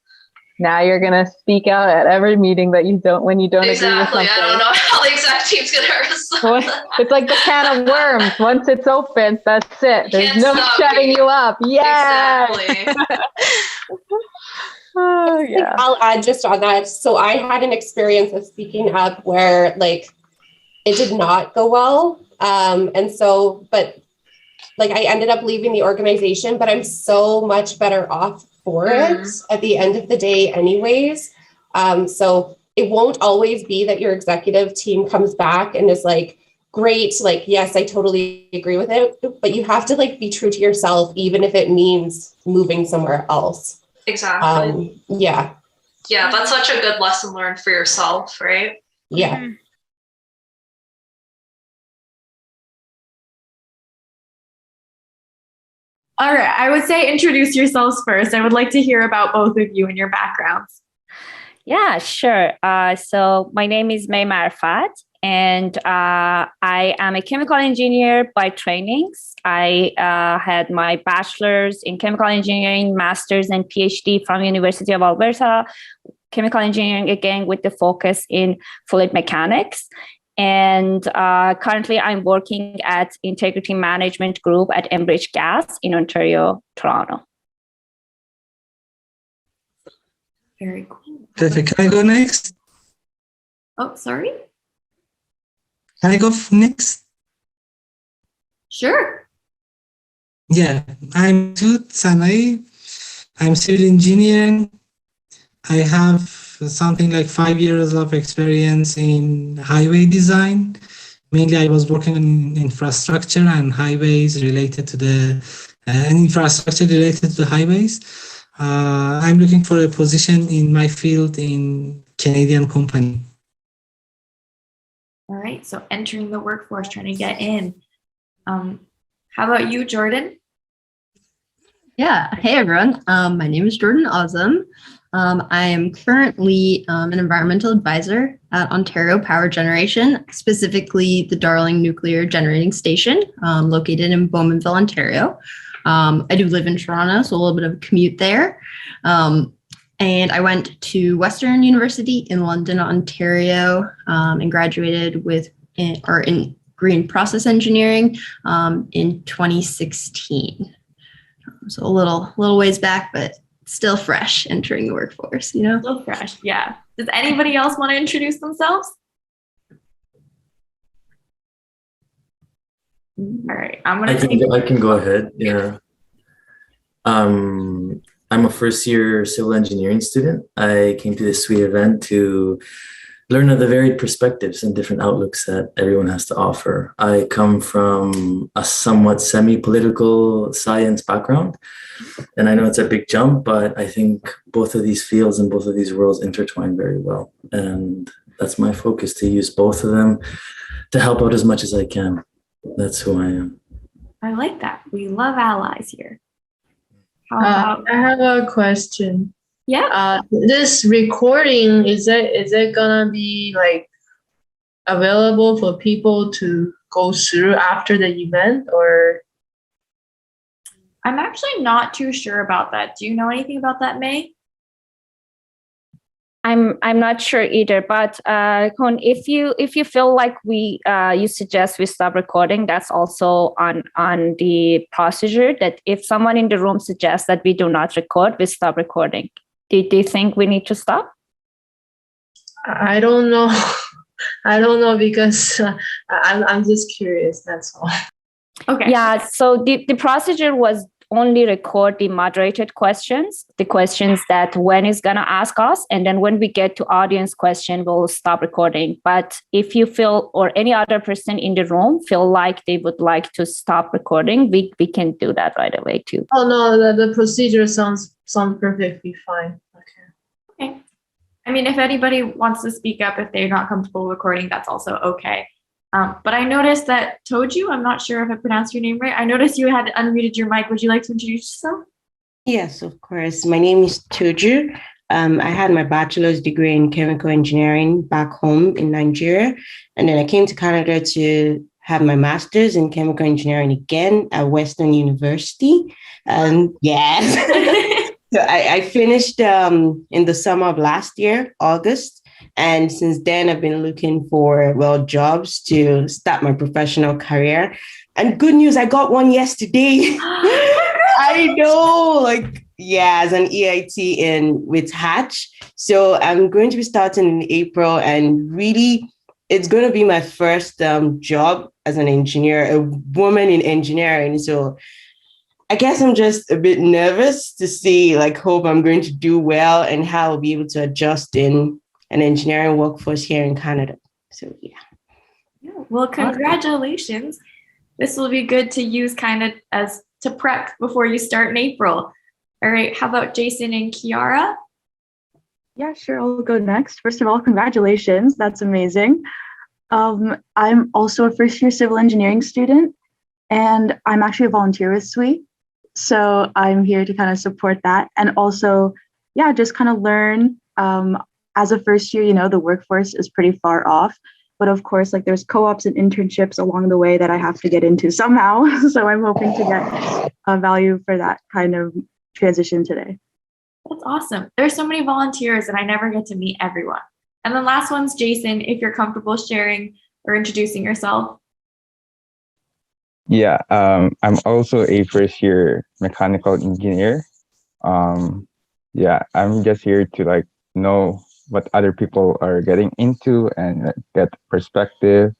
Now you're going to speak out at every meeting that you don't agree with something. I don't know how the exact team's going to respond. It's like the can of worms. Once it's open, that's it. There's no shutting you up. Yeah. Exactly. Oh, yeah. I'll add just on that. So I had an experience of speaking up where it did not go well. And so, but I ended up leaving the organization, but I'm so much better off for it at the end of the day anyways. So it won't always be that your executive team comes back and is great, yes, I totally agree with it, but you have to be true to yourself, even if it means moving somewhere else. Exactly. Yeah, that's such a good lesson learned for yourself, right? Yeah. Mm-hmm. All right, I would say introduce yourselves first. I would like to hear about both of you and your backgrounds. Yeah, sure. So my name is May Marfat, and I am a chemical engineer by trainings. I had my bachelor's in chemical engineering, master's and PhD from University of Alberta, chemical engineering again with the focus in fluid mechanics. And currently I'm working at Integrity Management Group at Enbridge Gas in Ontario, Toronto. Very cool. Perfect. Can I go next? Oh, sorry. Can I go next? Sure. Yeah, I'm Tut Sanai. I'm civil engineer. I have something like 5 years of experience in highway design. Mainly, I was working on infrastructure and highways related to infrastructure related to the highways. I'm looking for a position in my field in Canadian company. All right, so entering the workforce, trying to get in. How about you, Jordan? Yeah, hey everyone. My name is Jordan Azam. I am currently an environmental advisor at Ontario Power Generation, specifically the Darling Nuclear Generating Station, located in Bowmanville, Ontario. I do live in Toronto, so a little bit of a commute there. And I went to Western University in London, Ontario, and graduated in green process engineering in 2016. So a little ways back, but still fresh entering the workforce, you know? Still fresh, yeah. Does anybody else want to introduce themselves? All right, I can go ahead. Yeah. I'm a first year civil engineering student. I came to this sweet event to learn of the varied perspectives and different outlooks that everyone has to offer. I come from a somewhat semi-political science background, and I know it's a big jump, but I think both of these fields and both of these worlds intertwine very well. And that's my focus, to use both of them to help out as much as I can. That's who I am. I like that. We love allies here. How about? I have a question. Yeah. This recording, is it gonna be like available for people to go through after the event, or? I'm actually not too sure about that. Do you know anything about that, May? I'm not sure either, but Kun, if you feel like you suggest we stop recording, that's also on the procedure, that if someone in the room suggests that we do not record, we stop recording. Do you think we need to stop? I don't know. I don't know, because I'm just curious, that's all. Okay. Yeah, so the procedure was only record the moderated questions, the questions that Wen is going to ask us. And then when we get to audience question, we'll stop recording. But if you feel, or any other person in the room feel like they would like to stop recording, we can do that right away too. Oh no, the procedure sounds perfectly fine. Okay. I mean, if anybody wants to speak up, if they're not comfortable recording, that's also okay. But I noticed that Toju, I'm not sure if I pronounced your name right. I noticed you had unmuted your mic. Would you like to introduce yourself? Yes, of course. My name is Toju. I had my bachelor's degree in chemical engineering back home in Nigeria. And then I came to Canada to have my master's in chemical engineering again at Western University. Yes. So I finished in the summer of last year, August. And since then, I've been looking for, jobs to start my professional career. And good news, I got one yesterday. I know, as an EIT with Hatch. So I'm going to be starting in April, and really, it's going to be my first job as an engineer, a woman in engineering. So I guess I'm just a bit nervous to see, hope I'm going to do well and how I'll be able to adjust in an engineering workforce here in Canada. So, yeah. Well, congratulations. This will be good to use kind of as to prep before you start in April. All right. How about Jason and Kiara? Yeah, sure. I'll go next. First of all, congratulations. That's amazing. I'm also a first year civil engineering student, and I'm actually a volunteer with SWE. So I'm here to kind of support that. And also, just kind of learn. As a first year, the workforce is pretty far off. But of course, there's co-ops and internships along the way that I have to get into somehow. So I'm hoping to get a value for that kind of transition today. That's awesome. There's so many volunteers and I never get to meet everyone. And the last one's Jason, if you're comfortable sharing or introducing yourself. Yeah, I'm also a first year mechanical engineer. I'm just here to know what other people are getting into and get perspective.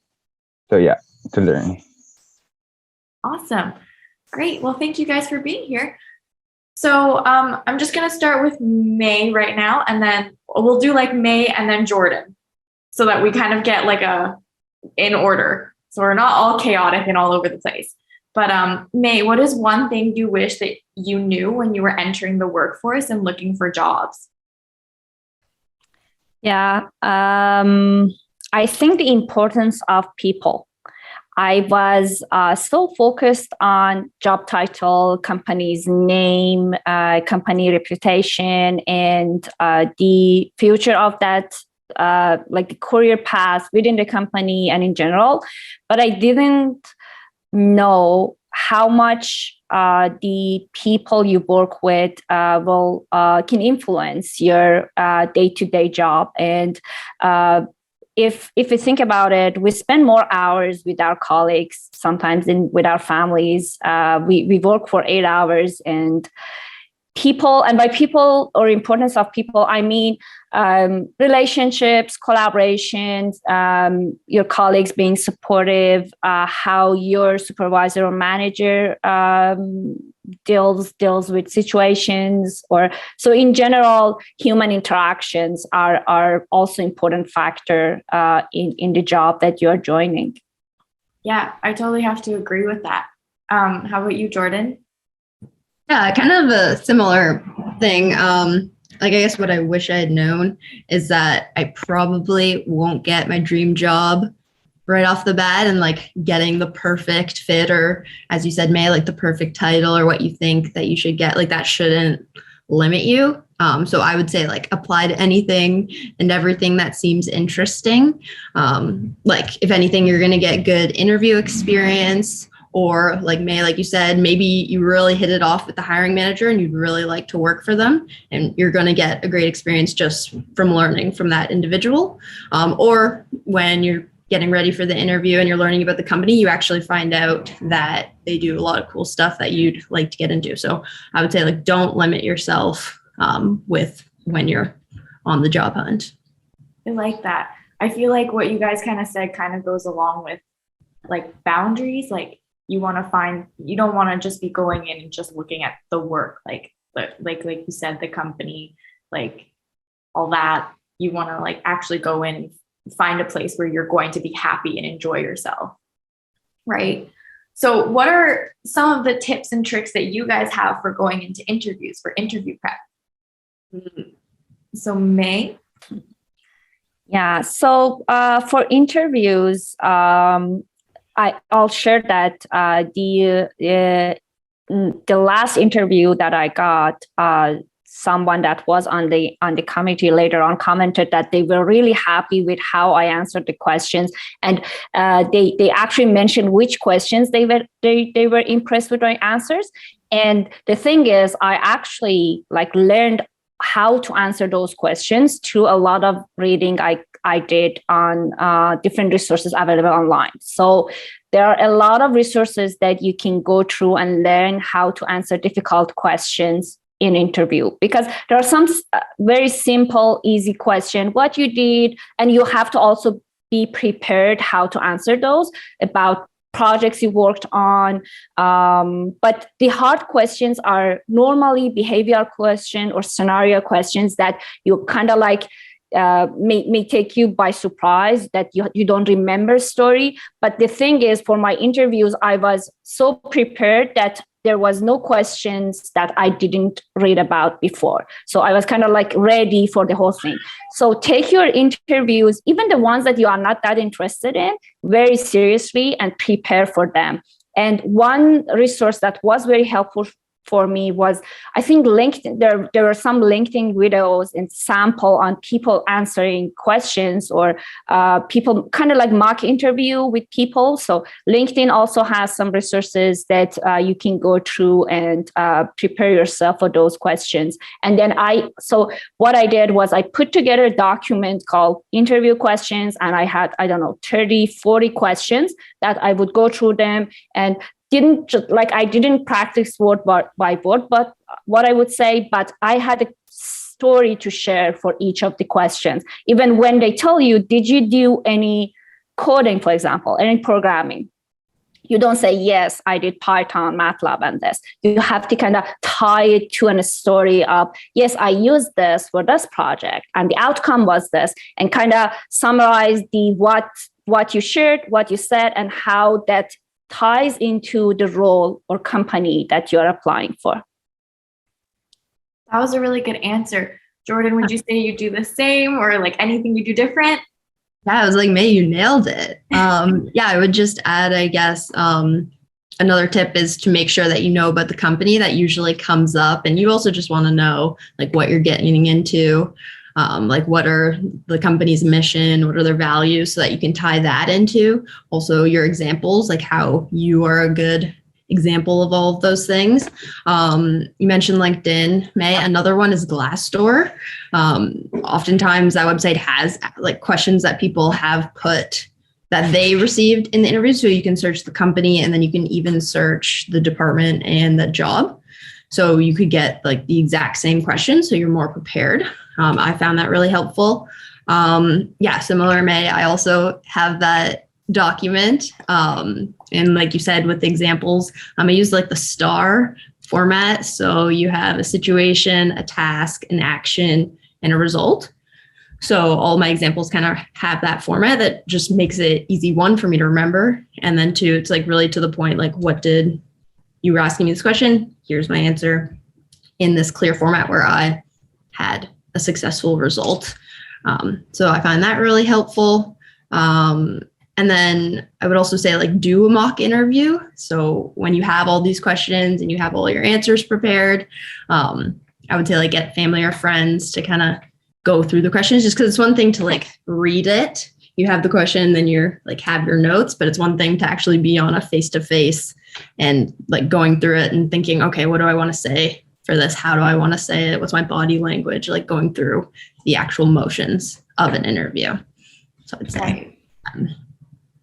So to learn. Awesome. Great. Well, thank you guys for being here. So I'm just going to start with May right now, and then we'll do May and then Jordan, so that we kind of get in order. So we're not all chaotic and all over the place. But May, what is one thing you wish that you knew when you were entering the workforce and looking for jobs? Yeah, I think the importance of people. I was so focused on job title, company's name, company reputation, and the future of that, like the career path within the company and in general. But I didn't know how much the people you work with can influence your day-to-day job. And if we think about it, we spend more hours with our colleagues, sometimes with our families. We work for 8 hours, and people, and by people or importance of people, I mean relationships, collaborations, your colleagues being supportive, how your supervisor or manager deals with situations, or so in general, human interactions are also important factor in the job that you're joining. Yeah, I totally have to agree with that. How about you, Jordan? Yeah, kind of a similar thing. Like, I guess what I wish I had known is that I probably won't get my dream job right off the bat, and like getting the perfect fit, or as you said, May, like the perfect title or what you think that you should get, like that shouldn't limit you. So I would say like apply to anything and everything that seems interesting. Like if anything, you're going to get good interview experience. Or like May, like you said, maybe you really hit it off with the hiring manager and you'd really like to work for them, and you're going to get a great experience just from learning from that individual. Or when you're getting ready for the interview and you're learning about the company, you actually find out that they do a lot of cool stuff that you'd like to get into. So I would say like don't limit yourself with when you're on the job hunt. I like that. I feel like what you guys kind of said kind of goes along with like boundaries. Like, you don't want to just be going in and just looking at the work, like you said, the company, like all that. You want to like actually go in and find a place where you're going to be happy and enjoy yourself. Right. So what are some of the tips and tricks that you guys have for going into interviews, for interview prep? So May? Yeah. So for interviews, I'll share that the last interview that I got, someone that was on the committee later on commented that they were really happy with how I answered the questions, and they actually mentioned which questions they were impressed with my answers. And the thing is, I actually like learned how to answer those questions through a lot of reading I did on different resources available online. So there are a lot of resources that you can go through and learn how to answer difficult questions in interview, because there are some very simple, easy questions, what you did, and you have to also be prepared how to answer those about projects you worked on. But the hard questions are normally behavioral questions or scenario questions that you kind of like may take you by surprise, that you don't remember story. But the thing is, for my interviews, I was so prepared that there was no questions that I didn't read about before. So I was kind of like ready for the whole thing. So take your interviews, even the ones that you are not that interested in, very seriously and prepare for them. And one resource that was very helpful for me was, I think LinkedIn, there were some LinkedIn videos and sample on people answering questions, or people kind of like mock interview with people. So LinkedIn also has some resources that you can go through and prepare yourself for those questions. And then so what I did was I put together a document called interview questions, and I had, 30, 40 questions that I would go through them, and I didn't practice word by word, but what I would say, but I had a story to share for each of the questions. Even when they tell you, did you do any coding, for example, any programming? You don't say, yes, I did Python, MATLAB, and this. You have to kind of tie it to a story of, yes, I used this for this project, and the outcome was this, and kind of summarize what you shared, what you said, and how that ties into the role or company that you're applying for. That was a really good answer. Jordan, would you say you do the same, or like anything you do different? Yeah, I was like, May, you nailed it. Yeah, I would just add, I guess, another tip is to make sure that you know about the company. That usually comes up, and you also just want to know like what you're getting into, like what are the company's mission, what are their values, so that you can tie that into also your examples, like how you are a good example of all of those things. You mentioned LinkedIn, May. Another one is Glassdoor. Oftentimes that website has like questions that people have put that they received in the interview. So you can search the company, and then you can even search the department and the job. So you could get like the exact same question, so you're more prepared. I found that really helpful. Yeah, similar, May. I also have that document. And like you said, with examples, I use like the STAR format. So you have a situation, a task, an action, and a result. So all my examples kind of have that format that just makes it easy, one, for me to remember. And then two, it's like really to the point, like you were asking me this question, here's my answer in this clear format where I had a successful result. So I find that really helpful. And then I would also say like do a mock interview. So when you have all these questions and you have all your answers prepared, I would say like get family or friends to kind of go through the questions, just because it's one thing to like read it. You have the question, then you're like have your notes, but it's one thing to actually be on a face-to-face and like going through it and thinking, okay, what do I want to say for this? How do I want to say it? What's my body language? Like going through the actual motions of an interview. So I'd say.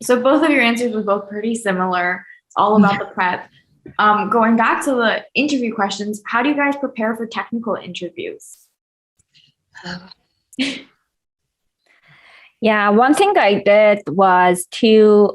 So both of your answers were both pretty similar. It's all about the prep. Going back to the interview questions, how do you guys prepare for technical interviews? Yeah, one thing I did was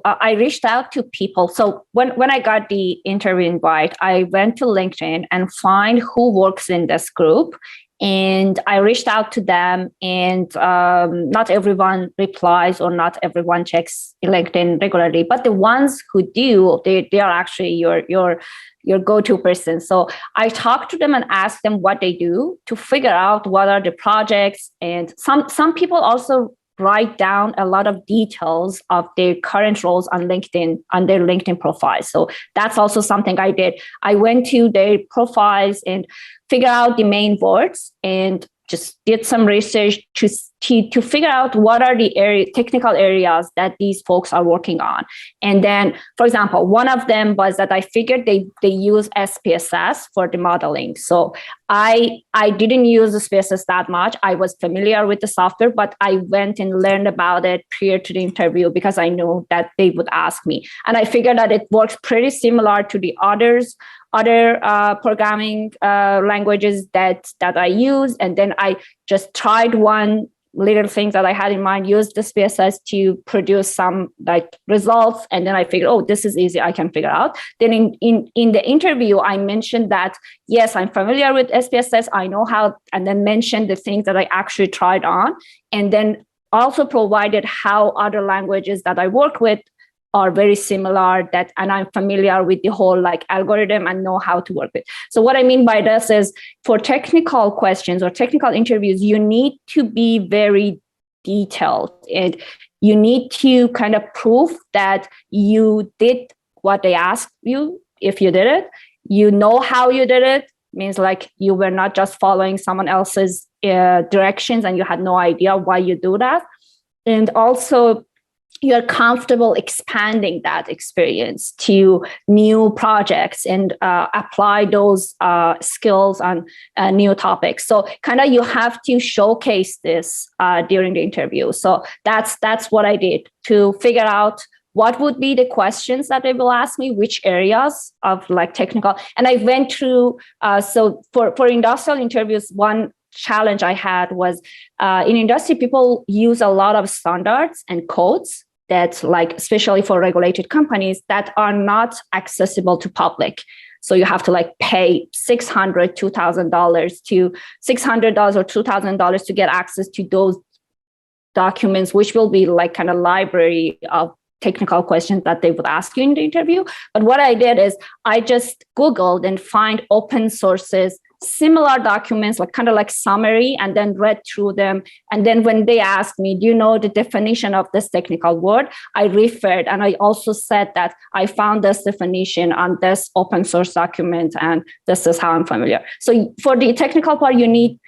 I reached out to people. So when I got the interview invite, I went to LinkedIn and find who works in this group. And I reached out to them, and not everyone replies or not everyone checks LinkedIn regularly, but the ones who do, they are actually your go-to person. So I talked to them and asked them what they do to figure out what are the projects. And some people also write down a lot of details of their current roles on LinkedIn, on their LinkedIn profile. So that's also something I did. I went to their profiles and figure out the main words and just did some research to figure out what are the technical areas that these folks are working on. And then, for example, one of them was that I figured they use SPSS for the modeling. So I didn't use the SPSS that much. I was familiar with the software, but I went and learned about it prior to the interview because I knew that they would ask me. And I figured that it works pretty similar to the other programming languages that I use. And then I just tried one little thing that I had in mind, used the SPSS to produce some like results. And then I figured, oh, this is easy, I can figure out. Then in the interview, I mentioned that, yes, I'm familiar with SPSS, I know how, and then mentioned the things that I actually tried on. And then also provided how other languages that I work with are very similar, and I'm familiar with the whole like algorithm and know how to work with. So what I mean by this is for technical questions or technical interviews, you need to be very detailed and you need to kind of prove that you did what they asked you. If you did it, you know how you did it. Means like you were not just following someone else's directions and you had no idea why you do that. And also, you're comfortable expanding that experience to new projects and apply those skills on new topics. So kind of you have to showcase this during the interview. So that's what I did to figure out what would be the questions that they will ask me, which areas of like technical. And I went through, so for industrial interviews, one challenge I had was in industry, people use a lot of standards and codes that like, especially for regulated companies that are not accessible to public. So you have to like pay $600, $2,000 to $600 or $2,000 to get access to those documents, which will be like kind of library of technical questions that they would ask you in the interview. But what I did is I just Googled and find open sources similar documents, like kind of like summary, and then read through them. And then when they asked me, do you know the definition of this technical word? I referred, and I also said that I found this definition on this open source document, and this is how I'm familiar. So for the technical part, you need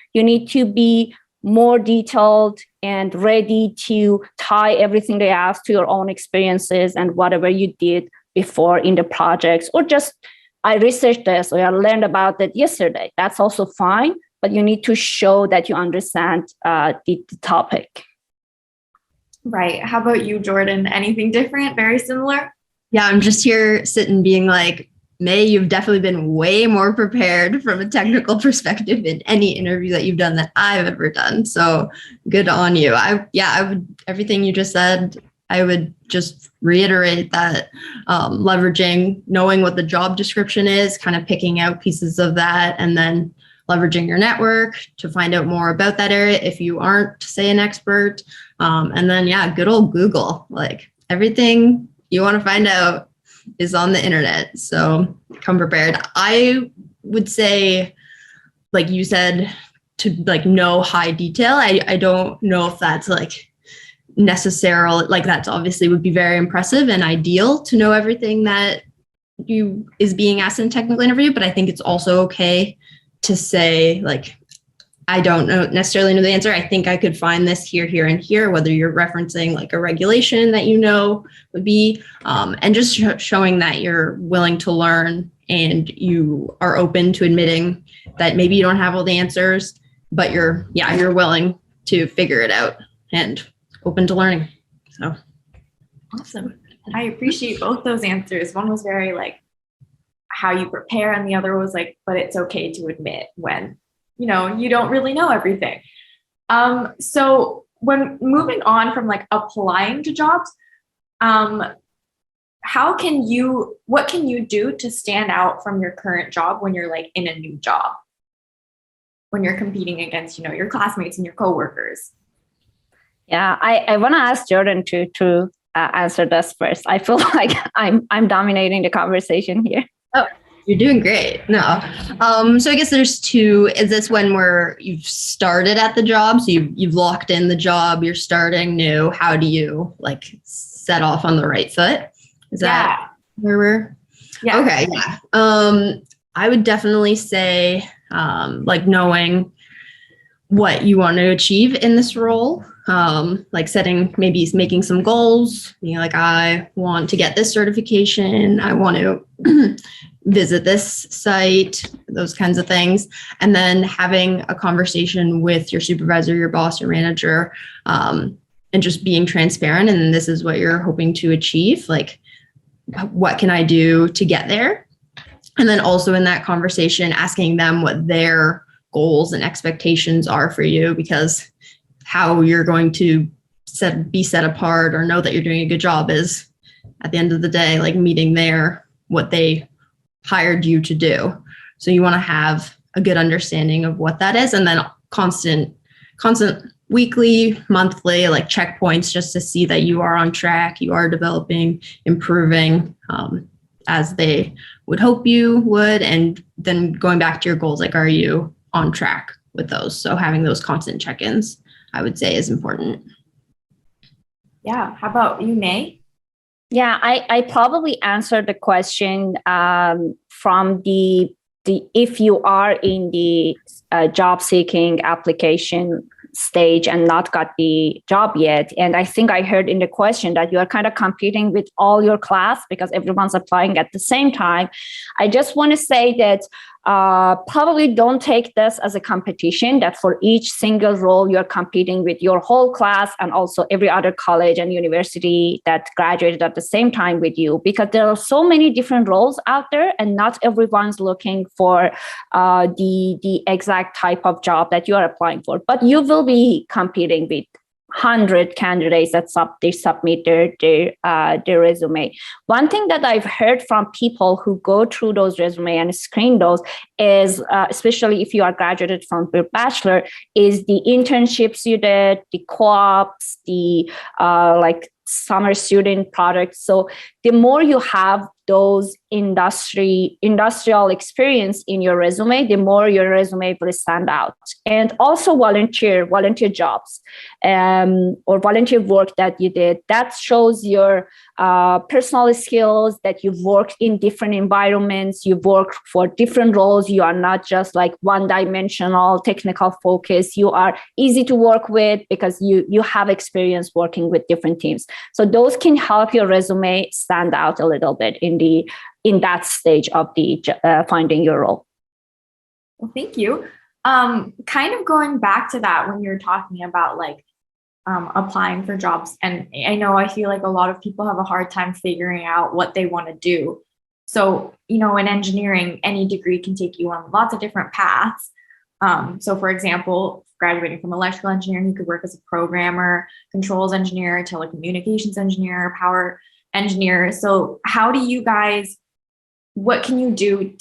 to be more detailed and ready to tie everything they ask to your own experiences and whatever you did before in the projects, or just I researched this or I learned about it yesterday. That's also fine, but you need to show that you understand the topic. Right. How about you, Jordan? Anything different? Very similar? Yeah, I'm just here sitting being like, May, you've definitely been way more prepared from a technical perspective in any interview that you've done that I've ever done. So good on you. I would, everything you just said, I would just reiterate that leveraging, knowing what the job description is, kind of picking out pieces of that, and then leveraging your network to find out more about that area if you aren't, say, an expert. And then, yeah, good old Google. Like everything you want to find out is on the internet. So come prepared. I would say, like you said, to like know high detail. I don't know if that's like necessarily, like that's obviously would be very impressive and ideal to know everything that you is being asked in a technical interview. But I think it's also okay to say like, I don't necessarily know the answer. I think I could find this here, here, and here, whether you're referencing like a regulation that you know would be, and just showing that you're willing to learn and you are open to admitting that maybe you don't have all the answers, but you're willing to figure it out and open to learning. So awesome. I appreciate both those answers. One was very like how you prepare, and the other was like, but it's okay to admit when you don't really know everything. So when moving on from like applying to jobs, what can you do to stand out from your current job when you're like in a new job, when you're competing against, your classmates and your coworkers? Yeah, I want to ask Jordan to answer this first. I feel like I'm dominating the conversation here. Oh, you're doing great. No. So I guess there's two. Is this when you've started at the job? So you've locked in the job, you're starting new. How do you like set off on the right foot? Is that where we're? Yeah. Okay. Yeah. I would definitely say like knowing what you want to achieve in this role. Like maybe making some goals, like I want to get this certification. I want to visit this site, those kinds of things. And then having a conversation with your supervisor, your boss, your manager, and just being transparent. And this is what you're hoping to achieve. Like, what can I do to get there? And then also in that conversation, asking them what their goals and expectations are for you, because how you're going to be set apart or know that you're doing a good job is at the end of the day, like meeting what they hired you to do. So you want to have a good understanding of what that is, and then constant weekly, monthly, like checkpoints just to see that you are on track, you are developing, improving as they would hope you would. And then going back to your goals, like, are you on track with those? So having those constant check-ins, I would say, is important. Yeah. How about you, May? Yeah, I probably answered the question from the if you are in the job seeking application stage and not got the job yet. And I think I heard in the question that you are kind of competing with all your class because everyone's applying at the same time. I just want to say that probably don't take this as a competition, that for each single role you're competing with your whole class and also every other college and university that graduated at the same time with you, because there are so many different roles out there and not everyone's looking for the exact type of job that you are applying for. But you will be competing with 100 candidates that they submit their resume. One thing that I've heard from people who go through those resume and screen those is, especially if you are graduated from your bachelor, is the internships you did, the co-ops, the like summer student products. So the more you have those industrial experience in your resume, the more your resume will stand out. And also volunteer jobs or volunteer work that you did. That shows your personal skills, that you've worked in different environments, you've worked for different roles. You are not just like one-dimensional technical focus. You are easy to work with because you have experience working with different teams. So those can help your resume stand out a little bit in that stage of the finding your role. Well, thank you. Kind of going back to that when you're talking about like applying for jobs, and I feel like a lot of people have a hard time figuring out what they want to do. So, in engineering, any degree can take you on lots of different paths. So for example, graduating from electrical engineering, you could work as a programmer, controls engineer, telecommunications engineer, power engineer. So how do you guys, what can you do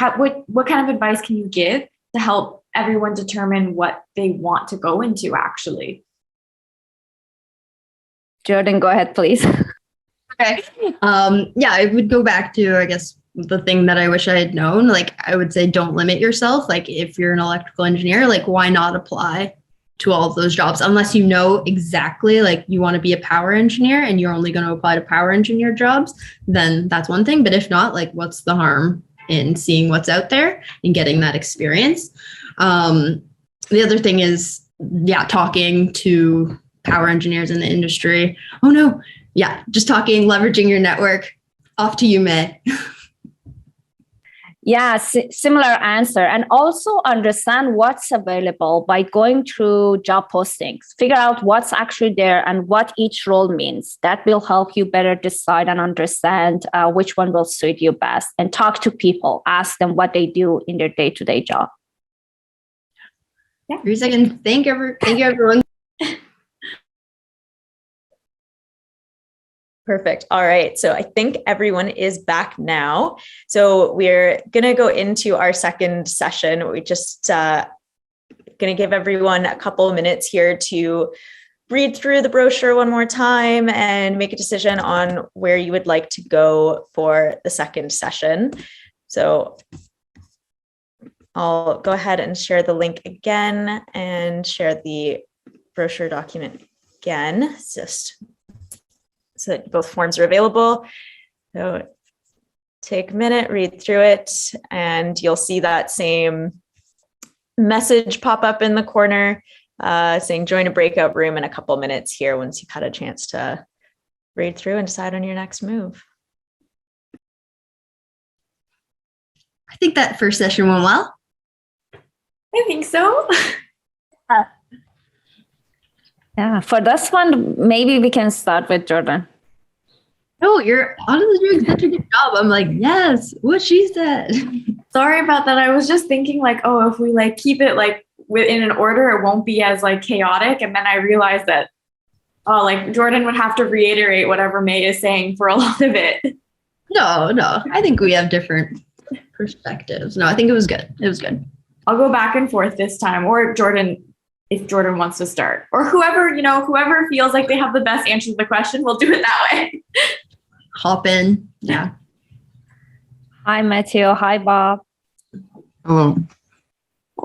what kind of advice can you give to help everyone determine what they want to go into actually? Jordan, go ahead, please. Okay. Yeah, I would go back to, I guess, the thing that I wish I had known. Like, I would say don't limit yourself. Like, if you're an electrical engineer, like, why not apply to all of those jobs unless you know exactly like you want to be a power engineer and you're only going to apply to power engineer jobs, then that's one thing. But if not, like, what's the harm in seeing what's out there and getting that experience? The other thing is, talking to power engineers in the industry. Oh no. Yeah. Just talking, leveraging your network. Off to you, May. Yeah, similar answer. And also understand what's available by going through job postings. Figure out what's actually there and what each role means. That will help you better decide and understand which one will suit you best. And talk to people. Ask them what they do in their day-to-day job. Yeah. 3 seconds. Thank you, everyone. Perfect. All right. So I think everyone is back now. So we're going to go into our second session. We just going to give everyone a couple of minutes here to read through the brochure one more time and make a decision on where you would like to go for the second session. So I'll go ahead and share the link again and share the brochure document again. It's just so that both forms are available. So take a minute, read through it, and you'll see that same message pop up in the corner saying join a breakout room in a couple minutes here once you've had a chance to read through and decide on your next move. I think that first session went well. I think so. Yeah, for this one, maybe we can start with Jordan. No, you're honestly doing such a good job. I'm like, yes, what she said. Sorry about that. I was just thinking like, oh, if we like keep it like within an order, it won't be as like chaotic. And then I realized that, oh, like Jordan would have to reiterate whatever May is saying for a lot of it. No, I think we have different perspectives. No, I think it was good. It was good. I'll go back and forth this time, or Jordan, if Jordan wants to start, or whoever feels like they have the best answer to the question, we'll do it that way. Hop in. Yeah. Hi, Matthew. Hi, Bob. Hello.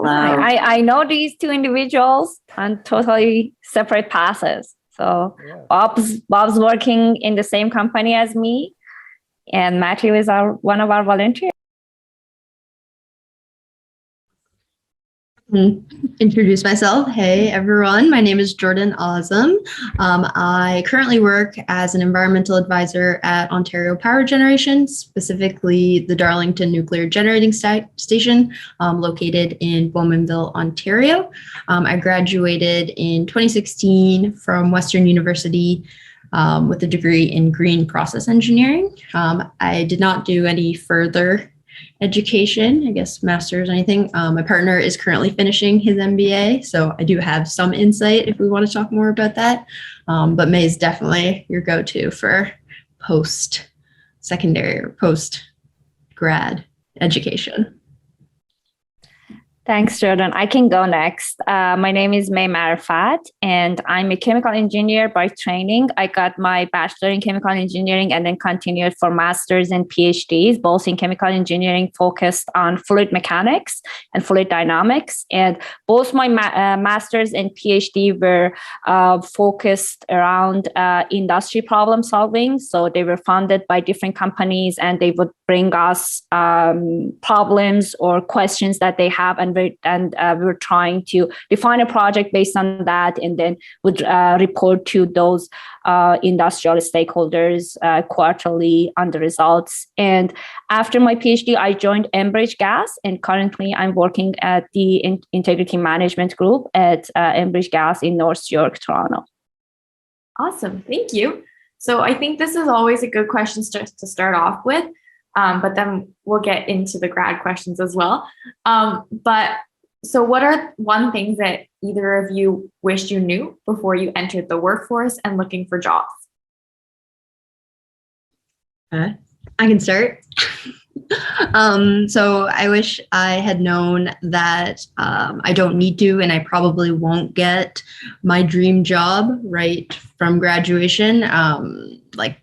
I know these two individuals on totally separate paths. So Bob's working in the same company as me, and Matthew is one of our volunteers. Introduce myself. Hey, everyone. My name is Jordan Azam. I currently work as an environmental advisor at Ontario Power Generation, specifically the Darlington Nuclear Generating Station, located in Bowmanville, Ontario. I graduated in 2016 from Western University with a degree in green process engineering. I did not do any further education, I guess master's or anything. My partner is currently finishing his MBA, so I do have some insight if we want to talk more about that. But May is definitely your go-to for post-secondary or post-grad education. Thanks, Jordan. I can go next. My name is May Marifat, and I'm a chemical engineer by training. I got my bachelor in chemical engineering and then continued for master's and PhDs, both in chemical engineering focused on fluid mechanics and fluid dynamics. And both my master's and PhD were focused around industry problem solving. So they were funded by different companies, and they would bring us problems or questions that they have, and we're trying to define a project based on that, and then would report to those industrial stakeholders quarterly on the results. And after my PhD, I joined Enbridge Gas, and currently I'm working at the Integrity Management Group at Enbridge Gas in North York, Toronto. Awesome, thank you. So I think this is always a good question to start off with. But then we'll get into the grad questions as well. But so what are one things that either of you wished you knew before you entered the workforce and looking for jobs? I can start. So I wish I had known that I don't need to, and I probably won't get my dream job right from graduation. Like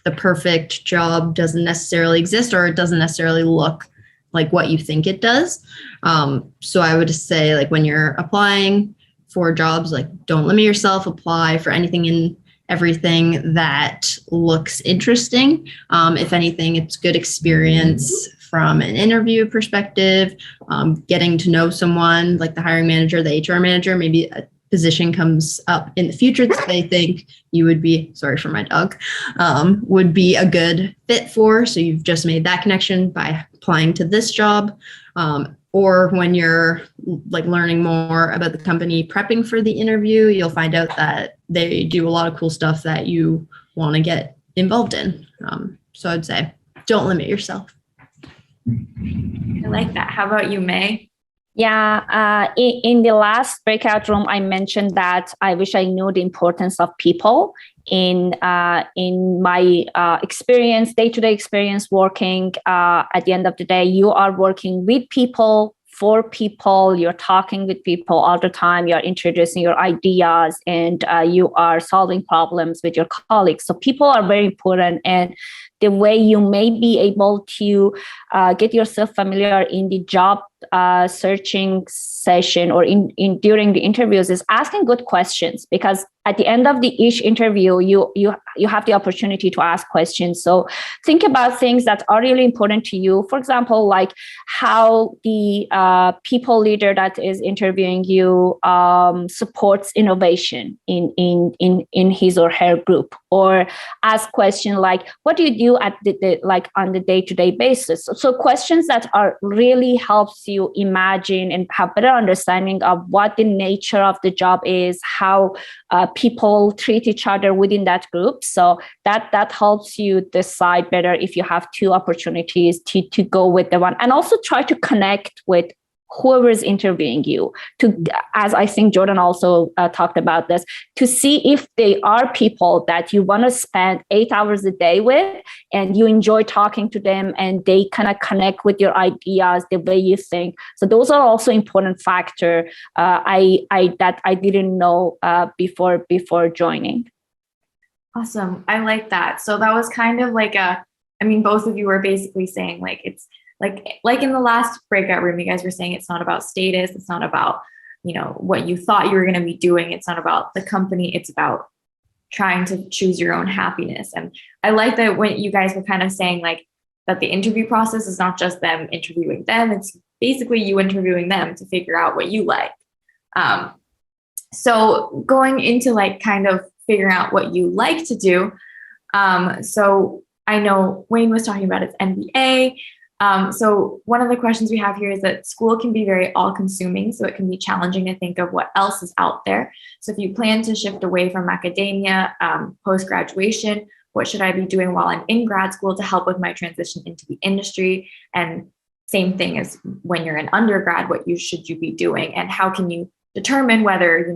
the perfect job doesn't necessarily exist, or it doesn't necessarily look like what you think it does. So I would say, like, when you're applying for jobs, like, don't limit yourself, apply for anything and everything that looks interesting. If anything, it's good experience from an interview perspective, getting to know someone like the hiring manager, the HR manager, maybe a position comes up in the future that they think you would be, sorry for my dog, would be a good fit for. So you've just made that connection by applying to this job. Or when you're like learning more about the company, prepping for the interview, you'll find out that they do a lot of cool stuff that you want to get involved in. So I'd say don't limit yourself. I like that. How about you, May? Yeah, in the last breakout room, I mentioned that I wish I knew the importance of people in my experience, day-to-day experience working. At the end of the day, you are working with people, for people, you're talking with people all the time, you're introducing your ideas, and you are solving problems with your colleagues. So people are very important, and the way you may be able to get yourself familiar in the job searching session or in during the interviews is asking good questions, because at the end of each interview, you have the opportunity to ask questions. So think about things that are really important to you. For example, like how the people leader that is interviewing you supports innovation in his or her group, or ask questions like, what do you do at like on the day-to-day basis? So questions that are really helps you imagine and have better understanding of what the nature of the job is, how people treat each other within that group. So that helps you decide better if you have two opportunities to go with the one, and also try to connect with whoever is interviewing you, to, as I think Jordan also talked about this, to see if they are people that you want to spend 8 hours a day with, and you enjoy talking to them, and they kind of connect with your ideas, the way you think. So those are also important factor I didn't know before joining. Awesome. I like that. So that was kind of like both of you were basically saying, like, it's like in the last breakout room, you guys were saying it's not about status. It's not about, what you thought you were going to be doing. It's not about the company. It's about trying to choose your own happiness. And I like that when you guys were kind of saying like that the interview process is not just them interviewing them. It's basically you interviewing them to figure out what you like. So going into like kind of figuring out what you like to do. So I know Wayne was talking about his MBA. So one of the questions we have here is that school can be very all-consuming, so it can be challenging to think of what else is out there. So if you plan to shift away from academia post-graduation, what should I be doing while I'm in grad school to help with my transition into the industry? And same thing as when you're an undergrad, what should you be doing? And how can you determine whether,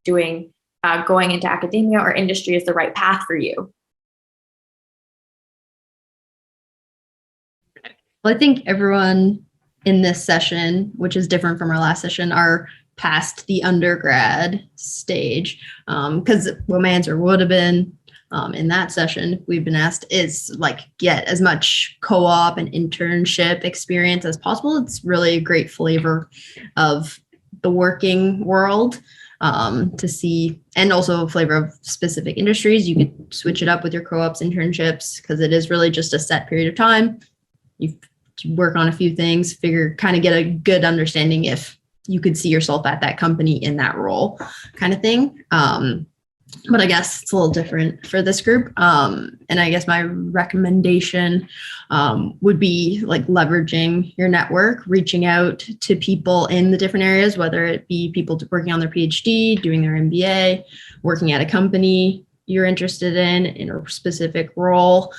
going into academia or industry is the right path for you? Well, I think everyone in this session, which is different from our last session, are past the undergrad stage. Because what my answer would have been in that session, we've been asked, is like get as much co-op and internship experience as possible. It's really a great flavor of the working world to see, and also a flavor of specific industries. You could switch it up with your co-ops, internships, because it is really just a set period of time. You work on a few things, kind of get a good understanding if you could see yourself at that company in that role, kind of thing. But I guess it's a little different for this group. And I guess my recommendation would be like leveraging your network, reaching out to people in the different areas, whether it be people working on their PhD, doing their MBA, working at a company you're interested in a specific role,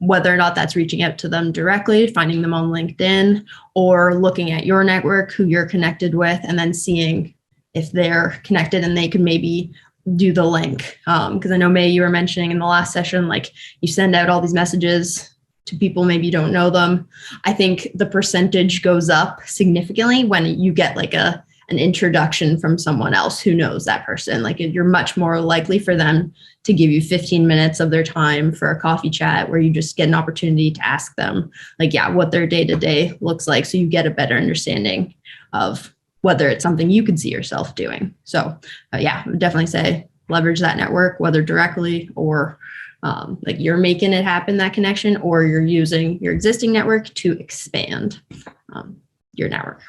whether or not that's reaching out to them directly, finding them on LinkedIn, or looking at your network, who you're connected with, and then seeing if they're connected and they could maybe do the link. Because I know, May, you were mentioning in the last session, like you send out all these messages to people, maybe you don't know them. I think the percentage goes up significantly when you get like an introduction from someone else who knows that person. Like you're much more likely for them to give you 15 minutes of their time for a coffee chat where you just get an opportunity to ask them like, yeah, what their day-to-day looks like. So you get a better understanding of whether it's something you could see yourself doing. So yeah, I would definitely say leverage that network, whether directly or like you're making it happen, that connection, or you're using your existing network to expand your network.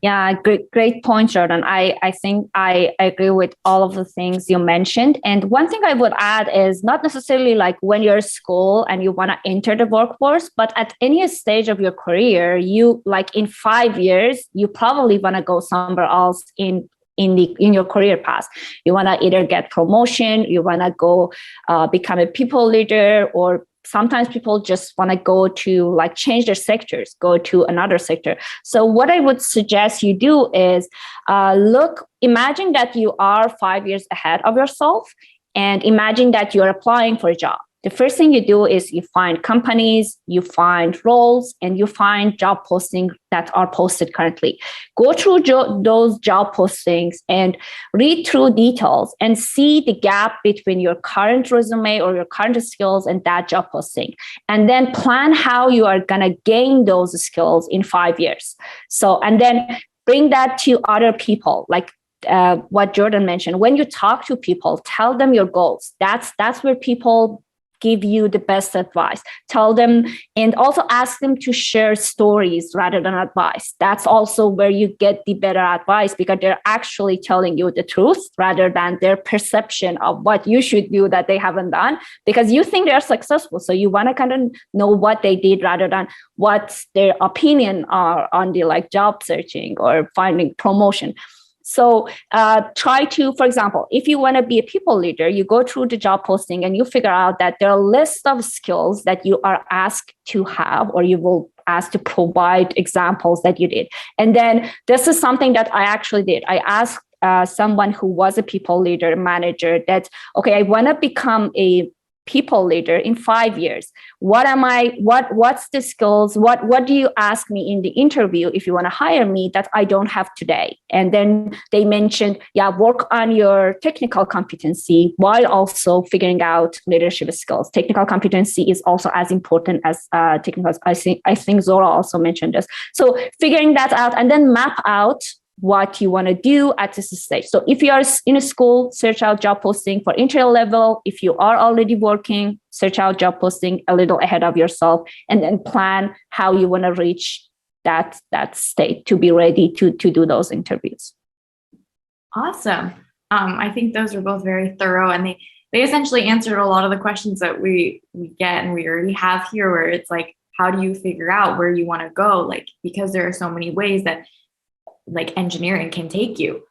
Yeah, great point, Jordan. I think I agree with all of the things you mentioned. And one thing I would add is not necessarily like when you're in school and you want to enter the workforce, but at any stage of your career, you like in 5 years, you probably want to go somewhere else in your career path. You want to either get promotion, you want to go become a people leader, or sometimes people just want to go to like change their sectors, go to another sector. So what I would suggest you do is imagine that you are 5 years ahead of yourself, and imagine that you're applying for a job. The first thing you do is you find companies, you find roles, and you find job postings that are posted currently. Go through those job postings and read through details and see the gap between your current resume or your current skills and that job posting. And then plan how you are going to gain those skills in 5 years. So, and then bring that to other people, like what Jordan mentioned. When you talk to people, tell them your goals. That's where people give you the best advice. Tell them, and also ask them to share stories rather than advice. That's also where you get the better advice, because they're actually telling you the truth rather than their perception of what you should do that they haven't done, because you think they're successful. So you want to kind of know what they did rather than what their opinion are on the like job searching or finding promotion. So try to, for example, if you want to be a people leader, you go through the job posting and you figure out that there are a list of skills that you are asked to have, or you will ask to provide examples that you did. And then this is something that I actually did. I asked someone who was a people leader, manager, that, okay, I want to become a people leader in 5 years. What's the skills? What do you ask me in the interview if you want to hire me that I don't have today? And then they mentioned, work on your technical competency while also figuring out leadership skills. Technical competency is also as important as technical. I think Zora also mentioned this. So figuring that out and then map out what you want to do at this stage. So if you are in a school, search out job posting for entry level. If you are already working, search out job posting a little ahead of yourself, and then plan how you want to reach that state to be ready to do those interviews. Awesome. I think those are both very thorough, and they essentially answered a lot of the questions that we get and we already have here, where it's like, how do you figure out where you want to go? Like, because there are so many ways that like engineering can take you.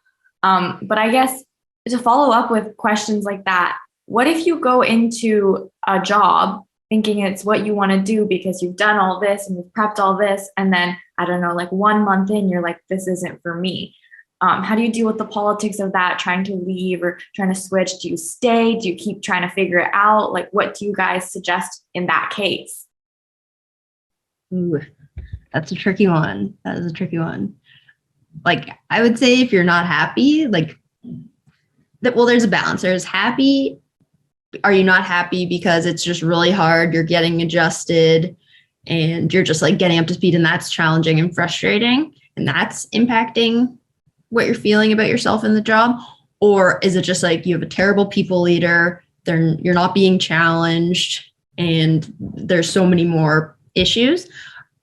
But I guess to follow up with questions like that, what if you go into a job thinking it's what you want to do because you've done all this and you've prepped all this, and then, I don't know, like 1 month in, you're like, this isn't for me. How do you deal with the politics of that, trying to leave or trying to switch? Do you stay? Do you keep trying to figure it out? Like, what do you guys suggest in that case? Ooh, That's a tricky one. That is a tricky one. Like, I would say if you're not happy, like, well, there's a balance. There's happy. Are you not happy because it's just really hard? You're getting adjusted and you're just like getting up to speed, and that's challenging and frustrating, and that's impacting what you're feeling about yourself in the job? Or is it just like you have a terrible people leader, you're not being challenged, and there's so many more issues?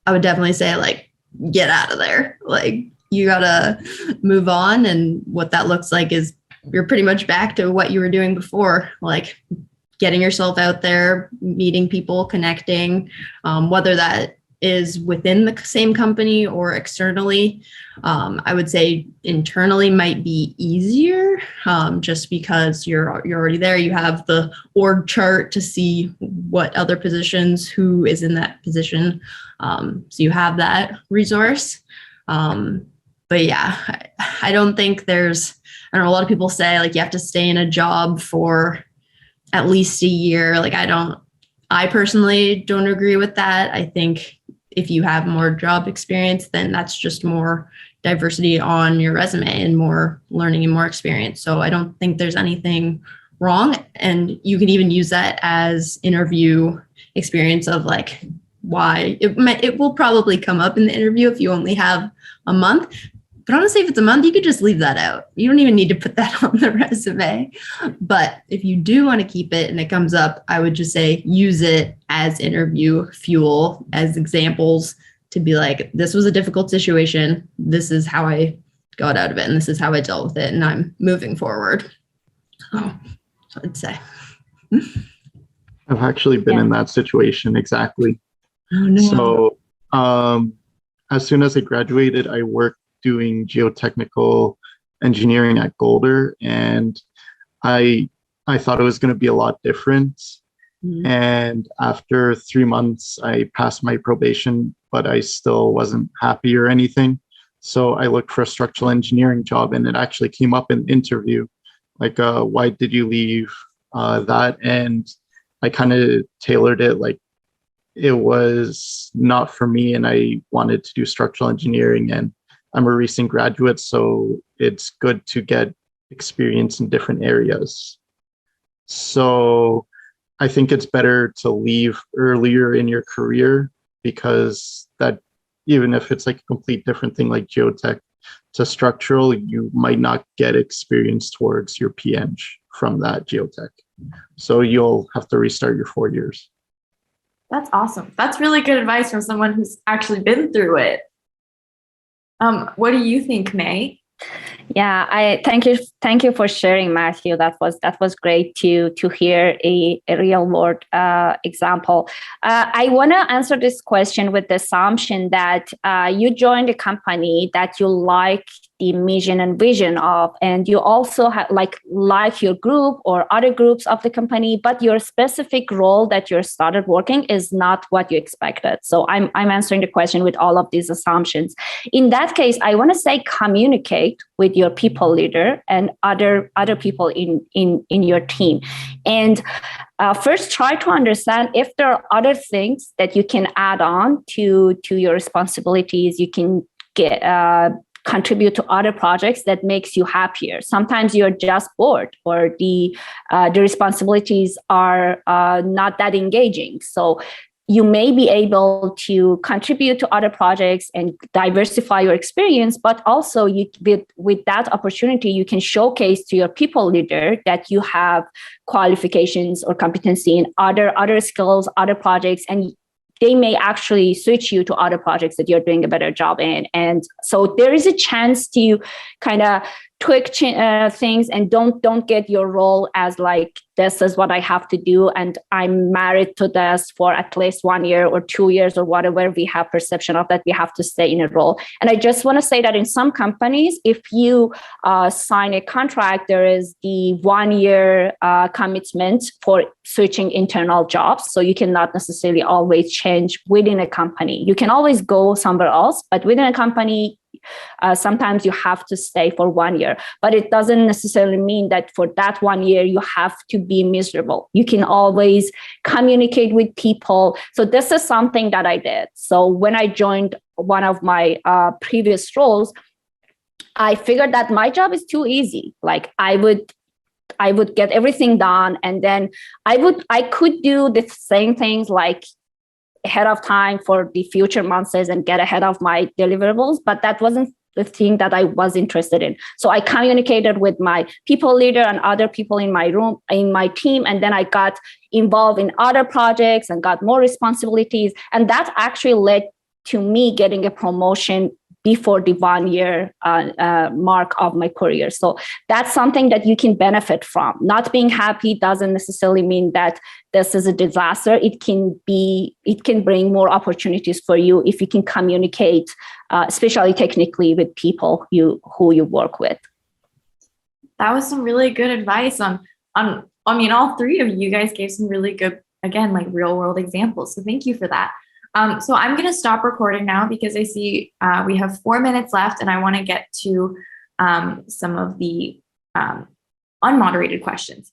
I would definitely say, like, get out of there. Like, you gotta move on, and what that looks like is you're pretty much back to what you were doing before, like getting yourself out there, meeting people, connecting, whether that is within the same company or externally. I would say internally might be easier, just because you're already there. You have the org chart to see what other positions, who is in that position. So you have that resource. But yeah, I don't think I don't know, a lot of people say like you have to stay in a job for at least a year. Like, I personally don't agree with that. I think if you have more job experience, then that's just more diversity on your resume and more learning and more experience. So I don't think there's anything wrong. And you can even use that as interview experience of like why it will probably come up in the interview if you only have a month. But honestly, if it's a month, you could just leave that out. You don't even need to put that on the resume. But if you do want to keep it and it comes up, I would just say use it as interview fuel, as examples to be like, this was a difficult situation. This is how I got out of it. And this is how I dealt with it. And I'm moving forward. So I'd say. I've actually been in that situation exactly. Oh, no. So as soon as I graduated, I worked doing geotechnical engineering at Golder, and I thought it was going to be a lot different. Mm-hmm. And after 3 months, I passed my probation, but I still wasn't happy or anything. So I looked for a structural engineering job, and it actually came up in the interview, like, why did you leave that? And I kind of tailored it like it was not for me, and I wanted to do structural engineering, and I'm a recent graduate, so it's good to get experience in different areas. So I think it's better to leave earlier in your career, because that, even if it's like a complete different thing like geotech to structural, you might not get experience towards your PEng from that geotech. So you'll have to restart your 4 years. That's awesome. That's really good advice from someone who's actually been through it. What do you think, May? Yeah, I thank you for sharing, Matthew. That was great to hear a real world example. I want to answer this question with the assumption that you joined a company that you like the mission and vision of, and you also like your group or other groups of the company, but your specific role that you started working is not what you expected. So I'm answering the question with all of these assumptions. In that case, I want to say communicate with your people leader and other people in your team, and first try to understand if there are other things that you can add on to your responsibilities. You can get contribute to other projects that makes you happier. Sometimes you're just bored, or the responsibilities are not that engaging. So you may be able to contribute to other projects and diversify your experience, but also with that opportunity, you can showcase to your people leader that you have qualifications or competency in other skills, other projects, and they may actually switch you to other projects that you're doing a better job in. And so there is a chance to kind of tweak things, and don't get your role as like, this is what I have to do, and I'm married to this for at least 1 year or 2 years or whatever we have perception of that we have to stay in a role. And I just want to say that in some companies, if you sign a contract, there is the 1 year commitment for switching internal jobs. So you cannot necessarily always change within a company. You can always go somewhere else, but within a company, sometimes you have to stay for 1 year, but it doesn't necessarily mean that for that 1 year you have to be miserable. You can always communicate with people. So this is something that I did. So when I joined one of my previous roles, I figured that my job is too easy. Like I would get everything done, and then I could do the same things like ahead of time for the future months and get ahead of my deliverables, but that wasn't the thing that I was interested in. So I communicated with my people leader and other people in my team, and then I got involved in other projects and got more responsibilities, and that actually led to me getting a promotion before the 1 year mark of my career. So that's something that you can benefit from. Not being happy doesn't necessarily mean that this is a disaster. It can bring more opportunities for you if you can communicate, especially technically with people who you work with. That was some really good advice on all three of you guys gave some really good, again, like real world examples. So thank you for that. So I'm going to stop recording now because I see we have 4 minutes left, and I want to get to some of the unmoderated questions.